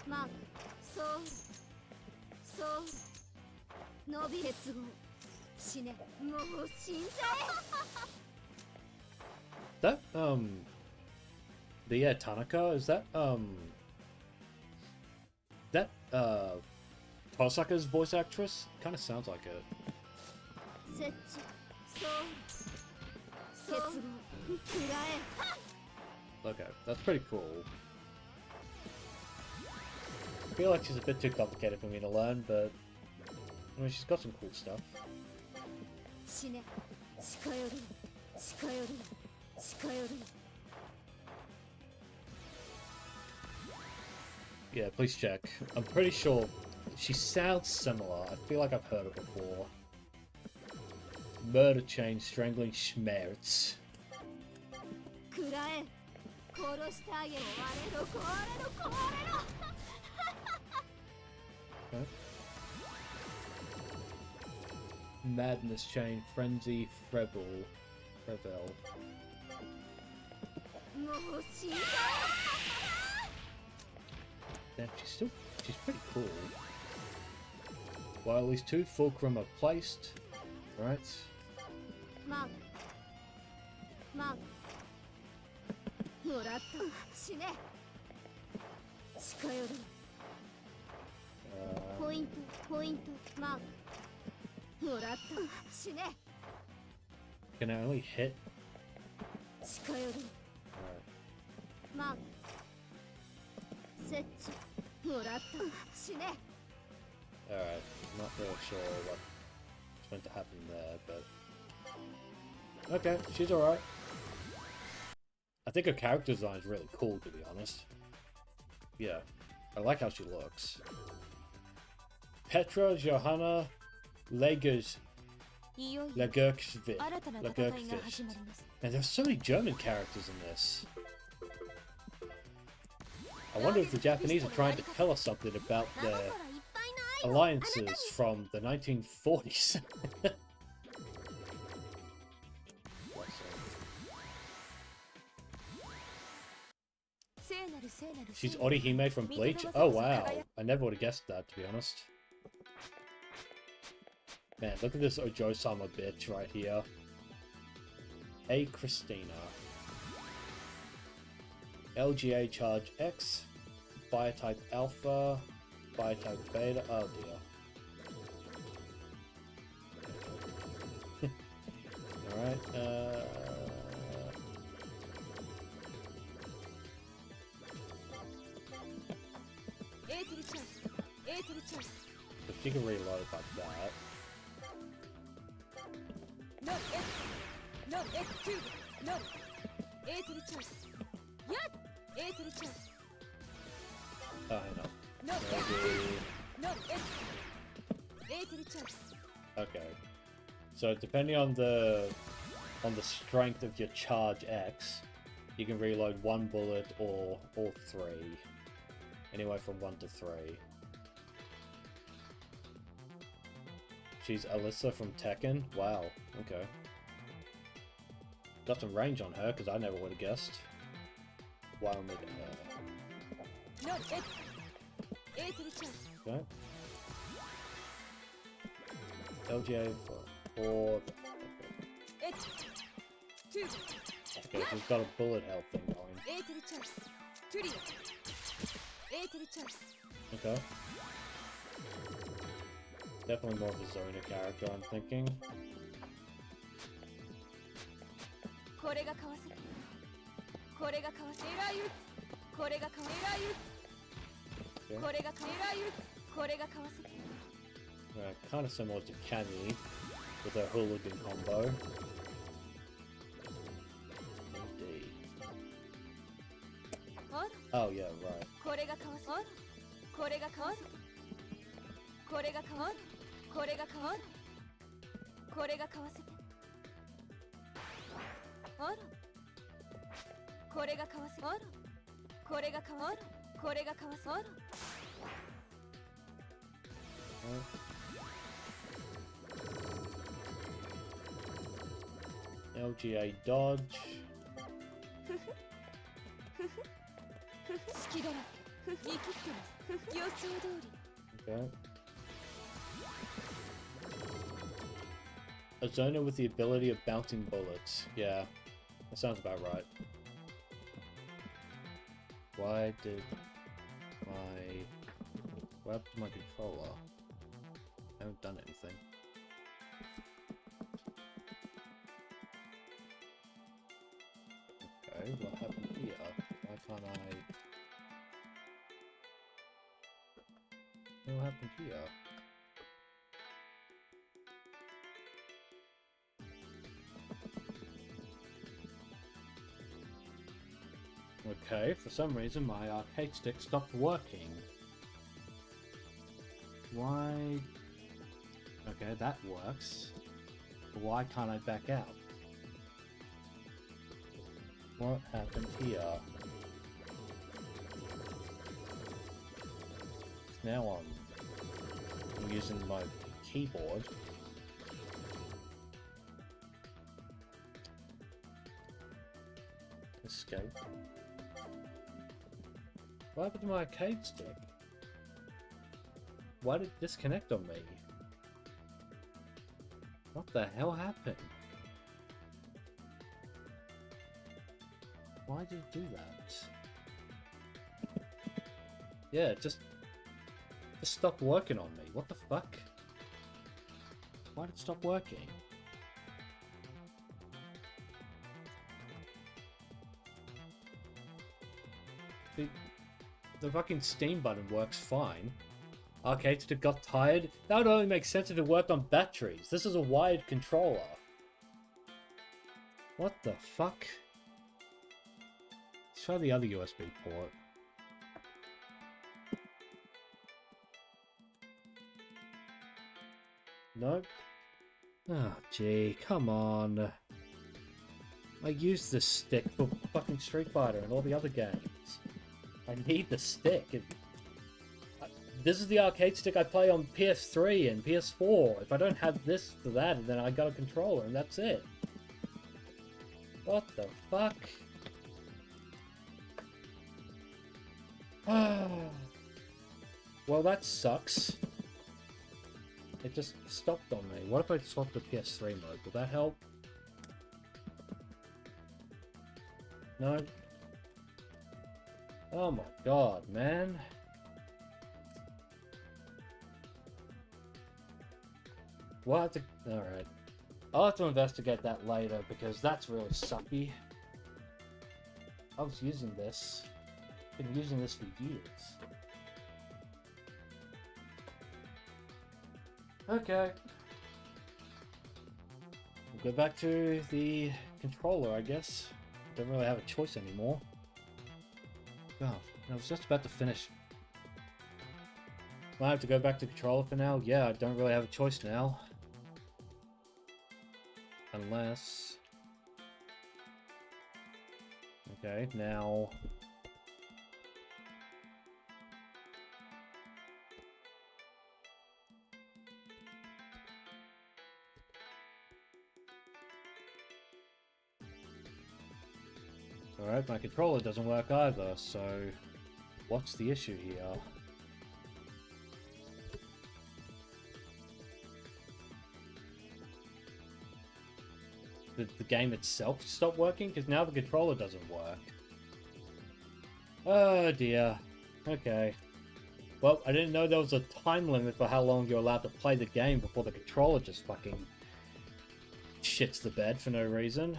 マークそう伸び結合死ねもう死んじゃ That, the Tanaka, is that, that, Tosaka's voice actress? Kind of sounds like it. 設置そう結合食らえ Okay, that's pretty cool. I feel like she's a bit too complicated for me to learn, but, I mean, she's got some cool stuff. 死ね近寄る近寄る近寄る Yeah, please check. I'm pretty sure she sounds similar. I feel like I've heard it before. Murder Chain Strangling Schmerz. 食らえ殺してあげる壊れろ壊れろ壊れろ Okay. Madness Chain Frenzy Frevel. もう死んじゃ Damn, she's pretty cool. While these two fulcrum are placed, right? うマークマークもらった死ね近寄るポイントポイントマークもらった死ね Can I only hit? 近寄る Alright. マーク設置 Alright, not really sure what's meant to happen there, but... Okay, she's alright. I think her character design is really cool, to be honest. Yeah, I like how she looks. Petra Johanna Lagerkvist. And there's so many German characters in this. I wonder if the Japanese are trying to tell us something about their alliances from the 1940s. She's Orihime from Bleach? Oh wow, I never would have guessed that, to be honest. Man, look at this Ojo-sama bitch right here. A Christina. LGA Charge X. Biotype Alpha. Biotype Beta. Oh dear. Alright, if she can reload like that. No, no, X2, no, A to the chest. Yeah, A to the chest. Oh, hang on. No, X2, no, X. A to the chest. Okay. So depending on the strength of your charge X, you can reload one bullet or all three. Anywhere from 1 to 3. She's Alyssa from Tekken? Wow, okay. Got some range on her, because I never would have guessed. Why am I No, X. A to the chest. Okay. LGA for... X. 2. Okay, so it's got a bullet health thing going. A to the chest. 3. A to the chest. Okay. Definitely more of a Zona character, I'm thinking. Kind of similar to Cammy with her hooligan combo. Indeed. Oh yeah, right. LGA dodge. Okay. A Zona with the ability of bouncing bullets. Yeah, that sounds about right. Why did what happened to my controller? I haven't done anything. Okay, what happened here? Why can't I... What happened here? Okay, for some reason my arcade stick stopped working. Why? Okay, that works. Why can't I back out? What happened here? Now I'm using my keyboard. Escape. What happened to my arcade stick? Why did it disconnect on me? What the hell happened? Why did it do that? Yeah, it just stopped working on me. What the fuck? Why did it stop working? the fucking Steam button works fine. Arcade stick got tired. That would only make sense if it worked on batteries. This is a wired controller. What the fuck? Let's try the other USB port. Nope. Oh, gee, come on. I use this stick for fucking Street Fighter and all the other games. I need the stick. This is the arcade stick I play on PS3 and PS4. If I don't have this for that, then I got a controller and that's it. What the fuck? Well, that sucks. It just stopped on me. What if I swapped to PS3 mode? Would that help? No? Oh my god, man. We'll have to... Alright. I'll have to investigate that later, because that's really sucky. I was using this. Been using this for years. Okay. We'll go back to the controller, I guess. Don't really have a choice anymore. Oh, I was just about to finish. Might have to go back to controller for now. Yeah, I don't really have a choice now. Unless... Okay, now... Alright, my controller doesn't work either, so... What's the issue here? Did the game itself stop working? Because now the controller doesn't work. Oh dear. Okay. Well, I didn't know there was a time limit for how long you're allowed to play the game before the controller just fucking shits the bed for no reason.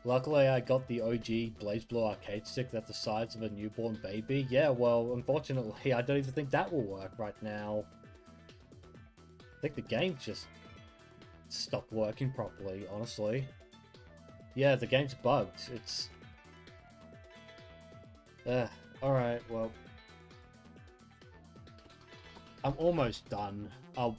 Luckily, I got the OG BlazBlue arcade stick that's the size of a newborn baby. Yeah, well, unfortunately, I don't even think that will work right now. I think the game just stopped working properly, honestly. Yeah, the game's bugged. It's... alright, well... I'm almost done. I'll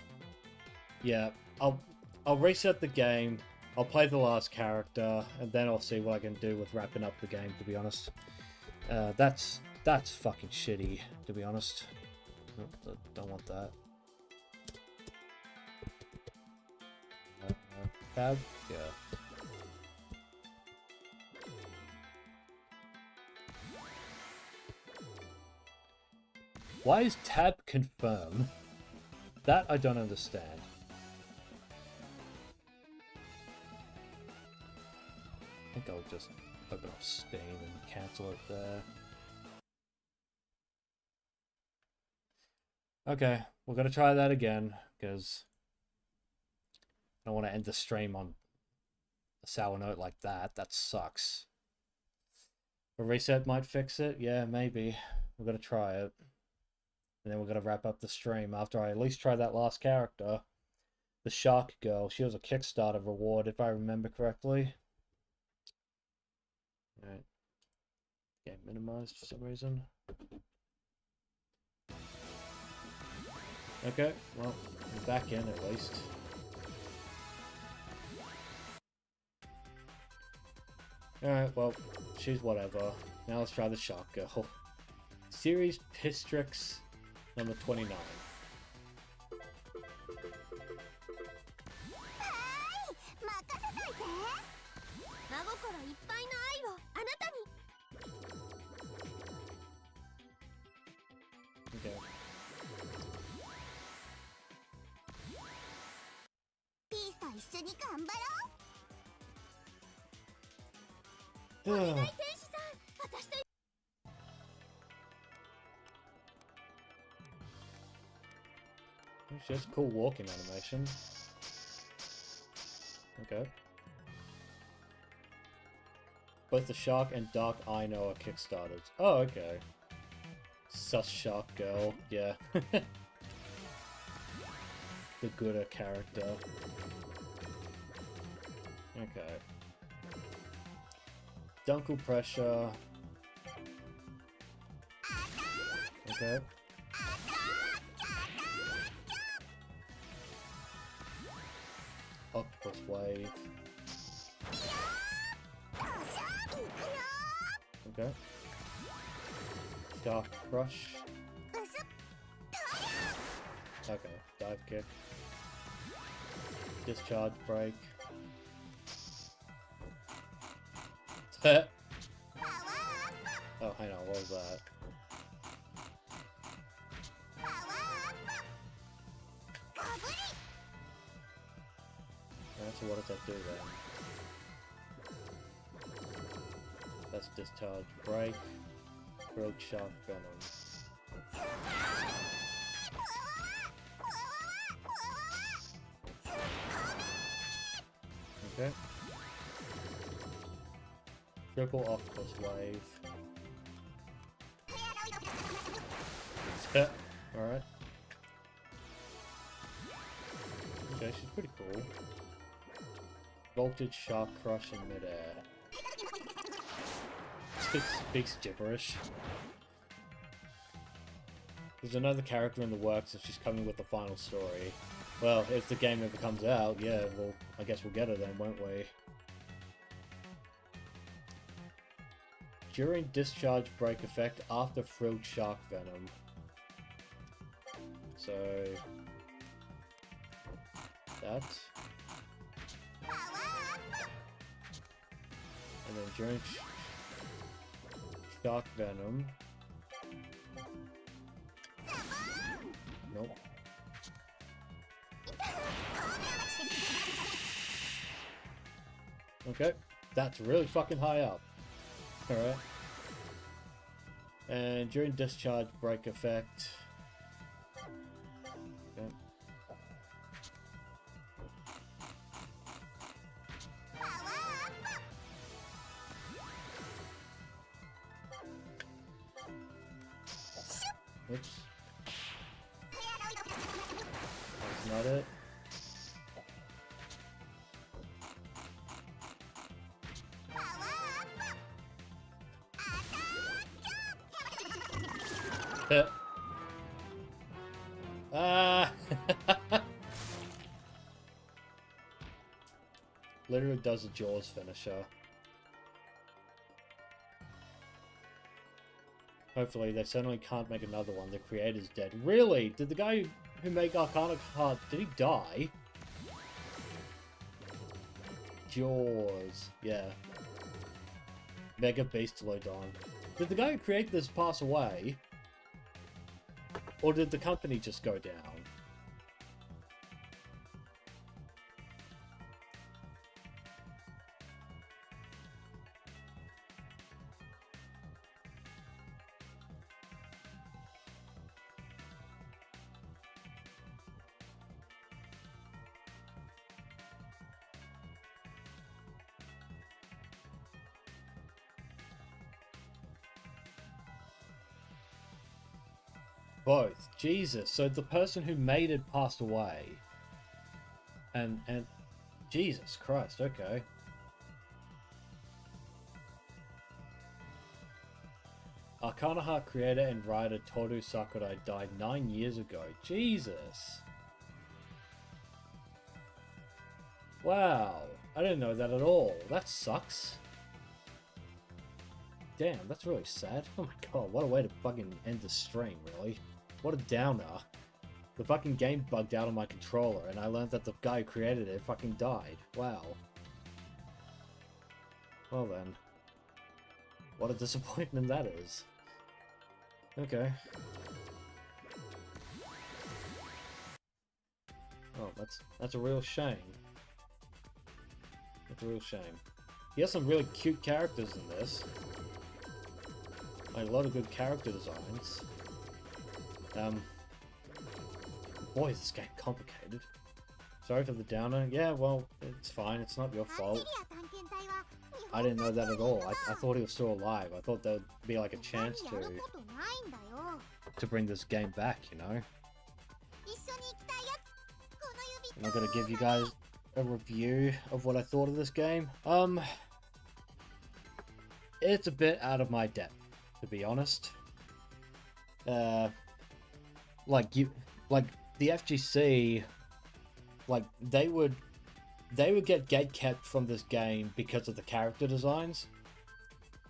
reset the game. I'll play the last character, and then I'll see what I can do with wrapping up the game, to be honest. That's fucking shitty, to be honest. Don't want that. Tab? Yeah. Why is tab confirm? That I don't understand. I think I'll just open up Steam and cancel it there. Okay, we're gonna try that again, because I don't want to end the stream on a sour note like that. That sucks. A reset might fix it? Yeah, maybe. We're gonna try it. And then we're gonna wrap up the stream after I at least try that last character. The Shark Girl. She was a Kickstarter reward, if I remember correctly. Alright. Game minimized for some reason. Okay, well, we're back in at least. Alright, well, she's whatever. Now let's try the Shark Girl. Series Pistrix number 29. Okay. Ugh. She has cool walking animation. Okay. Both the Shark and Dark Ino are Kickstarters. Oh, okay. Sus Shark Girl, yeah. The gooder character. Okay. Dunkel Pressure. Okay. Octopus Wave. Okay. Dark Crush. Okay, Dive Kick. Discharge Break. Oh, hang on, what was that? So what does that do then? That's Discharge Break. Grilled Shark Venom. Okay. Triple Octopus Wave. Alright. Okay, she's pretty cool. Voltage Shark Crush in midair. It speaks gibberish. There's another character in the works and she's coming with the final story. Well, if the game ever comes out, yeah, well, I guess we'll get her then, won't we? During Discharge Break effect after Frilled Shark Venom. So... that. And then during Shark Venom... Nope. Okay, that's really fucking high up. Alright. And during Discharge Break effect... Okay. Oops. That's not it. Ah! Literally does a Jaws finisher. Hopefully, they certainly can't make another one. The creator's dead. Really? Did the guy who made Arcana Heart, did he die? Jaws. Yeah. Mega Beastlodon. Did the guy who created this pass away? Or did the company just go down? Both. Jesus. So the person who made it passed away. And Jesus Christ, okay. Arcana Heart creator and writer Toru Sakurai died 9 years ago. Jesus. Wow. I didn't know that at all. That sucks. Damn, that's really sad. Oh my god, what a way to fucking end the stream, really. What a downer. The fucking game bugged out on my controller, and I learned that the guy who created it fucking died. Wow. Well then. What a disappointment that is. Okay. Oh, that's a real shame. That's a real shame. He has some really cute characters in this. Like, a lot of good character designs. Boy, is this game complicated. Sorry for the downer. Yeah, well, it's fine. It's not your fault. I didn't know that at all. I thought he was still alive. I thought there would be like a chance to bring this game back, you know? I'm not gonna give you guys a review of what I thought of this game. It's a bit out of my depth, to be honest. Like the FGC, like they would get gatekept from this game because of the character designs,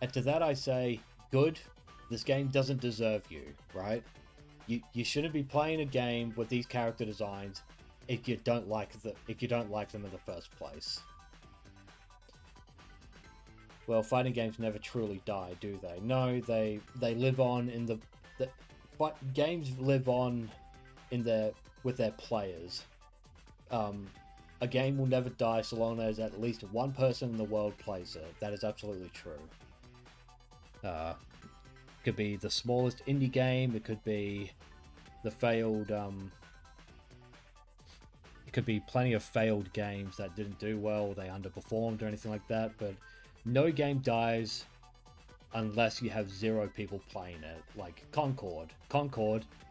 and to that I say, good. This game doesn't deserve you, right? You shouldn't be playing a game with these character designs if you don't like them in the first place. Well, fighting games never truly die, do they? No, they live on in the games live on in with their players. A game will never die so long as at least one person in the world plays it. That is absolutely true. Could be the smallest indie game. It could be the failed. It could be plenty of failed games that didn't do well, they underperformed or anything like that. But no game dies unless you have 0 people playing it. Like Concord,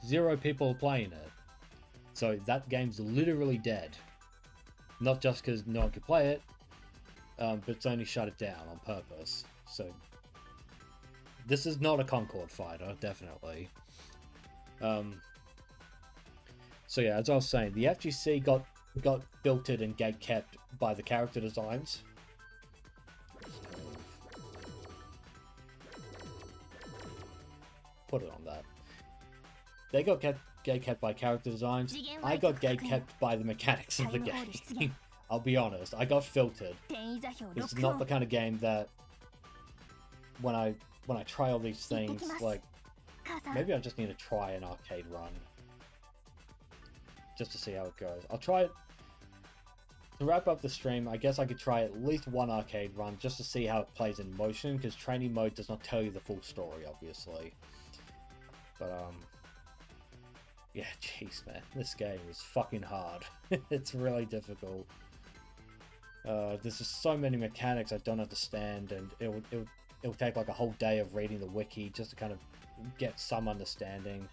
0 people playing it. So that game's literally dead. Not just because no one could play it, but it's only shut it down on purpose. So this is not a Concord fighter, definitely. So yeah, as I was saying, the FGC got filtered and gatekept by the character designs. Put it on that. They got gatekept by character designs. I got gatekept by the mechanics of the game. I'll be honest, I got filtered. It's not the kind of game that when I try all these things, like maybe I just need to try an arcade run just to see how it goes. I'll try it to wrap up the stream. I guess I could try at least one arcade run just to see how it plays in motion, because training mode does not tell you the full story, obviously. But yeah, jeez, man, this game is fucking hard. It's really difficult. There's just so many mechanics I don't understand, and it'll take like a whole day of reading the wiki just to kind of get some understanding.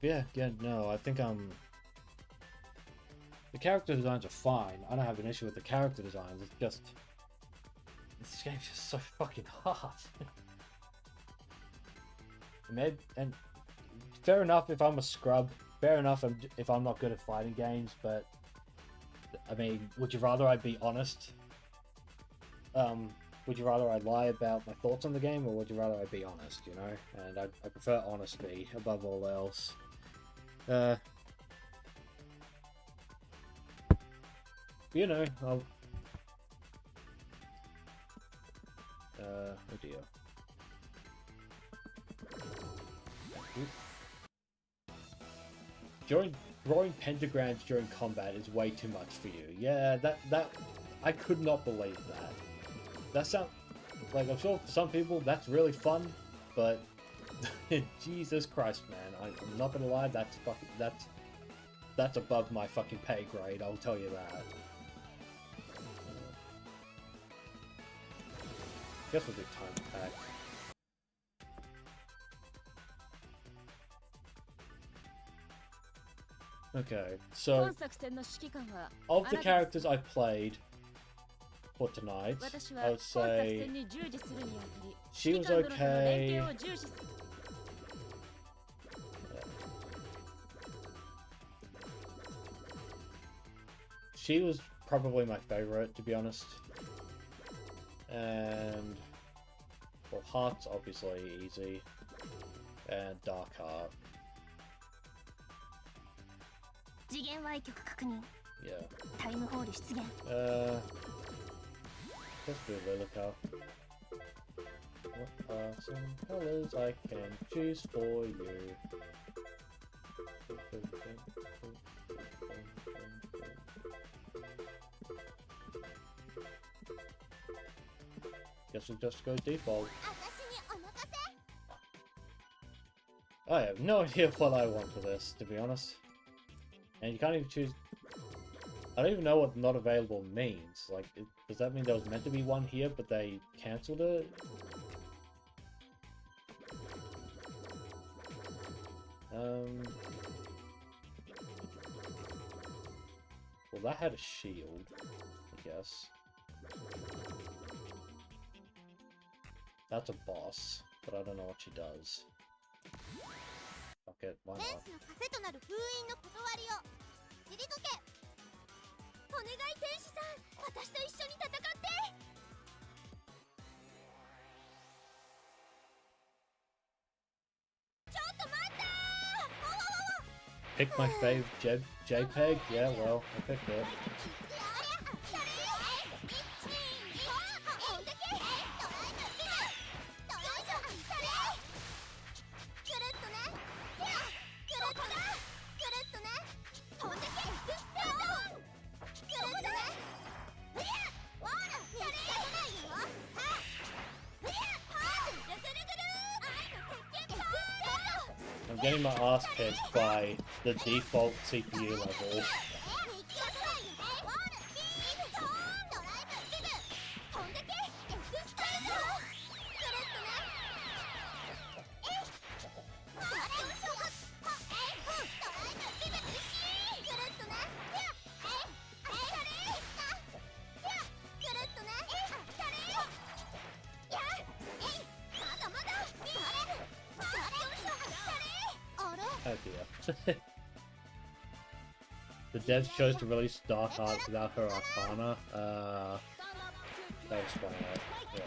Yeah, no, I think the character designs are fine. I don't have an issue with the character designs. It's just this game's just so fucking hard. And fair enough if I'm a scrub. Fair enough if I'm not good at fighting games. But I mean, would you rather I be honest? Would you rather I lie about my thoughts on the game, or would you rather I be honest? You know, and I prefer honesty above all else. You know, I'll... oh dear. Drawing pentagrams during combat is way too much for you. Yeah, that I could not believe that. That sounds like, I'm sure for some people that's really fun, but Jesus Christ, man, I'm not gonna lie, that's above my fucking pay grade. I'll tell you that. Guess we'll do time attack. Okay, so of the characters I played for tonight, I would say she was okay. She was probably my favorite, to be honest. And well, Heart's obviously easy, and Dark Heart. Yeah. Let's do Lilica. What are some colors I can choose for you? Guess we'll just go default. I have no idea what I want for this, to be honest. And you can't even choose... I don't even know what not available means. Like, does that mean there was meant to be one here, but they cancelled it? Well, that had a shield, I guess. That's a boss, but I don't know what she does. Okay, why フェン not? スの枷となる封印の断りを退け。お願い天使さん、私と一緒に戦って。ちょっと待ったー。 Pick my fave JPEG? Yeah, well, I picked it. I'm getting my ass kicked by the default CPU level. Oh dear. The devs chose to release Dark Heart without her Arcana. That explains it. Yeah.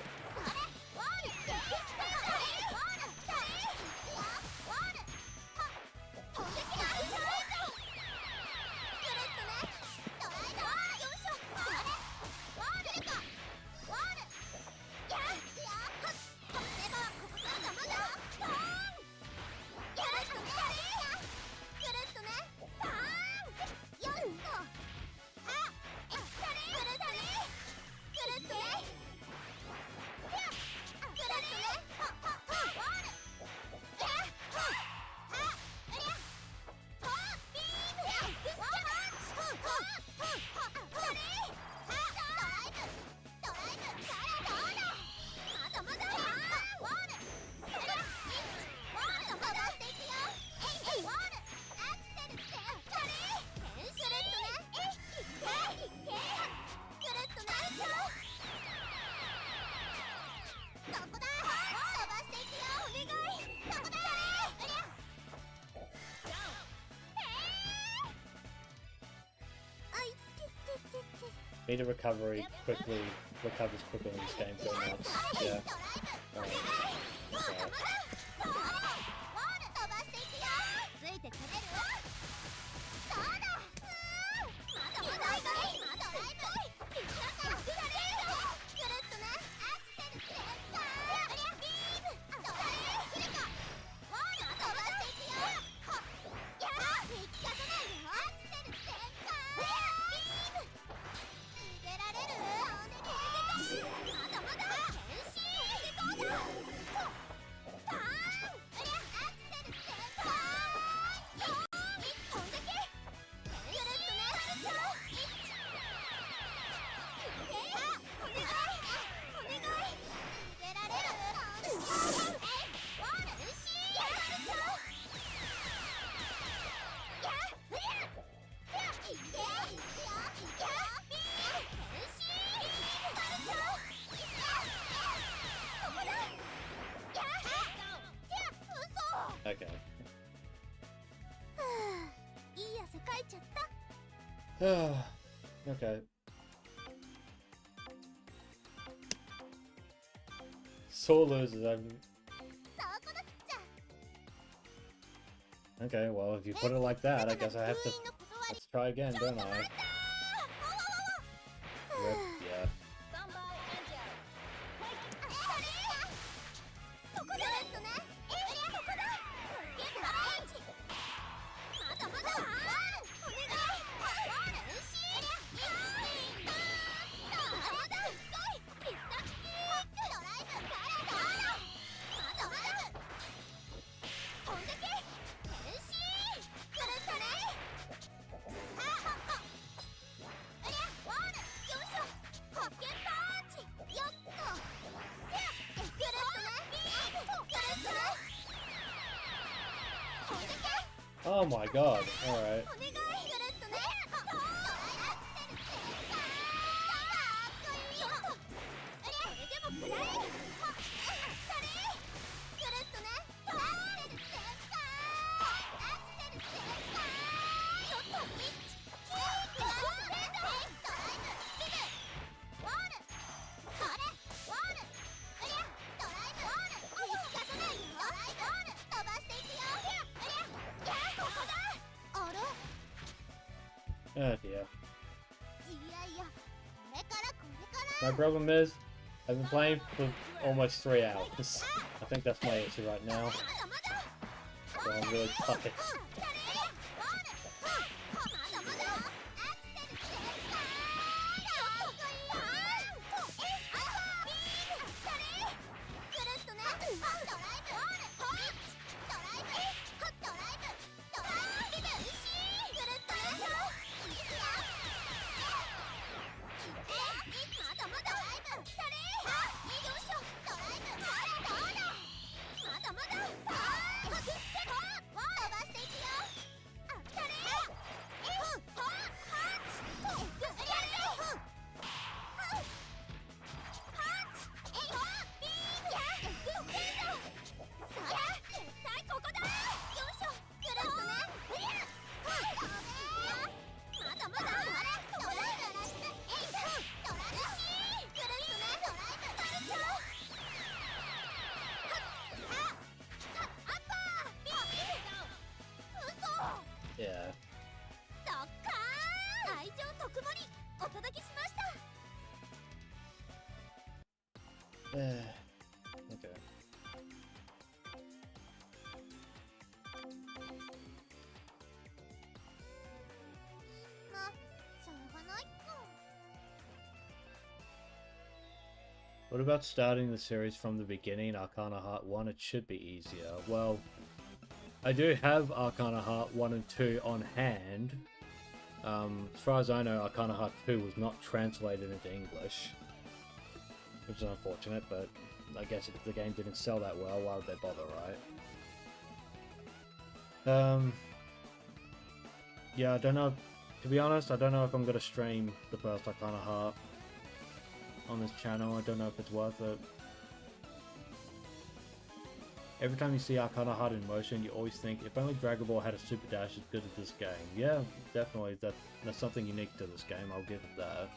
Meter recovery recovers quicker in this game for amounts. Yeah. Okay. Okay. Okay. Sore loses. Okay, well, if you put it like that, I guess I have to... Let's try again, don't I? Rip, yeah. Oh my god, alright. お願いぐるっとねトライアクセル正解かっこいいよそれでもくらえそれぐるっとねトライアクセル正解アクセル正解ちょっと1、キークラスレッドトライブリブボールそれボールうりゃドライブボール引っかかないよドライブボール飛ばしていくようりゃやあここだあれ Oh dear. いやいやこれからこれから My problem is, I've been playing for almost 3 hours. I think that's my issue right now. まだまだ So I'm really tired. 誰ボールまだまだアクセル正解かっこいいよアハビーム誰ぐるっとねドライブボールドライブドライブドライブぐるっとねいくよまだまだドライブ誰よいしょドライブほらどうだまだまださあ外して飛ばしていくよあ誰ハッチうりゃハッチビームやうっせーぞさあ絶対ここだよいしょぐるっとねうりゃまだまだドライブドライブドライブぐるっとねドライブカルチャーアッパービーム嘘 Yeah. そっかー愛情特盛りお届けしました Okay. まあしょうがないか What about starting the series from the beginning, Arcana Heart 1? It should be easier. Well, I do have Arcana Heart 1 and 2 on hand. As far as I know, Arcana Heart 2 was not translated into English. Which is unfortunate, but I guess if the game didn't sell that well, why would they bother, right? Yeah, I don't know. To be honest, I don't know if I'm going to stream the first Arcana Heart on this channel. I don't know if it's worth it. Every time you see Arcana Heart in motion, you always think, if only Dragon Ball had a super dash as good as this game. Yeah, definitely, that's something unique to this game, I'll give it that.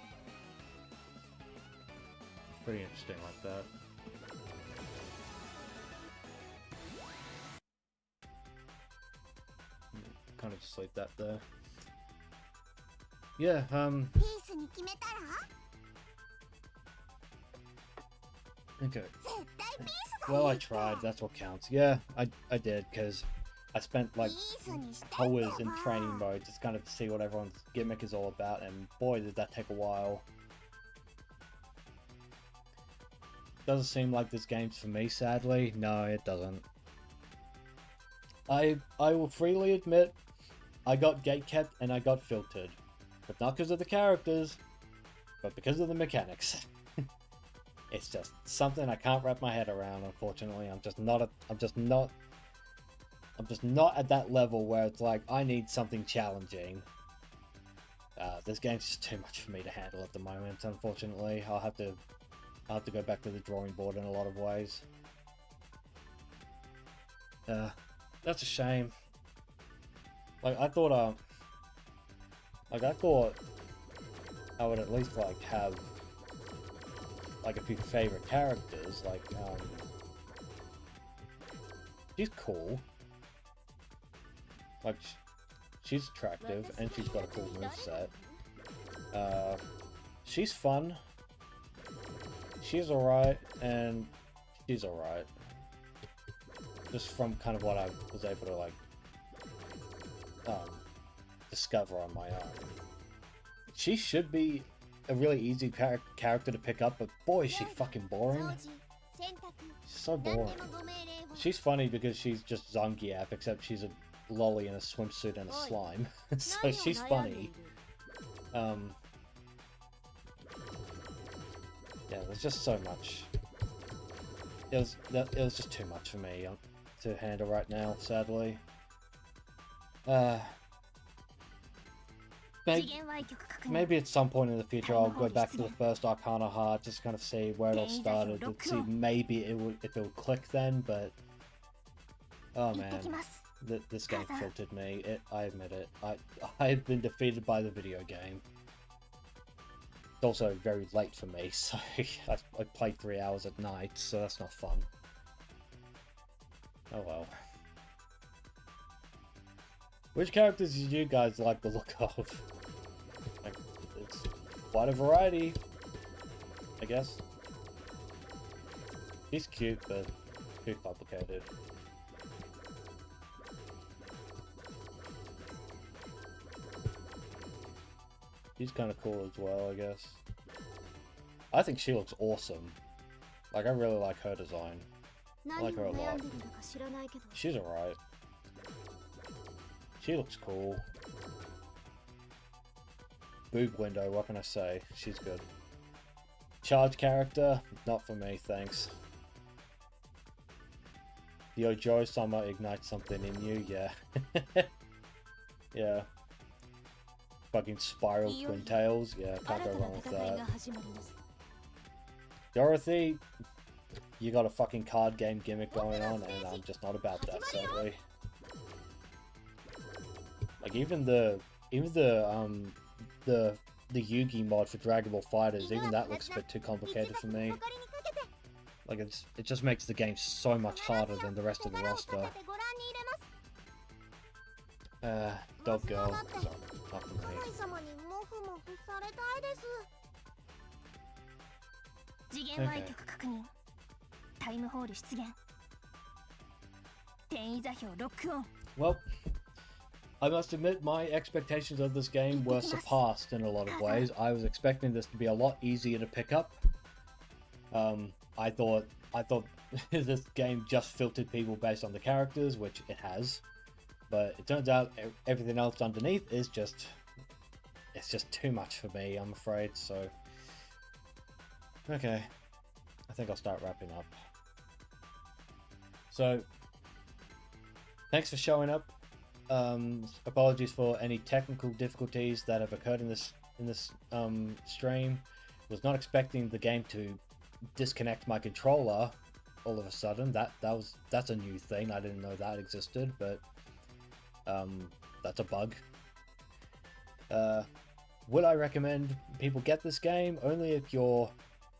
Pretty interesting like that. Kind of just like that there. Yeah, ピースに決めたら okay. 絶対ピース Well, I tried, that's what counts. Yeah, I did, because I spent like ピースにしてって hours in ば training mode just kind of to see what everyone's gimmick is all about, and boy did that take a while. Doesn't seem like this game's for me, sadly. No, it doesn't. I will freely admit, I got gatekept and I got filtered. But not because of the characters, but because of the mechanics. It's just something I can't wrap my head around, unfortunately. I'm just not at that level where it's like, I need something challenging. This game's just too much for me to handle at the moment, unfortunately. I'll have to go back to the drawing board in a lot of ways. That's a shame. Like, I thought I would at least like have like a few favorite characters. Like, she's cool. Like, she's attractive and she's got a cool moveset. She's fun. She's alright, and she's alright. Just from kind of what I was able to, like, discover on my own. She should be a really easy character to pick up, but boy, is she fucking boring. She's so boring. She's funny because she's just Zangief, except she's a lolly in a swimsuit and a slime. So she's funny. Yeah, there's just so much. It was just too much for me to handle right now, sadly. Maybe at some point in the future I'll go back to the first Arcana Heart, just kind of see where it all started, and see maybe if it would click then, but oh man, this game filtered me. I admit it. I had been defeated by the video game. It's also very late for me, so I played 3 hours at night, so that's not fun. Oh well. Which characters did you guys like the look of? Like, it's quite a variety, I guess. He's cute, but too complicated. She's kind of cool as well, I guess. I think she looks awesome. Like, I really like her design. I like her a lot. She's alright. She looks cool. Boob window, what can I say? She's good. Charge character? Not for me, thanks. Yo, Joe, Summer ignites something in you, yeah. Yeah. Fucking spiral twin tails, yeah, can't go wrong with that. Dorothy, you got a fucking card game gimmick going on, and I'm just not about that, sadly. Like even the Yugi mod for Dragon Ball Fighters, even that looks a bit too complicated for me. Like it just makes the game so much harder than the rest of the roster. Dog girl, sorry, not for me. Okay. Well, I must admit my expectations of this game were surpassed in a lot of ways. I was expecting this to be a lot easier to pick up. I thought this game just filtered people based on the characters, which it has. But it turns out everything else underneath is just too much for me, I'm afraid, so okay. I think I'll start wrapping up. So thanks for showing up. Apologies for any technical difficulties that have occurred in this stream. Was not expecting the game to disconnect my controller all of a sudden. That's a new thing. I didn't know that existed, but that's a bug. Would I recommend people get this game? Only if you're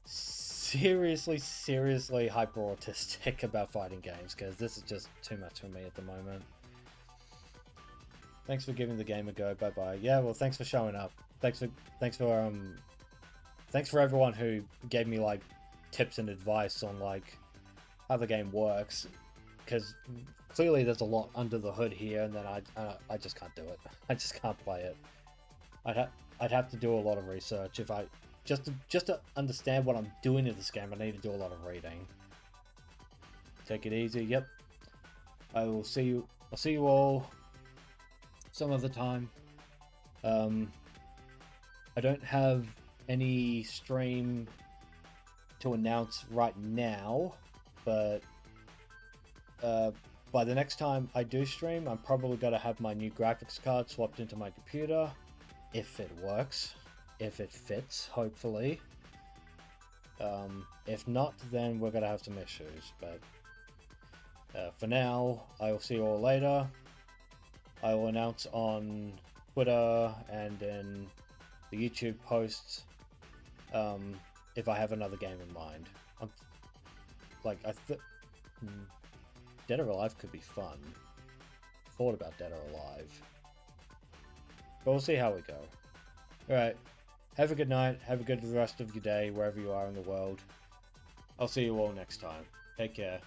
seriously hyper autistic about fighting games, because this is just too much for me at the moment. Thanks for giving the game a go. Bye bye. Yeah, well, thanks for showing up. Thanks for everyone who gave me like tips and advice on like how the game works, because clearly there's a lot under the hood here, and then I just can't do it. I just can't play it. I'd have to do a lot of research if I just to understand what I'm doing in this game. I need to do a lot of reading. Take it easy. Yep. I'll see you all some other time. I don't have any stream to announce right now, but by the next time I do stream, I'm probably going to have my new graphics card swapped into my computer, if it works, if it fits, hopefully. If not, then we're going to have some issues, but for now, I will see you all later. I will announce on Twitter and in the YouTube posts if I have another game in mind. Dead or Alive could be fun. Thought about Dead or Alive. But we'll see how we go. Alright, have a good night, have a good rest of your day, wherever you are in the world. I'll see you all next time. Take care.